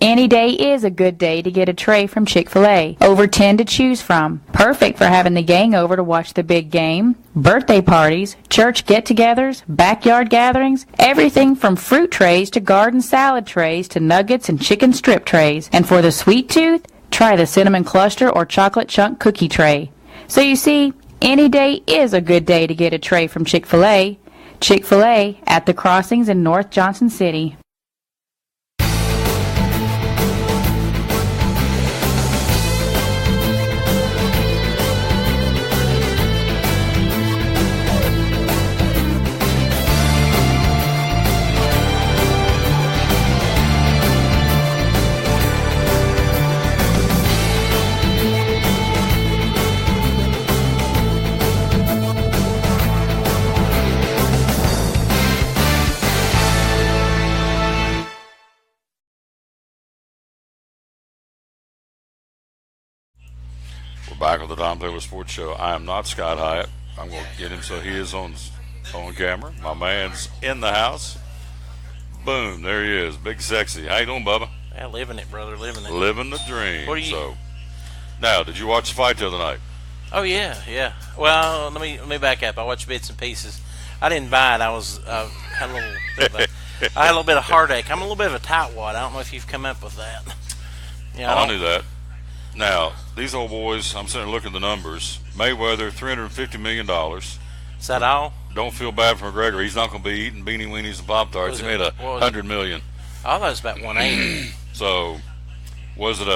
Any day is a good day to get a tray from Chick-fil-A. Over 10 to choose from. Perfect for having the gang over to watch the big game, birthday parties, church get-togethers, backyard gatherings, everything from fruit trays to garden salad trays to nuggets and chicken strip trays. And for the sweet tooth, try the cinnamon cluster or chocolate chunk cookie tray. So you see, any day is a good day to get a tray from Chick-fil-A. Chick-fil-A at the Crossings in North Johnson City. Back with the Tom Taylor Sports Show. I am not Scott Hyatt. I'm going to get him so he is on camera. My man's in the house. Boom, there he is. Big Sexy. How you doing, Bubba? Yeah, living it, brother, living it. Living the dream. What are you? So, now, did you watch the fight the other night? Oh, yeah. Well, let me back up. I watched bits and pieces. I didn't buy it. I had a little bit of heartache. I'm a little bit of a tightwad. I don't know if you've come up with that. Yeah, I knew that. Now, these old boys, I'm sitting there looking at the numbers. Mayweather, $350 million. Is that all? Don't feel bad for McGregor. He's not going to be eating beanie weenies and Pop-Tarts. He made $100 million. I thought it was about 180. So, was it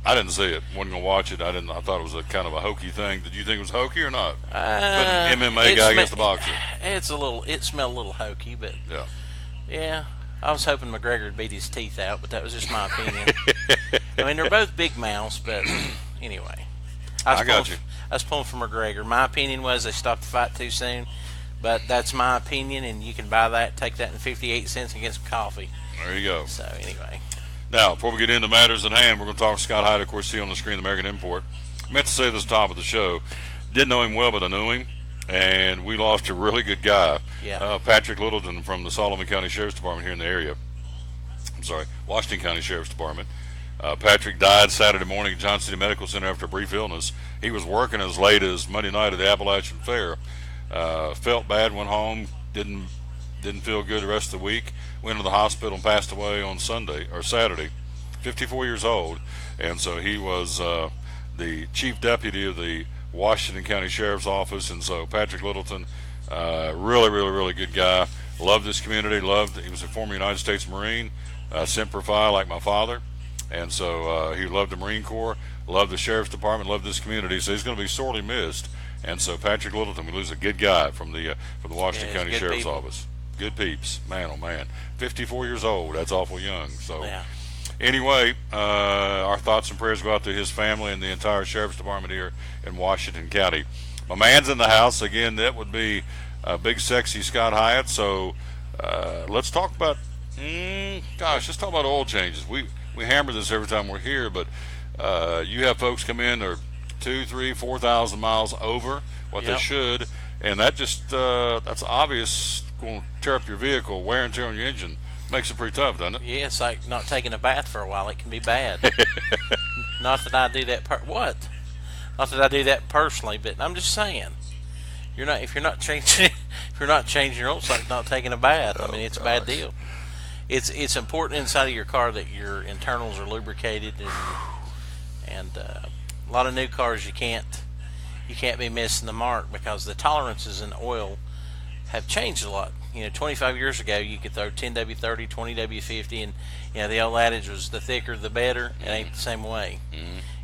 I didn't see it. Wasn't going to watch it. I thought it was a kind of a hokey thing. Did you think it was hokey or not? Putting MMA guy against the boxer. It smelled a little hokey, but yeah. I was hoping McGregor would beat his teeth out, but that was just my opinion. I mean, they're both big mouths, but anyway. I was pulling for McGregor. My opinion was they stopped the fight too soon, but that's my opinion, and you can buy that, take that in 58 cents and get some coffee. There you go. So anyway. Now, before we get into matters at hand, we're going to talk to Scott Hyatt, of course, see on the screen, the American Import. I meant to say this at the top of the show. Didn't know him well, but I knew him. And we lost a really good guy, Patrick Littleton from the Sullivan County Sheriff's Department here in the area. Washington County Sheriff's Department. Patrick died Saturday morning at Johnson City Medical Center after a brief illness. He was working as late as Monday night at the Appalachian Fair. Felt bad, went home, didn't feel good the rest of the week. Went to the hospital and passed away on Saturday. 54 years old, and so he was the chief deputy of the Washington County Sheriff's Office, and so Patrick Littleton, really good guy. Loved this community. He was a former United States Marine, Semper Fi, like my father, and so he loved the Marine Corps, loved the Sheriff's Department, loved this community. So he's going to be sorely missed. And so Patrick Littleton, we lose a good guy from the Washington County Sheriff's Office. Good peeps, man, oh man. 54 years old. That's awful young. So. Anyway, our thoughts and prayers go out to his family and the entire Sheriff's Department here in Washington County. My man's in the house. Again, that would be Big Sexy Scott Hyatt. So let's talk about, let's talk about oil changes. We hammer this every time we're here, but you have folks come in, they're 2,000, 3,000, 4,000 miles over what they should, And that just that's obvious going to tear up your vehicle. Wear and tear on your engine makes it pretty tough, doesn't it? Yeah, it's like not taking a bath for a while. It can be bad. Not that I do that. Not that I do that personally, but I'm just saying. If you're not changing your oil, it's like not taking a bath. I mean, it's a bad deal. It's important inside of your car that your internals are lubricated, and a lot of new cars you can't be missing the mark because the tolerances in oil have changed a lot. 25 years ago you could throw 10W30, 20W50, and the old adage was the thicker the better. It ain't the same way.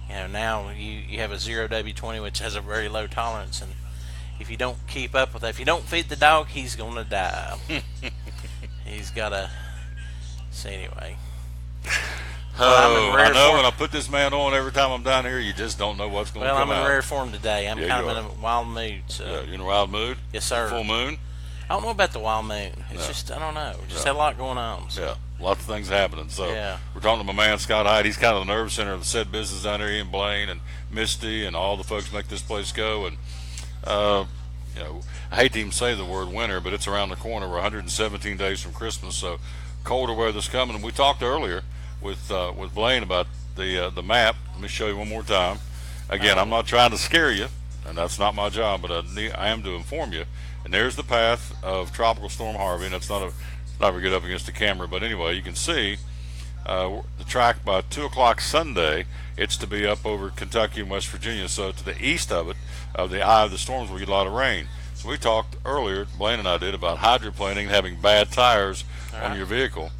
Now you have a 0W20 which has a very low tolerance, and if you don't keep up with that, if you don't feed the dog, he's gonna die. He's gotta. So anyway. I know when I put this man on every time I'm down here, you just don't know what's going to come out. Well, I'm in rare form today. I'm kind of in a wild mood. So. Yeah, you in a wild mood? Yes, sir. Full moon? I don't know about the wild moon. It's just, I don't know. Just had a lot going on. So. Yeah, lots of things happening. So we're talking to my man, Scott Hyde. He's kind of the nerve center of the said business down here. He and Blaine and Misty and all the folks make this place go. And, I hate to even say the word winter, but it's around the corner. We're 117 days from Christmas, so colder weather's coming. And we talked earlier with Blaine about the map. Let me show you one more time. Again, I'm not trying to scare you, and that's not my job, but I am to inform you. And there's the path of Tropical Storm Harvey, and it's not very good up against the camera, but anyway, you can see the track by 2 o'clock Sunday. It's to be up over Kentucky and West Virginia, so to the east of it, of the eye of the storms, we get a lot of rain. So we talked earlier, Blaine and I did, about hydroplaning and having bad tires on your vehicle.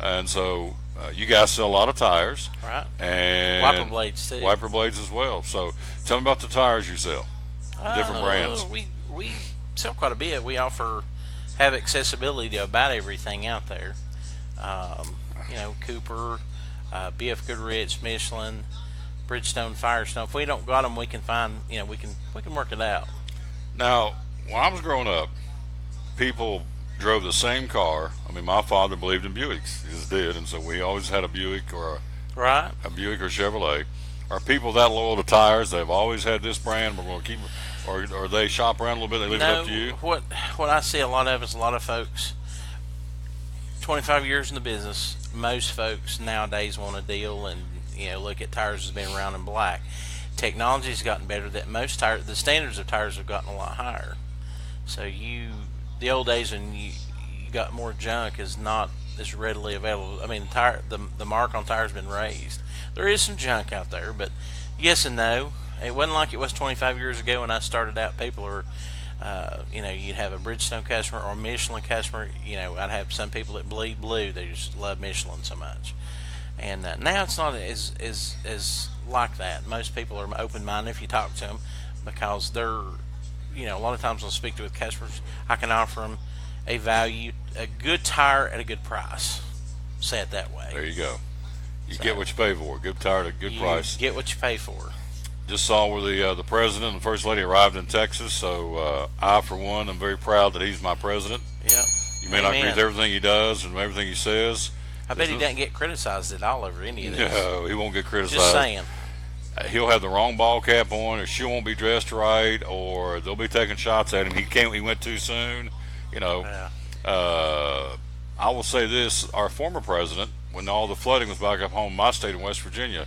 And so you guys sell a lot of tires. Right. And wiper blades too. Wiper blades as well. So tell me about the tires you sell. Different brands. We sell quite a bit. We have accessibility to about everything out there. Cooper, BF Goodrich, Michelin, Bridgestone, Firestone. If we don't got them, we can find. We can work it out. Now, when I was growing up, people drove the same car. I mean, my father believed in Buicks. He just did, and so we always had a Buick or a Buick or Chevrolet. Are people that loyal to tires? They've always had this brand. We're going to keep, or they shop around a little bit. They leave it up to you. What I see a lot of is a lot of folks. 25 years in the business, most folks nowadays want a deal and look at tires as being round and black. Technology has gotten better. That most tires, the standards of tires have gotten a lot higher. So the old days when you got more junk is not as readily available. I mean, the mark on tires has been raised. There is some junk out there, but yes and no. It wasn't like it was 25 years ago when I started out. People are, you'd have a Bridgestone customer or a Michelin customer. I'd have some people that bleed blue. They just love Michelin so much. And now it's not as like that. Most people are open-minded if you talk to them because they're, a lot of times when I speak with customers, I can offer them a good tire at a good price. Say it that way. There you go. You get what you pay for. Good tire at a good price. Get what you pay for. Just saw where the president and the first lady arrived in Texas, so I, for one, am very proud that he's my president. Yeah. You may not agree with everything he does and everything he says. I bet he doesn't get criticized at all over any of this. No, he won't get criticized. Just saying. He'll have the wrong ball cap on, or she won't be dressed right, or they'll be taking shots at him. He went too soon. Yeah. I will say this: our former president, when all the flooding was back up home in my state in West Virginia,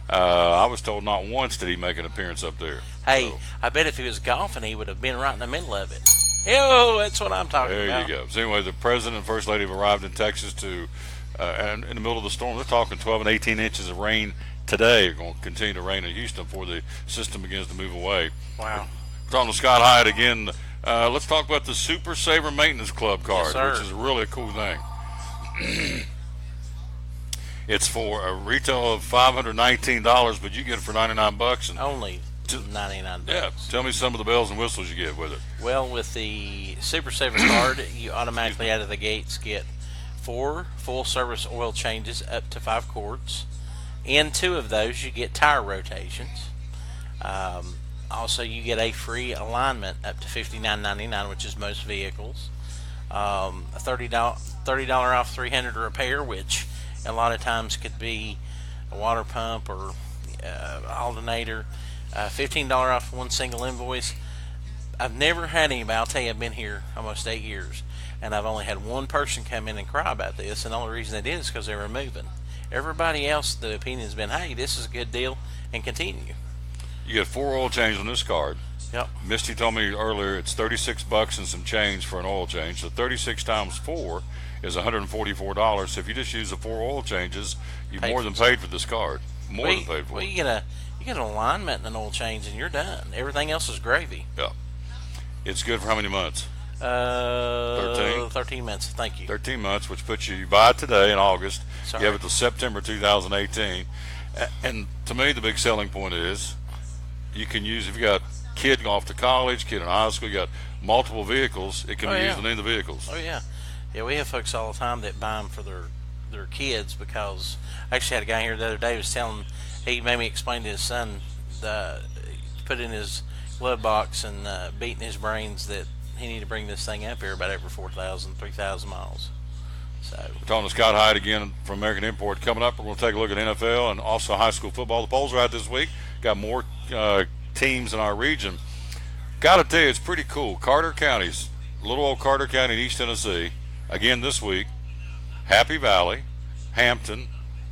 I was told not once did he make an appearance up there. Hey, so, I bet if he was golfing, he would have been right in the middle of it. That's what I'm talking about. There you go. So anyway, the president and first lady have arrived in Texas and in the middle of the storm. They're talking 12 and 18 inches of rain today. It's going to continue to rain in Houston before the system begins to move away. Wow. We're talking to Scott Hyde again. Let's talk about the Super Saver Maintenance Club card, yes, which is really a cool thing. It's for a retail of $519, but you get it for $99. And only $99. Yeah. Tell me some of the bells and whistles you get with it. Well, with the Super Saver card, you automatically out of the gates get 4 full-service oil changes up to 5 quarts. In 2 of those, you get tire rotations. Also, you get a free alignment up to $59.99, which is most vehicles. A $30 off 300 repair, which a lot of times could be a water pump or alternator. $15 off one single invoice. I've never had anybody. I'll tell you, I've been here almost 8 years, and I've only had one person come in and cry about this, and the only reason they did is because they were moving. Everybody else, the opinion has been, hey, this is a good deal, and continue. You get 4 oil changes on this card. Yep. Misty told me earlier it's $36 and some change for an oil change. So 36 times 4 is $144. So if you just use the 4 oil changes, you've more than paid for this card. More than paid for it. You get an alignment and an oil change, and you're done. Everything else is gravy. Yeah. It's good for how many months? 13 months. Thank you. 13 months, which puts you buy it today in August. Sorry. You have it till September 2018. And to me, the big selling point is you can use, if you got kid going off to college, kid in high school, you got multiple vehicles, it can be used in any of the vehicles. Oh, yeah. Yeah, we have folks all the time that buy them for their kids, because I actually had a guy here the other day who was telling, he made me explain to his son, put in his glove box and beating his brains that he needed to bring this thing up here about every 4,000, 3,000 miles. So we're talking to Scott Hyde again from American Import. Coming up, we're going to take a look at NFL and also high school football. The polls are out this week. Got more teams in our region. Got to tell you, it's pretty cool. Carter County's, little old Carter County in East Tennessee, again this week. Happy Valley, Hampton,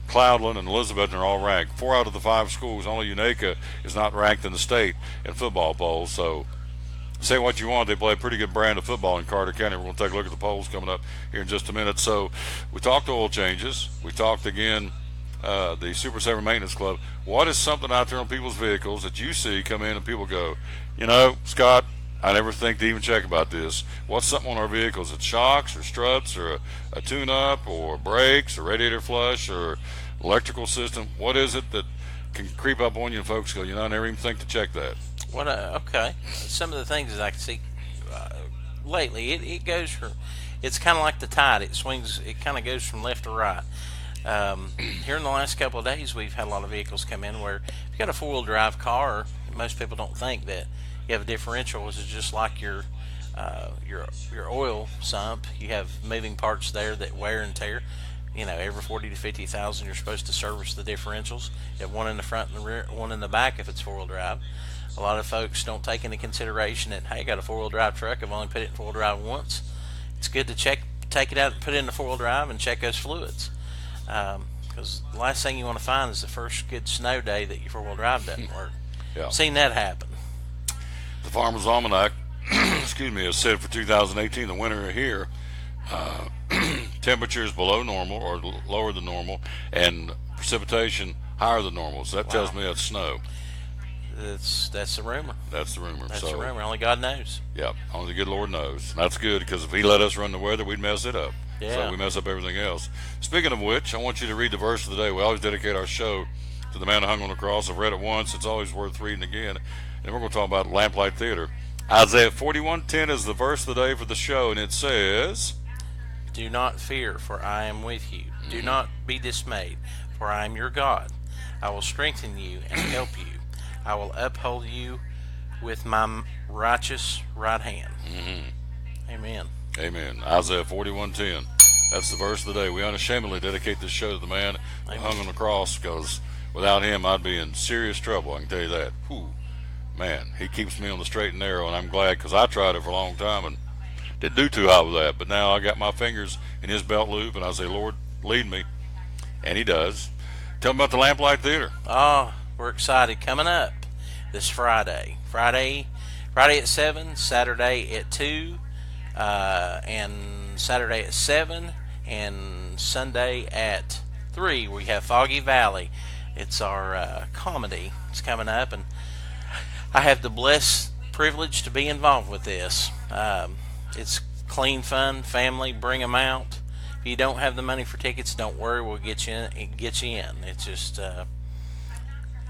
Cloudland, and Elizabeth are all ranked. 4 out of the 5 schools. Only Unaka is not ranked in the state in football polls. So say what you want, they play a pretty good brand of football in Carter County. We're going to take a look at the polls coming up here in just a minute. So we talked oil changes. We talked again the Super 7 Maintenance Club. What is something out there on people's vehicles that you see come in and people go, you know, Scott, I never think to even check about this. What's something on our vehicles? It's shocks or struts or a tune-up or brakes or radiator flush or electrical system. What is it that can creep up on you and folks go, you know, I never even think to check that? Okay. Some of the things that I can see lately, it goes from, it's kind of like the tide. It swings, it kind of goes from left to right. Here in the last couple of days, we've had a lot of vehicles come in where if you've got a 4-wheel drive car, most people don't think that you have a differential. It's just like your oil sump. You have moving parts there that wear and tear. You know, every 40 to 50,000, you're supposed to service the differentials. You have one in the front and the rear, one in the back if it's 4-wheel drive. A lot of folks don't take into consideration that, hey, I got a 4-wheel drive truck. I've only put it in 4-wheel drive once. It's good to take it out and put it in the 4-wheel drive and check those fluids. Because the last thing you want to find is the first good snow day that your 4-wheel drive doesn't work. Yeah. Seen that happen. The Farmer's Almanac, excuse me, has said for 2018, the winter here, temperatures below normal or lower than normal, and precipitation higher than normal. So that tells me it's snow. That's the rumor. That's the rumor. That's the rumor. Only God knows. Yeah, only the good Lord knows. That's good, because if He let us run the weather, we'd mess it up. Yeah. So we mess up everything else. Speaking of which, I want you to read the verse of the day. We always dedicate our show to the man who hung on the cross. I've read it once. It's always worth reading again. And we're going to talk about Lamplight Theater. Isaiah 41:10 is the verse of the day for the show, and it says, "Do not fear, for I am with you. Do not be dismayed, for I am your God. I will strengthen you and help you. I will uphold you with my righteous right hand." Amen. Amen. Isaiah 41:10. That's the verse of the day. We unashamedly dedicate this show to the man who hung on the cross, because without him, I'd be in serious trouble. I can tell you that. Whew. Man, he keeps me on the straight and narrow, and I'm glad, because I tried it for a long time and didn't do too hot with that. But now I got my fingers in his belt loop, and I say, Lord, lead me. And he does. Tell me about the Lamplight Theater. Oh, we're excited. Coming up this Friday. Friday at 7, Saturday at 2, and Saturday at 7, and Sunday at 3. We have Foggy Valley. It's our comedy. It's coming up, and I have the blessed privilege to be involved with this. It's clean, fun, family. Bring them out. If you don't have the money for tickets, don't worry. We'll get you in. It's just,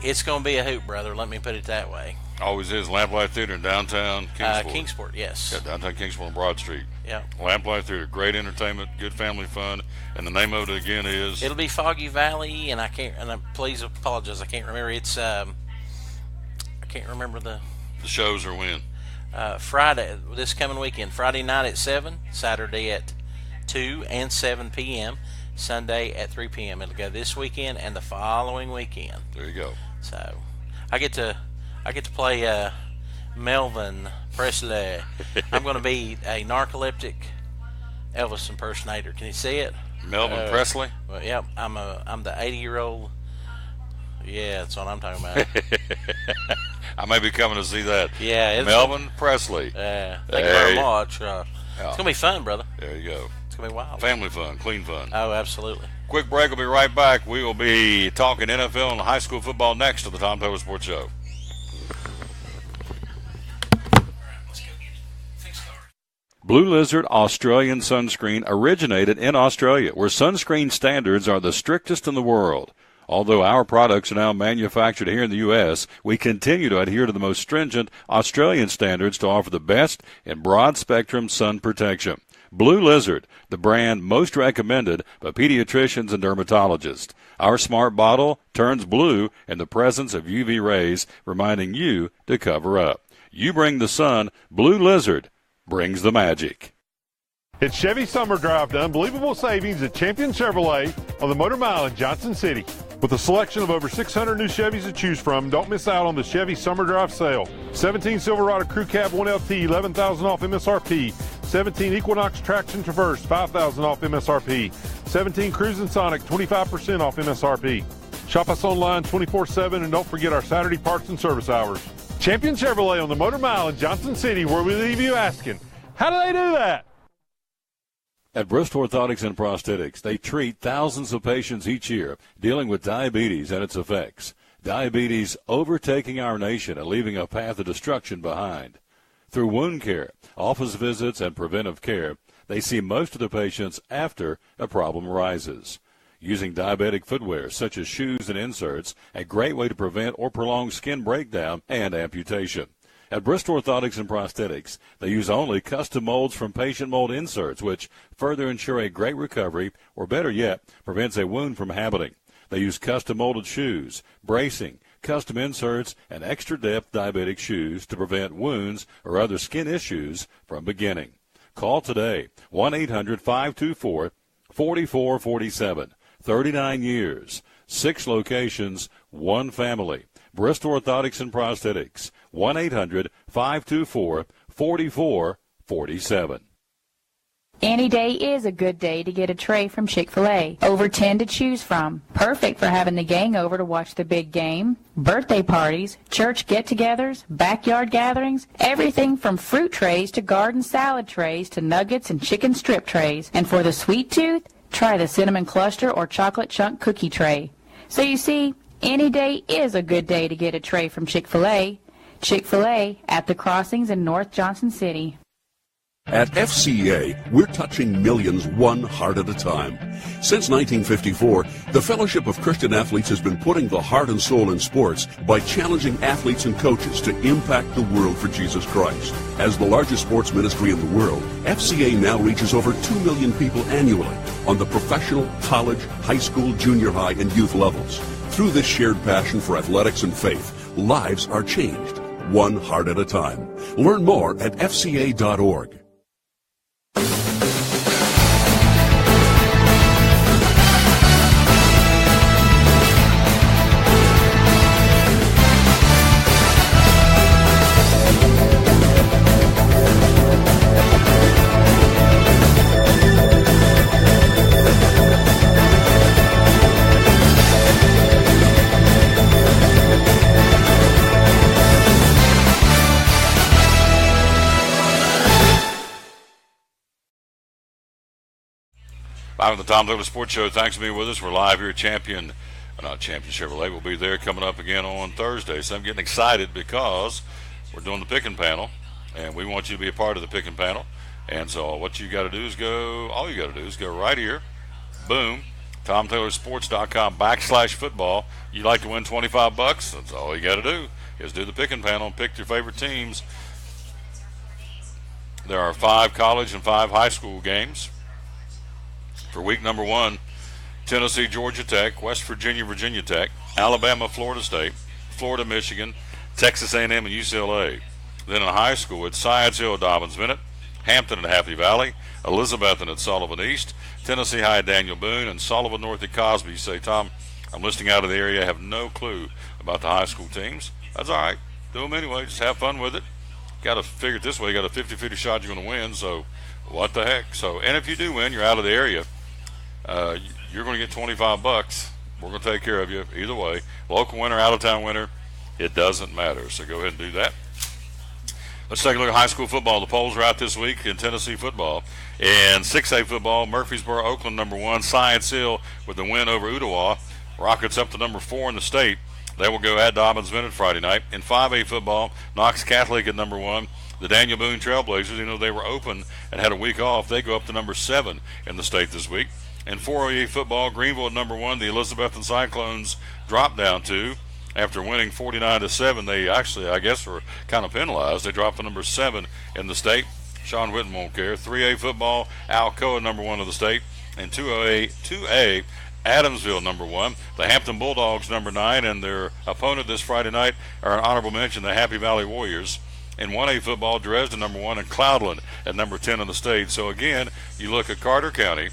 it's going to be a hoot, brother. Let me put it that way. Always is. Lamplight Theater in downtown Kingsport. Kingsport, yes. Yeah, downtown Kingsport on Broad Street. Yeah. Lamplight Theater, great entertainment, good family fun, and the name of it again is. It'll be Foggy Valley, and please apologize, I can't remember. It's I can't remember the shows are when. Friday, this coming weekend, Friday night at 7, Saturday at 2 and 7 p.m., Sunday at 3 p.m. It'll go this weekend and the following weekend. There you go. So I get to play Melvin Presley. I'm going to be a narcoleptic Elvis impersonator. Can you see it? Melvin Presley? Well, yeah, I'm the 80-year-old. Yeah, that's what I'm talking about. I may be coming to see that. Yeah, Melvin Presley. Thank you very much. Yeah. It's gonna be fun, brother. There you go. It's gonna be wild. Family fun, clean fun. Oh, absolutely. Quick break. We'll be right back. We will be talking NFL and high school football next to the Tom Taylor Sports Show. Blue Lizard Australian sunscreen originated in Australia, where sunscreen standards are the strictest in the world. Although our products are now manufactured here in the U.S., we continue to adhere to the most stringent Australian standards to offer the best in broad-spectrum sun protection. Blue Lizard, the brand most recommended by pediatricians and dermatologists. Our smart bottle turns blue in the presence of UV rays, reminding you to cover up. You bring the sun, Blue Lizard brings the magic. It's Chevy Summer Drive to unbelievable savings at Champion Chevrolet on the Motor Mile in Johnson City. With a selection of over 600 new Chevys to choose from, don't miss out on the Chevy Summer Drive sale. 17 Silverado Crew Cab 1LT, $11,000 off MSRP. 17 Equinox Traction Traverse, $5,000 off MSRP. 17 Cruisin' Sonic, 25% off MSRP. Shop us online 24/7 and don't forget our Saturday parts and service hours. Champion Chevrolet on the Motor Mile in Johnson City, where we leave you asking, how do they do that? At Bristol Orthotics and Prosthetics, they treat thousands of patients each year dealing with diabetes and its effects. Diabetes overtaking our nation and leaving a path of destruction behind. Through wound care, office visits, and preventive care, they see most of the patients after a problem arises. Using diabetic footwear such as shoes and inserts, a great way to prevent or prolong skin breakdown and amputation. At Bristol Orthotics and Prosthetics, they use only custom molds from patient mold inserts, which further ensure a great recovery, or better yet, prevents a wound from happening. They use custom molded shoes, bracing, custom inserts, and extra depth diabetic shoes to prevent wounds or other skin issues from beginning. Call today, 1-800-524-4447. 39 years, 6 locations, 1 family. Bristol Orthotics and Prosthetics, 1-800-524-4447. Any day is a good day to get a tray from Chick-fil-A. Over 10 to choose from. Perfect for having the gang over to watch the big game, birthday parties, church get-togethers, backyard gatherings, everything from fruit trays to garden salad trays to nuggets and chicken strip trays. And for the sweet tooth, try the cinnamon cluster or chocolate chunk cookie tray. So you see, any day is a good day to get a tray from Chick-fil-A. Chick-fil-A at the Crossings in North Johnson City. At FCA, we're touching millions one heart at a time. Since 1954, the Fellowship of Christian Athletes has been putting the heart and soul in sports by challenging athletes and coaches to impact the world for Jesus Christ. As the largest sports ministry in the world, FCA now reaches over 2 million people annually on the professional, college, high school, junior high, and youth levels. Through this shared passion for athletics and faith, lives are changed, one heart at a time. Learn more at fca.org. Live on the Tom Taylor Sports Show. Thanks for being with us. We're live here at Champion Chevrolet. We'll be there coming up again on Thursday. So I'm getting excited because we're doing the picking panel, and we want you to be a part of the picking panel. And so what you got to do is all you got to do is go right here, boom, TomTaylorSports.com/football. You like to win $25? That's all you got to do is do the picking panel and pick your favorite teams. There are 5 college and 5 high school games. For week number 1, Tennessee, Georgia Tech, West Virginia, Virginia Tech, Alabama, Florida State, Florida, Michigan, Texas A&M, and UCLA. Then in high school, it's Science Hill, Dobbins Bennett, Hampton and Happy Valley, Elizabethton at Sullivan East, Tennessee High, Daniel Boone, and Sullivan North at Cosby. You say, Tom, I'm listening out of the area. I have no clue about the high school teams. That's all right. Do them anyway. Just have fun with it. got to figure it this way. You got a 50-50 shot you're going to win, so what the heck? So, and if you do win, you're out of the area. You're going to get $25. We're going to take care of you either way. Local winner, out-of-town winner, it doesn't matter. So go ahead and do that. Let's take a look at high school football. The polls are out this week in Tennessee football. In 6A football, Murfreesboro, Oakland, number 1. Science Hill with the win over Ottawa. Rockets up to number 4 in the state. They will go at Dobyns-Bennett Friday night. In 5A football, Knox Catholic at number 1. The Daniel Boone Trailblazers, they were open and had a week off. They go up to number 7 in the state this week. In 4A football, Greenville at number 1. The Elizabethton Cyclones dropped down 2. After winning 49-7, they actually, I guess, were kind of penalized. They dropped to number 7 in the state. Sean Witten won't care. 3A football, Alcoa, number 1 of the state. And 2A, Adamsville, number 1. The Hampton Bulldogs, number 9. And their opponent this Friday night are an honorable mention, the Happy Valley Warriors. In 1A football, Dresden, number 1. And Cloudland at number 10 in the state. So, again, you look at Carter County,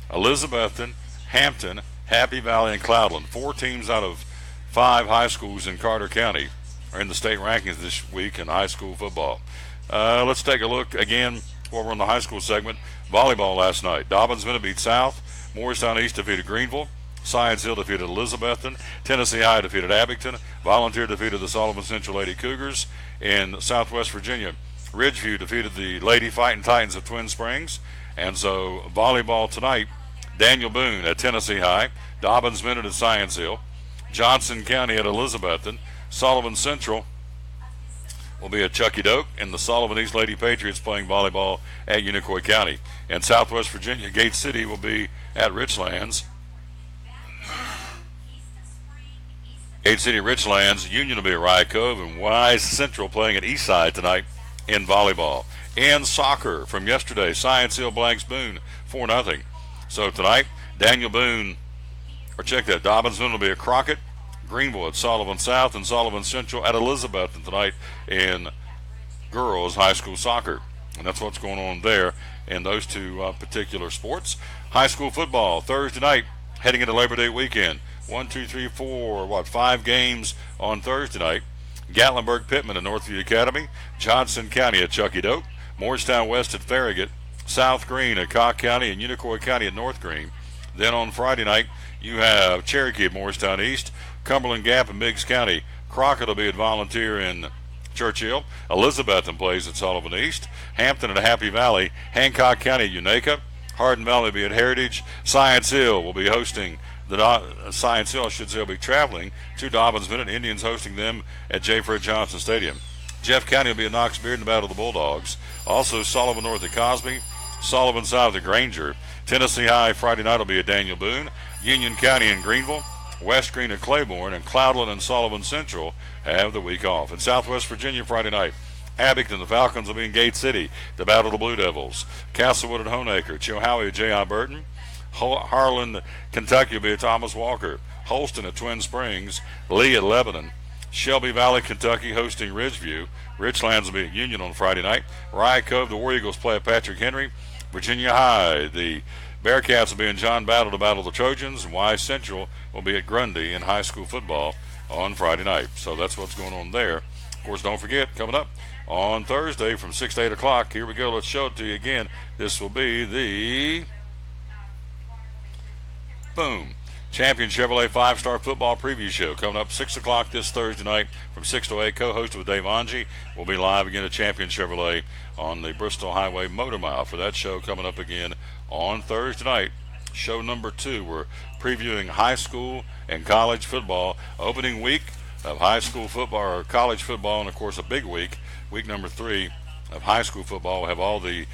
Elizabethton, Hampton, Happy Valley, and Cloudland. 4 teams out of 5 high schools in Carter County are in the state rankings this week in high school football. Let's take a look again while we're on the high school segment. Volleyball last night. Dobyns-Bennett beat South. Morristown East defeated Greenville. Science Hill defeated Elizabethton. Tennessee High defeated Abington. Volunteer defeated the Sullivan Central Lady Cougars. In Southwest Virginia, Ridgeview defeated the Lady Fighting Titans of Twin Springs. And so volleyball tonight, Daniel Boone at Tennessee High. Dobyns-Bennett at Science Hill. Johnson County at Elizabethton. Sullivan Central will be at Chucky Doak, and the Sullivan East Lady Patriots playing volleyball at Unicoi County. And Southwest Virginia, Gate City will be at Richlands. Gate City, Richlands. Union will be at Rye Cove, and Wise Central playing at Eastside tonight in volleyball. And soccer from yesterday, Science Hill blanks Boone 4-0. So tonight, Daniel Boone, or check that, Dobyns-Bennett will be at Crockett, Greenville at Sullivan South, and Sullivan Central at Elizabethton tonight in girls high school soccer. And that's what's going on there in those two particular sports. High school football Thursday night, heading into Labor Day weekend. 5 games on Thursday night. Gatlinburg-Pittman at Northview Academy, Johnson County at Chucky Doak, Morristown West at Farragut, South Green at Cock County, and Unicoi County at North Green. Then on Friday night, you have Cherokee at Morristown East, Cumberland Gap in Meigs County. Crockett will be at Volunteer in Churchill. Elizabethton plays at Sullivan East. Hampton at Happy Valley. Hancock County at Unaka. Hardin Valley will be at Heritage. Science Hill will be hosting Science Hill, will be traveling to Dobyns-Bennett. Indians hosting them at J. Fred Johnson Stadium. Jeff County will be at Knox Beard in the Battle of the Bulldogs. Also, Sullivan North at Cosby. Sullivan South at Granger. Tennessee High Friday night will be at Daniel Boone. Union County in Greenville. West Green at Claiborne, and Cloudland and Sullivan Central have the week off. In Southwest Virginia Friday night, Abington, the Falcons will be in Gate City, the Battle of the Blue Devils. Castlewood at Honaker. Chilhowie at J.I. Burton. Harlan, Kentucky will be at Thomas Walker. Holston at Twin Springs. Lee at Lebanon. Shelby Valley, Kentucky hosting Ridgeview. Richlands will be at Union on Friday night. Rye Cove, the War Eagles play at Patrick Henry. Virginia High, the Bearcats will be in John Battle to battle the Trojans, and Wise Central will be at Grundy in high school football on Friday night. So that's what's going on there. Of course, don't forget, coming up on Thursday from 6 to 8 o'clock, here we go. Let's show it to you again. This will be the Champion Chevrolet 5-Star Football Preview Show coming up 6 o'clock this Thursday night from 6 to 8. Co-hosted with Dave Angie. We'll be live again at Champion Chevrolet on the Bristol Highway Motor Mile for that show coming up again on Thursday night. Show number 2. We're previewing high school and college football. Opening week of high school football or college football, and of course a big week number 3 of high school football. We'll have all the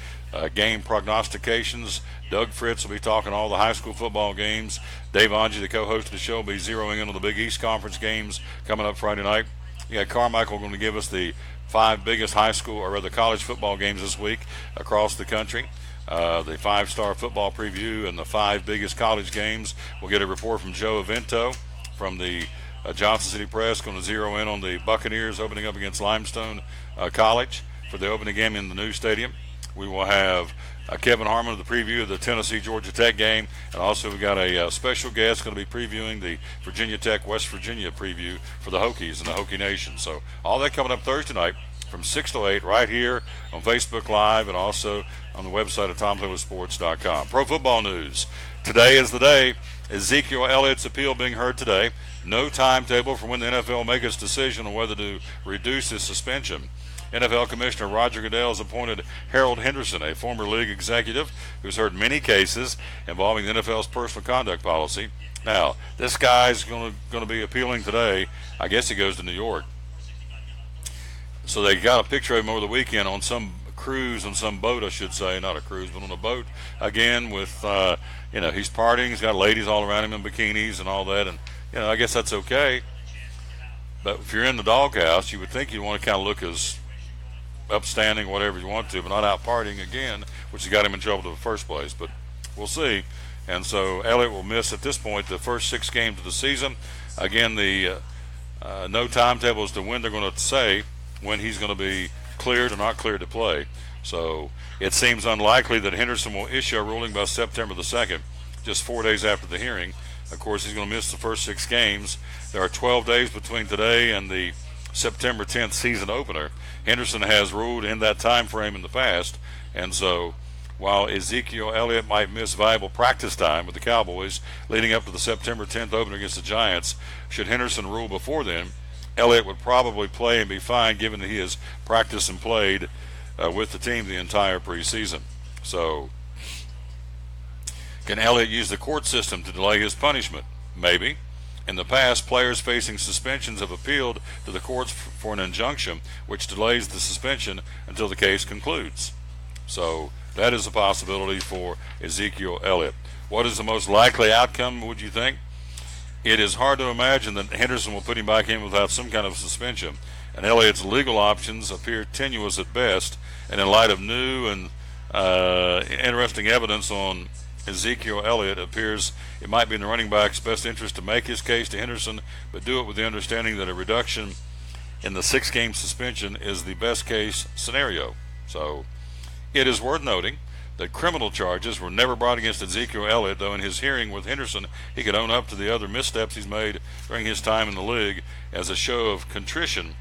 game prognostications. Doug Fritz will be talking all the high school football games. Dave Angie, the co-host of the show, will be zeroing in on the Big East Conference games coming up Friday night. You got Carmichael going to give us the 5 biggest high school, or rather college football games this week across the country. The 5-star football preview and the 5 biggest college games. We'll get a report from Joe Avento from the Johnson City Press, going to zero in on the Buccaneers opening up against Limestone College for the opening game in the new stadium. We will have Kevin Harmon with the preview of the Tennessee-Georgia Tech game. And also we've got a special guest going to be previewing the Virginia Tech-West Virginia preview for the Hokies and the Hokie Nation. So all that coming up Thursday night. from 6 to 8 right here on Facebook Live and also on the website at TomTaylorSports.com. Pro football news. Today is the day. Ezekiel Elliott's appeal being heard today. No timetable for when the NFL will make its decision on whether to reduce his suspension. NFL Commissioner Roger Goodell has appointed Harold Henderson, a former league executive who's heard many cases involving the NFL's personal conduct policy. Now, this guy's going to be appealing today. I guess he goes to New York. So they got a picture of him over the weekend on some cruise, on some boat, I should say, not a cruise, but on a boat again with, he's partying. He's got ladies all around him in bikinis and all that. And, I guess that's okay. But if you're in the doghouse, you would think you'd want to kind of look as upstanding, whatever you want to, but not out partying again, which has got him in trouble in the first place. But we'll see. And so Elliott will miss at this point the first 6 games of the season. Again, the no timetable as to when they're going to say when he's going to be cleared or not cleared to play. So it seems unlikely that Henderson will issue a ruling by September the 2nd, just 4 days after the hearing. Of course, he's going to miss the first 6 games. There are 12 days between today and the September 10th season opener. Henderson has ruled in that time frame in the past, and so while Ezekiel Elliott might miss valuable practice time with the Cowboys leading up to the September 10th opener against the Giants, should Henderson rule before then, Elliott would probably play and be fine given that he has practiced and played with the team the entire preseason. So can Elliott use the court system to delay his punishment? Maybe. In the past, players facing suspensions have appealed to the courts for an injunction which delays the suspension until the case concludes. So that is a possibility for Ezekiel Elliott. What is the most likely outcome, would you think? It is hard to imagine that Henderson will put him back in without some kind of suspension, and Elliott's legal options appear tenuous at best, and in light of new and interesting evidence on Ezekiel Elliott, it appears it might be in the running back's best interest to make his case to Henderson, but do it with the understanding that a reduction in the 6-game suspension is the best case scenario. So it is worth noting that criminal charges were never brought against Ezekiel Elliott, though in his hearing with Henderson, he could own up to the other missteps he's made during his time in the league as a show of contrition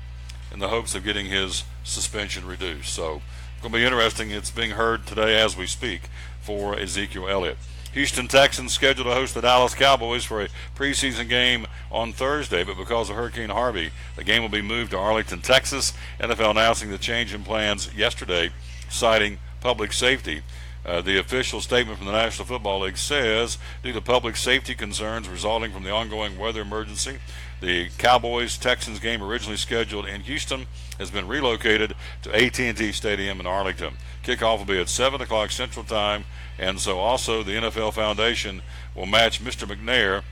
in the hopes of getting his suspension reduced. So it's going to be interesting. It's being heard today as we speak for Ezekiel Elliott. Houston Texans scheduled to host the Dallas Cowboys for a preseason game on Thursday, but because of Hurricane Harvey, the game will be moved to Arlington, Texas. NFL announcing the change in plans yesterday, citing public safety. The official statement from the National Football League says, due to public safety concerns resulting from the ongoing weather emergency, the Cowboys-Texans game originally scheduled in Houston has been relocated to AT&T Stadium in Arlington. Kickoff will be at 7 o'clock Central Time, and so also the NFL Foundation will match Mr. McNair.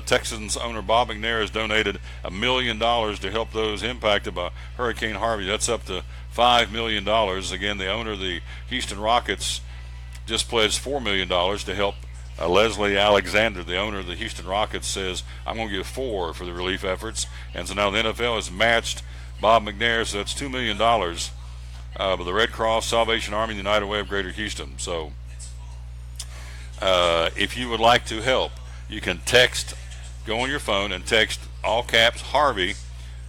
Texans owner Bob McNair has donated $1 million to help those impacted by Hurricane Harvey. That's up to $5 million. Again, the owner of the Houston Rockets just pledged $4 million to help. Leslie Alexander, the owner of the Houston Rockets, says, I'm going to give $4 million for the relief efforts. And so now the NFL has matched Bob McNair, so that's $2 million by the Red Cross, Salvation Army, and the United Way of Greater Houston. So if you would like to help, you can text, go on your phone and text all caps Harvey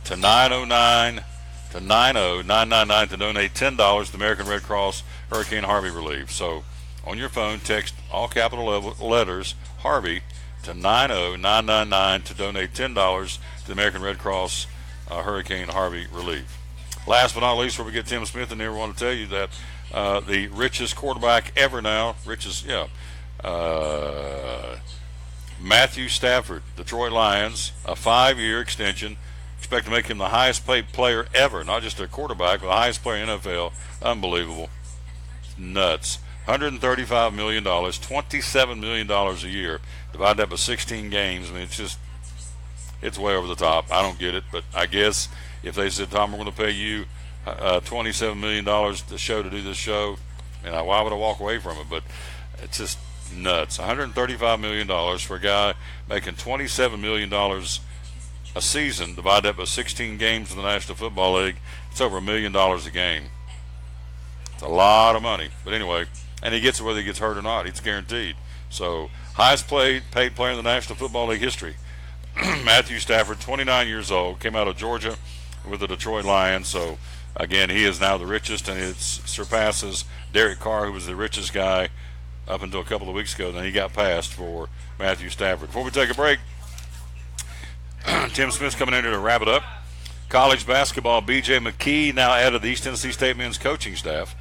to 909 to 90999 to donate $10 to the American Red Cross Hurricane Harvey relief. So on your phone, text all capital letters Harvey to 90999 to donate $10 to the American Red Cross Hurricane Harvey relief. Last but not least, before we get Tim Smith in here, we want to tell you that the richest quarterback ever now, Matthew Stafford, Detroit Lions, a 5-year extension. Expect to make him the highest paid player ever, not just a quarterback, but the highest player in the NFL. Unbelievable. Nuts. $135 million, $27 million a year. Divide that by 16 games. I mean, it's way over the top. I don't get it, but I guess if they said, Tom, we're going to pay you $27 million to do this show, and why would I walk away from it? But it's just nuts. $135 million for a guy making $27 million a season. Divide that by 16 games in the National Football League. It's over $1 million a game. It's a lot of money. But anyway, and he gets it whether he gets hurt or not. It's guaranteed. So highest paid player in the National Football League history. Matthew Stafford, 29 years old, came out of Georgia with the Detroit Lions. So Again, he is now the richest, and it surpasses Derek Carr, who was the richest guy up until a couple of weeks ago. Then he got passed for Matthew Stafford. Before we take a break, Tim Smith's coming in here to wrap it up. College basketball, B.J. McKee now added to the East Tennessee State men's coaching staff.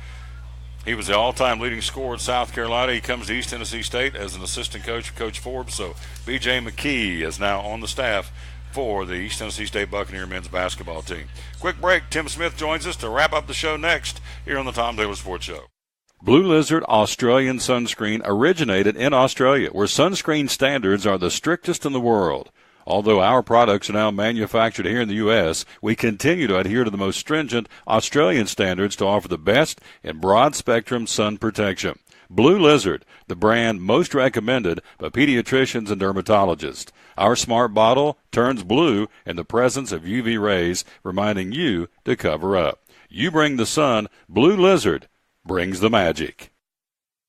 He was the all-time leading scorer at South Carolina. He comes to East Tennessee State as an assistant coach for Coach Forbes. So B.J. McKee is now on the staff for the East Tennessee State Buccaneer men's basketball team. Quick break. Tim Smith joins us to wrap up the show next here on the Tom Taylor Sports Show. Blue Lizard Australian sunscreen originated in Australia, where sunscreen standards are the strictest in the world. Although our products are now manufactured here in the U.S., we continue to adhere to the most stringent Australian standards to offer the best in broad-spectrum sun protection. Blue Lizard, the brand most recommended by pediatricians and dermatologists. Our smart bottle turns blue in the presence of UV rays, reminding you to cover up. You bring the sun, Blue Lizard brings the magic.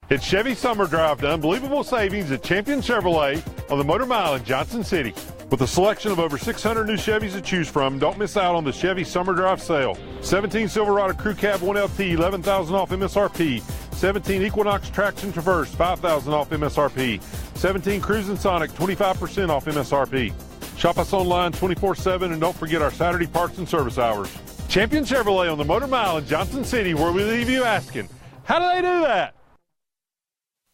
It's Chevy Summer Drive to unbelievable savings at Champion Chevrolet on the Motor Mile in Johnson City. With a selection of over 600 new Chevys to choose from, don't miss out on the Chevy Summer Drive sale. 17 Silverado Crew Cab 1LT, $11,000 off MSRP. 17 Equinox Traction Traverse, $5,000 off MSRP. 17 Cruisin' Sonic, 25% off MSRP. Shop us online 24/7 and don't forget our Saturday parts and service hours. Champion Chevrolet on the Motor Mile in Johnson City, where we leave you asking, how do they do that?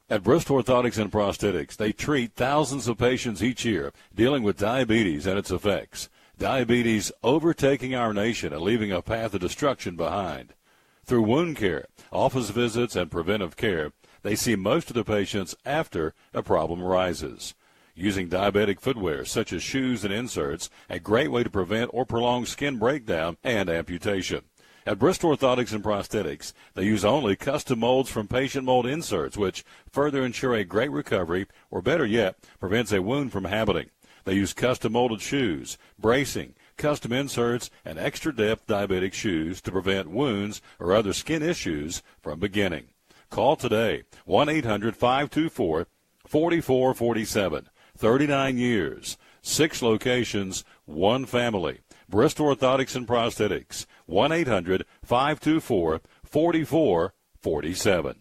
At Bristol Orthotics and Prosthetics, they treat thousands of patients each year dealing with diabetes and its effects. Diabetes overtaking our nation and leaving a path of destruction behind. Through wound care, office visits, and preventive care, they see most of the patients after a problem arises. Using diabetic footwear such as shoes and inserts, a great way to prevent or prolong skin breakdown and amputation. At Bristol Orthotics and Prosthetics, they use only custom molds from patient mold inserts, which further ensure a great recovery, or better yet, prevents a wound from happening. They use custom molded shoes, bracing, custom inserts, and extra depth diabetic shoes to prevent wounds or other skin issues from beginning. Call today, 1-800-524-4447. 39 years, 6 locations, 1 family. Bristol Orthotics and Prosthetics, 1-800-524-4447.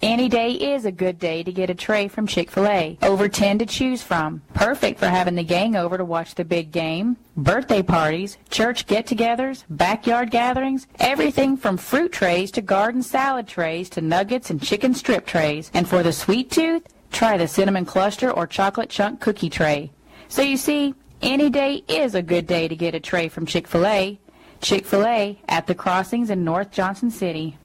Any day is a good day to get a tray from Chick-fil-A. Over 10 to choose from. Perfect for having the gang over to watch the big game, birthday parties, church get-togethers, backyard gatherings, everything from fruit trays to garden salad trays to nuggets and chicken strip trays. And for the sweet tooth, try the cinnamon cluster or chocolate chunk cookie tray. So you see, any day is a good day to get a tray from Chick-fil-A. Chick-fil-A at the Crossings in North Johnson City.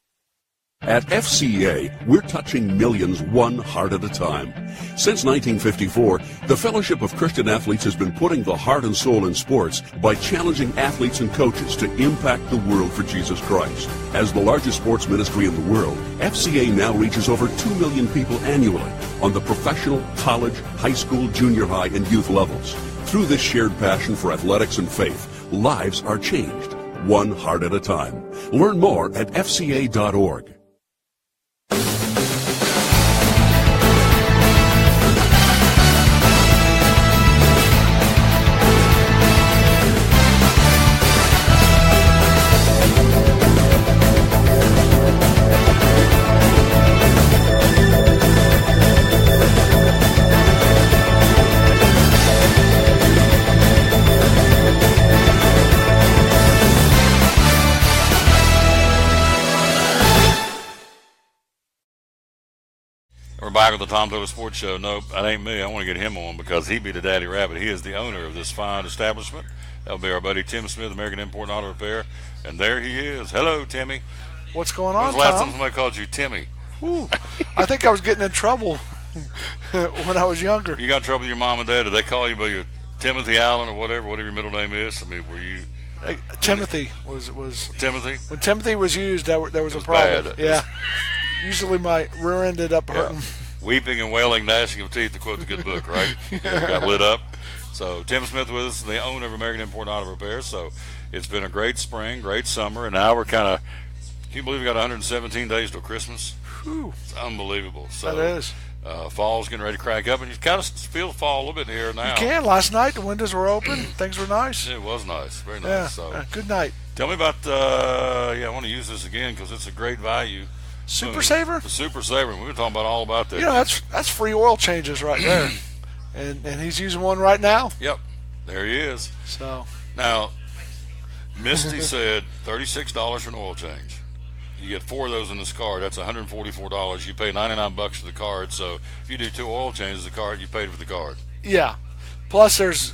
At FCA, we're touching millions one heart at a time. Since 1954, the Fellowship of Christian Athletes has been putting the heart and soul in sports by challenging athletes and coaches to impact the world for Jesus Christ. As the largest sports ministry in the world, FCA now reaches over 2 million people annually on the professional, college, high school, junior high, and youth levels. Through this shared passion for athletics and faith, lives are changed, one heart at a time. Learn more at fca.org. We're back with the Tom Taylor Sports Show. Nope, that ain't me. I want to get him on because he be the daddy rabbit. He is the owner of this fine establishment. That'll be our buddy Tim Smith, American Import and Auto Repair. And there he is. Hello, Timmy. What's going on, When was the last Tom? time somebody called you Timmy? Ooh, I think I was getting in trouble when I was younger. You got in trouble with your mom and dad? Did they call you by your Timothy Allen or whatever your middle name is? I mean, were you... Timothy was Timothy? When Timothy was used, there was a problem. Bad. Yeah. Usually my rear ended up hurting. Weeping and wailing, gnashing of teeth, to quote the good book, right? Got lit up. So Tim Smith with us, the owner of American Import and Auto Repair. So it's been a great spring, great summer, and now we're kind of, can you believe we got 117 days till Christmas? Whew. It's unbelievable. So, that is. Fall's getting ready to crack up, and you kind of feel fall a little bit here now. You can. Last night the windows were open. Things were nice. It was nice, very nice. Yeah. So Good night. Tell me about, I want to use this again because it's a great value. Super Saver? The Super Saver. We were talking about all about that. You know, that's free oil changes right there. and he's using one right now. Yep. There he is. So now, Misty said $36 for an oil change. You get 4 of those in this card. That's $144. You pay $99 for the card. So if you do 2 oil changes, the card you paid for the card. Yeah. Plus, there's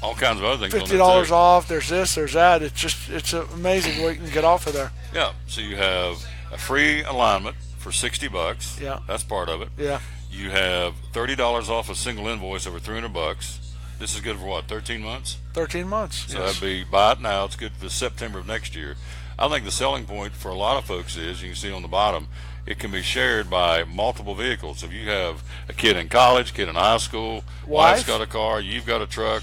all kinds of other things. $50 off. There's this. There's that. It's amazing what you can get off of there. Yeah. So you have a free alignment for $60. Yeah. That's part of it. Yeah. You have $30 off a single invoice over $300. This is good for what? 13 months. 13 months. So yes. that'd be buy it now. It's good for September of next year. I think the selling point for a lot of folks is, you can see on the bottom, it can be shared by multiple vehicles. So if you have a kid in college, kid in high school, wife's got a car, you've got a truck,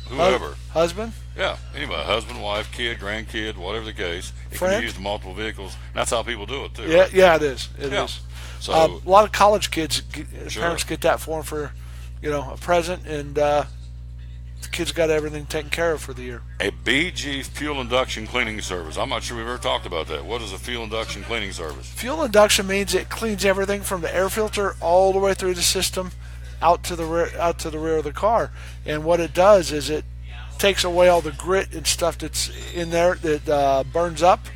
whoever. Husband? Yeah, anybody, husband, wife, kid, grandkid, whatever the case. It can be used in multiple vehicles. That's how people do it too. Yeah, right? yeah, it is. It is. So a lot of college kids, sure. Parents get that for them for, a present, and the kids got everything taken care of for the year. A BG fuel induction cleaning service. I'm not sure we've ever talked about that. What is a fuel induction cleaning service? Fuel induction means it cleans everything from the air filter all the way through the system out to the rear of the car. And what it does is it takes away all the grit and stuff that's in there that burns up.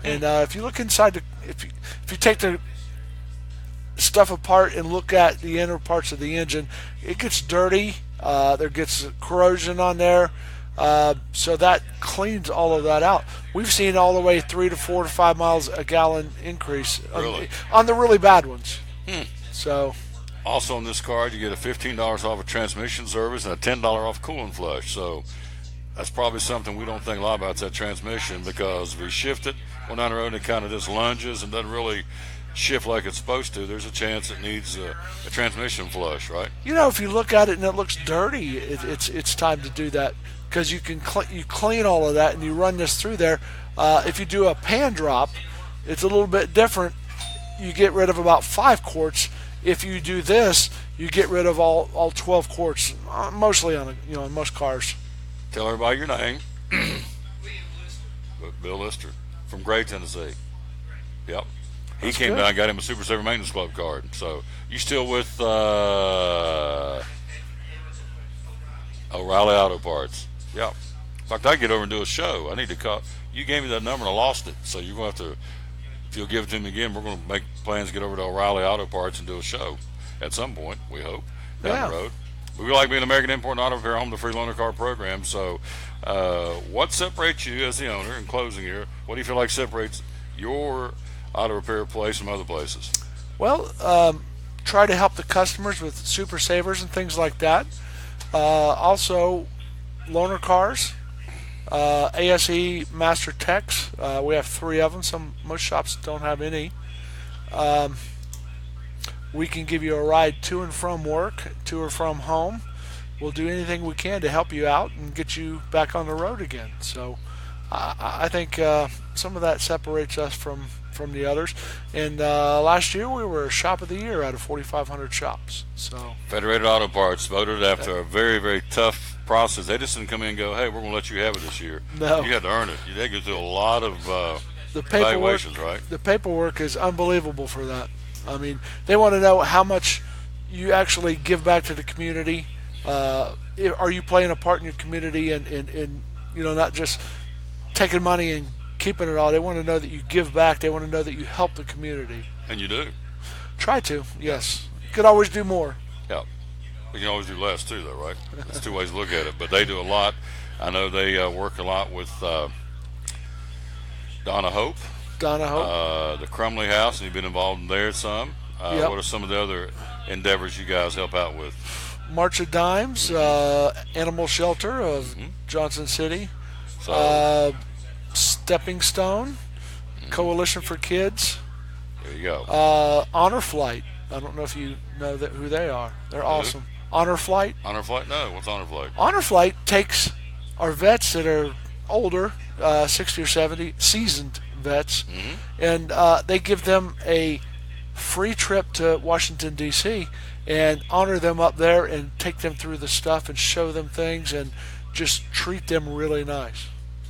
And if you look inside, if you take the stuff apart and look at the inner parts of the engine, it gets dirty. There gets corrosion on there, so that cleans all of that out. We've seen all the way 3 to 4 to 5 miles a gallon increase on the really bad ones. So, also on this card, you get a $15 off a transmission service and a $10 off coolant flush. So that's probably something we don't think a lot about, that transmission, because we shift it, went down the road and it kind of just lunges and doesn't really shift like it's supposed to. There's a chance it needs a transmission flush, right? If you look at it and it looks dirty, it's time to do that, because you can you clean all of that and you run this through there. If you do a pan drop, it's a little bit different. You get rid of about 5 quarts. If you do this, you get rid of all 12 quarts, mostly on on most cars. Tell everybody your name. Bill Lister from Gray, Tennessee. Yep. He came down and got him a Super Saver Maintenance Club card. So you still with O'Reilly Auto Parts? Yeah. In fact, I get over and do a show. I need to call. You gave me that number and I lost it. So you're going to have to, if you'll give it to me again, we're going to make plans to get over to O'Reilly Auto Parts and do a show at some point, we hope, down the road. We like being American Import and Auto Repair, home of the free loaner car program. So what separates you as the owner, in closing here, what do you feel like separates your auto repair place from other places? Well, try to help the customers with Super Savers and things like that. Also, loaner cars, ASE Master Techs. We have 3 of them. Most shops don't have any. We can give you a ride to and from work, to or from home. We'll do anything we can to help you out and get you back on the road again. So I think some of that separates us from the others. And last year we were Shop of the Year out of 4,500 shops. So Federated Auto Parts voted after a very, very tough process. They just didn't come in and go, hey, we're going to let you have it this year. No. You had to earn it. You had to go through a lot of the paperwork, evaluations, right? The paperwork is unbelievable for that. I mean, they want to know how much you actually give back to the community. Are you playing a part in your community and not just taking money and keeping it all? They want to know that you give back. They want to know that you help the community. And you do. Try to, yes. You could always do more. Yeah. You can always do less too, though, right? There's 2 ways to look at it. But they do a lot. I know they work a lot with Donna Hope. The Crumley House, and you've been involved in there some. What are some of the other endeavors you guys help out with? March of Dimes, Animal Shelter of Johnson City, Stepping Stone, Coalition for Kids. There you go. Honor Flight. I don't know if you know who they are. They're awesome. Honor Flight. Honor Flight? No. What's Honor Flight? Honor Flight takes our vets that are older, 60 or 70, seasoned vets, and they give them a free trip to Washington, D.C., and honor them up there and take them through the stuff and show them things and just treat them really nice.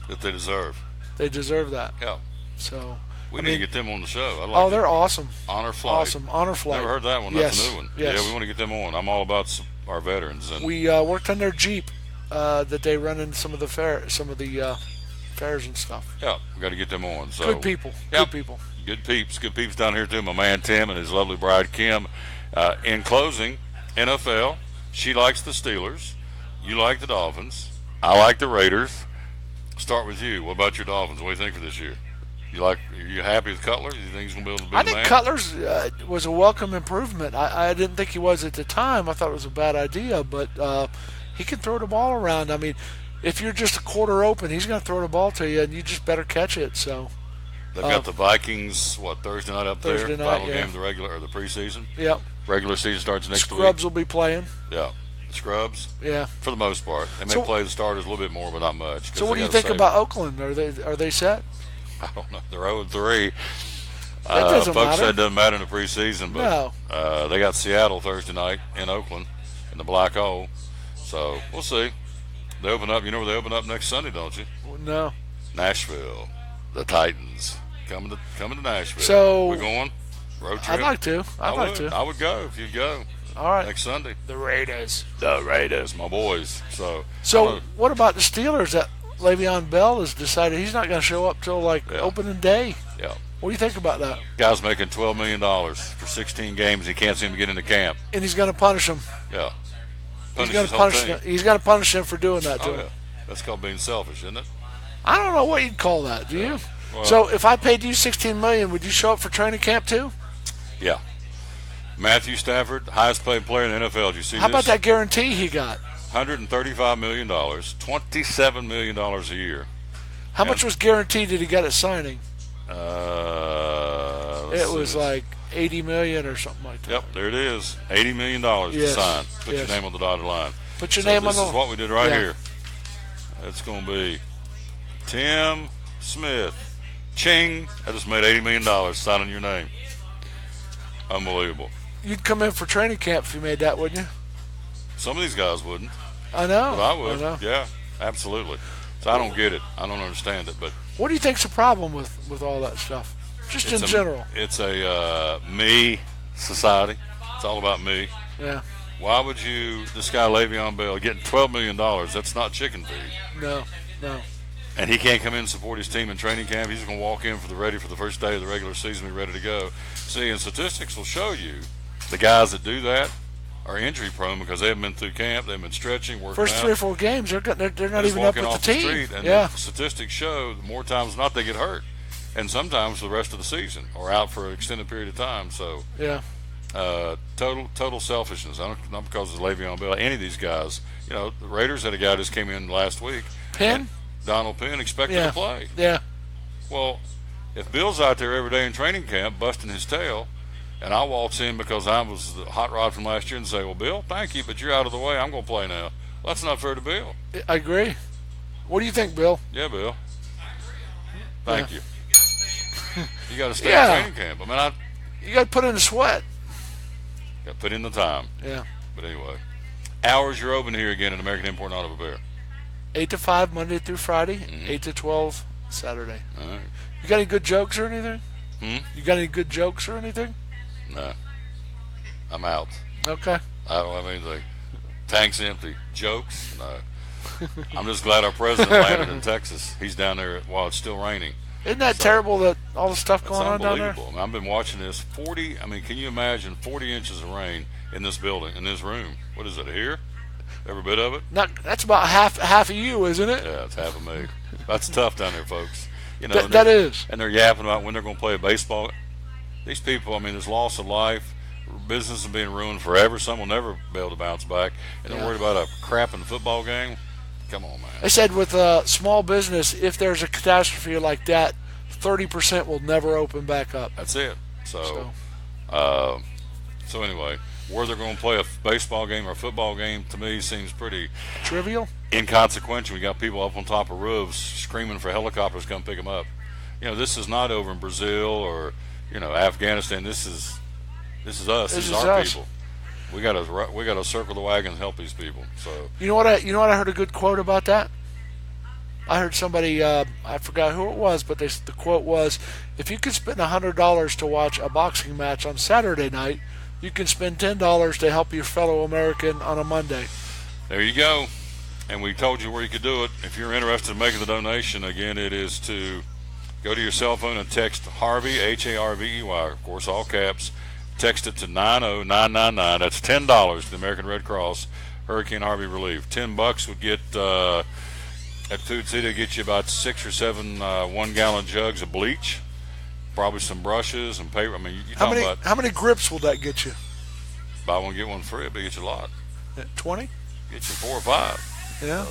That they deserve. They deserve that. Yeah. So we need to get them on the show. They're awesome. Honor Flight. Awesome. Honor Flight. Never heard that one. Yes. That's a new one. Yes. Yeah, we want to get them on. I'm all about our veterans. And we worked on their Jeep that they run in some of the fairs and stuff. Yeah, we got to get them on. So good people. Good people. Good peeps down here too. My man Tim and his lovely bride Kim. In closing, NFL. She likes the Steelers. You like the Dolphins. I like the Raiders. Start with you. What about your Dolphins? What do you think for this year? Are you happy with Cutler? Do you think he's going to be able to be I think Cutler's was a welcome improvement. I didn't think he was at the time. I thought it was a bad idea, but he can throw the ball around. I mean, if you're just a quarter open, he's going to throw the ball to you, and you just better catch it. So they've got the Vikings, Thursday night up Thursday there? Night, Final game of the preseason? Yep. Regular season starts next week. Scrubs will be playing. Yeah. Scrubs? Yeah. For the most part. They may play the starters a little bit more, but not much. So what do you think about Oakland? Are they set? I don't know. They're 0-3. That doesn't folks matter. said it doesn't matter in the preseason, but they got Seattle Thursday night in Oakland in the Black Hole. So we'll see. They open up. You know where they open up next Sunday, don't you? No. Nashville. The Titans coming to Nashville. So we going road trip? I'd like to. I would go if you'd go. All right. Next Sunday. The Raiders, my boys. So what about the Steelers? That Le'Veon Bell has decided he's not going to show up till opening day. Yeah. What do you think about that? Guy's making $12 million for 16 games. He can't seem to get into camp. And he's going to punish him. Yeah. He's going to punish him. He's going to punish him for doing that to him. Yeah. That's called being selfish, isn't it? I don't know what you'd call that. Do you? Well, so if I paid you $16 million, would you show up for training camp too? Yeah. Matthew Stafford, highest paid player in the NFL. Did you see How this? about that guarantee he got? $135 million, $27 million a year. How much was guaranteed did he get at signing? It was like $80 million or something like that. Yep, there it is. $80 million to sign. Put your name on the dotted line. Put your name on the... This is what we did right here. It's going to be Tim Smith. Ching. I just made $80 million signing your name. Unbelievable. You'd come in for training camp if you made that, wouldn't you? Some of these guys wouldn't. I know. But I would. I know. Yeah, absolutely. So I don't get it. I don't understand it. But what do you think's the problem with all that stuff? Just in general. It's a me society. It's all about me. Yeah. Why would you, this guy Le'Veon Bell, getting $12 million, that's not chicken feed. No. And he can't come in and support his team in training camp. He's going to walk in ready for the first day of the regular season, be ready to go. See, and statistics will show you the guys that do that are injury prone because they haven't been through camp, they've been stretching, working First out. 3 or 4 games, they're not even up with the team. Street, and the statistics show the more times than not they get hurt, and sometimes the rest of the season or out for an extended period of time. So total selfishness. Not because of Le'Veon Bell. Any of these guys, the Raiders had a guy just came in last week. Penn. Donald Penn expected to play. Yeah. Well, if Bill's out there every day in training camp busting his tail, and I waltz in because I was the hot rod from last year and say, well, Bill, thank you, but you're out of the way. I'm going to play now. Well, that's not fair to Bill. I agree. What do you think, Bill? Yeah, Bill. Thank you. You got to stay in training camp. I mean, you got to put in the sweat. Got to put in the time. Yeah. But anyway, hours you're open here again at American Import and Auto Repair. 8 to 5 Monday through Friday, 8 to 12 Saturday. All right. You got any good jokes or anything? You got any good jokes or anything? No. I'm out. Okay. I don't have anything. Tank's empty. Jokes? No. I'm just glad our president landed in Texas. He's down there while it's still raining. Isn't that terrible that all the stuff going on down there? I mean, I've been watching this. Can you imagine 40 inches of rain in this building, in this room? What is it, here? Every bit of it? That's about half of you, isn't it? Yeah, it's half of me. That's tough down there, folks. That is. And they're yapping about when they're going to play a baseball. These people, there's loss of life, business is being ruined forever. Some will never be able to bounce back. And they're worried about a crap in the football game. Come on, man. They said with small business, if there's a catastrophe like that, 30% will never open back up. That's it. So anyway, where they're going to play a baseball game or a football game, to me, seems pretty trivial, inconsequential. We got people up on top of roofs screaming for helicopters to come pick them up. This is not over in Brazil or Afghanistan. This is us. This is our people. We got to circle the wagon and help these people. So you know what I heard a good quote about that. I heard somebody, I forgot who it was, but the quote was, if you could spend $100 to watch a boxing match on Saturday night, you can spend $10 to help your fellow American on a Monday. There you go. And we told you where you could do it. If you're interested in making the donation, again, it is to go to your cell phone and text Harvey, Harvey, of course, all caps. Text it to 90999. That's $10 to the American Red Cross Hurricane Harvey Relief. $10 would get at Food City, get you about 6 or 7 1-gallon jugs of bleach, probably some brushes and paper. I mean, you're talking about how many grips will that get you? Buy one get one free. It'll get you a lot. 20? Get you 4 or 5. Yeah.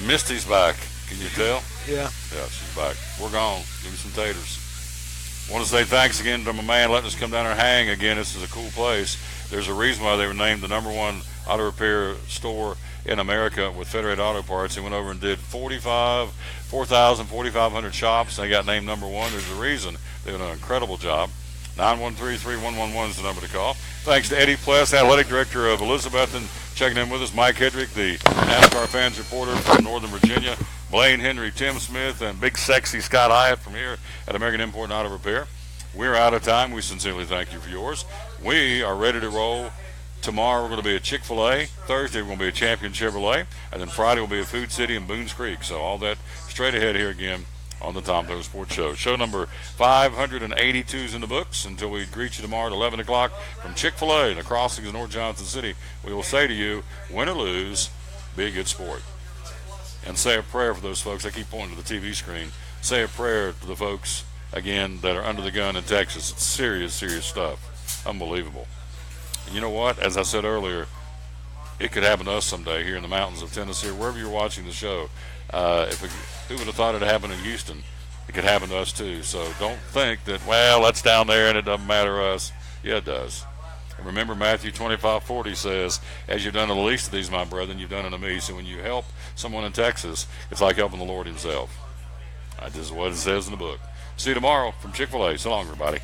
Misty's back. Can you tell? Yeah. Yeah, she's back. We're gone. Give me some taters. Want to say thanks again to my man letting us come down there and hang again. This is a cool place. There's a reason why they were named the #1 auto repair store in America with Federated Auto Parts. They went over and did 4,500 shops. They got named #1. There's a reason. They did an incredible job. 913-3111 is the number to call. Thanks to Eddie Pless, Athletic Director of Elizabethton, checking in with us. Mike Hedrick, the NASCAR fans reporter from Northern Virginia. Blaine Henry, Tim Smith, and big sexy Scott Hyatt from here at American Import and Auto Repair. We're out of time. We sincerely thank you for yours. We are ready to roll. Tomorrow we're going to be at Chick-fil-A. Thursday we're going to be at Champion Chevrolet. And then Friday we'll be at Food City and Boones Creek. So all that straight ahead here again on the Tom Taylor Sports Show. Show number 582 is in the books. Until we greet you tomorrow at 11 o'clock from Chick-fil-A in the crossings of North Johnson City, we will say to you, win or lose, be a good sport. And say a prayer for those folks. I keep pointing to the TV screen. Say a prayer to the folks, again, that are under the gun in Texas. It's serious, serious stuff. Unbelievable. And you know what? As I said earlier, it could happen to us someday here in the mountains of Tennessee or wherever you're watching the show. Who would have thought it would happen in Houston? It could happen to us too. So don't think that, well, that's down there and it doesn't matter to us. Yeah, it does. And remember, Matthew 25:40 says, as you've done to the least of these, my brethren, you've done unto me. So when you help someone in Texas, it's like helping the Lord himself. That is what it says in the book. See you tomorrow from Chick-fil-A. So long, everybody.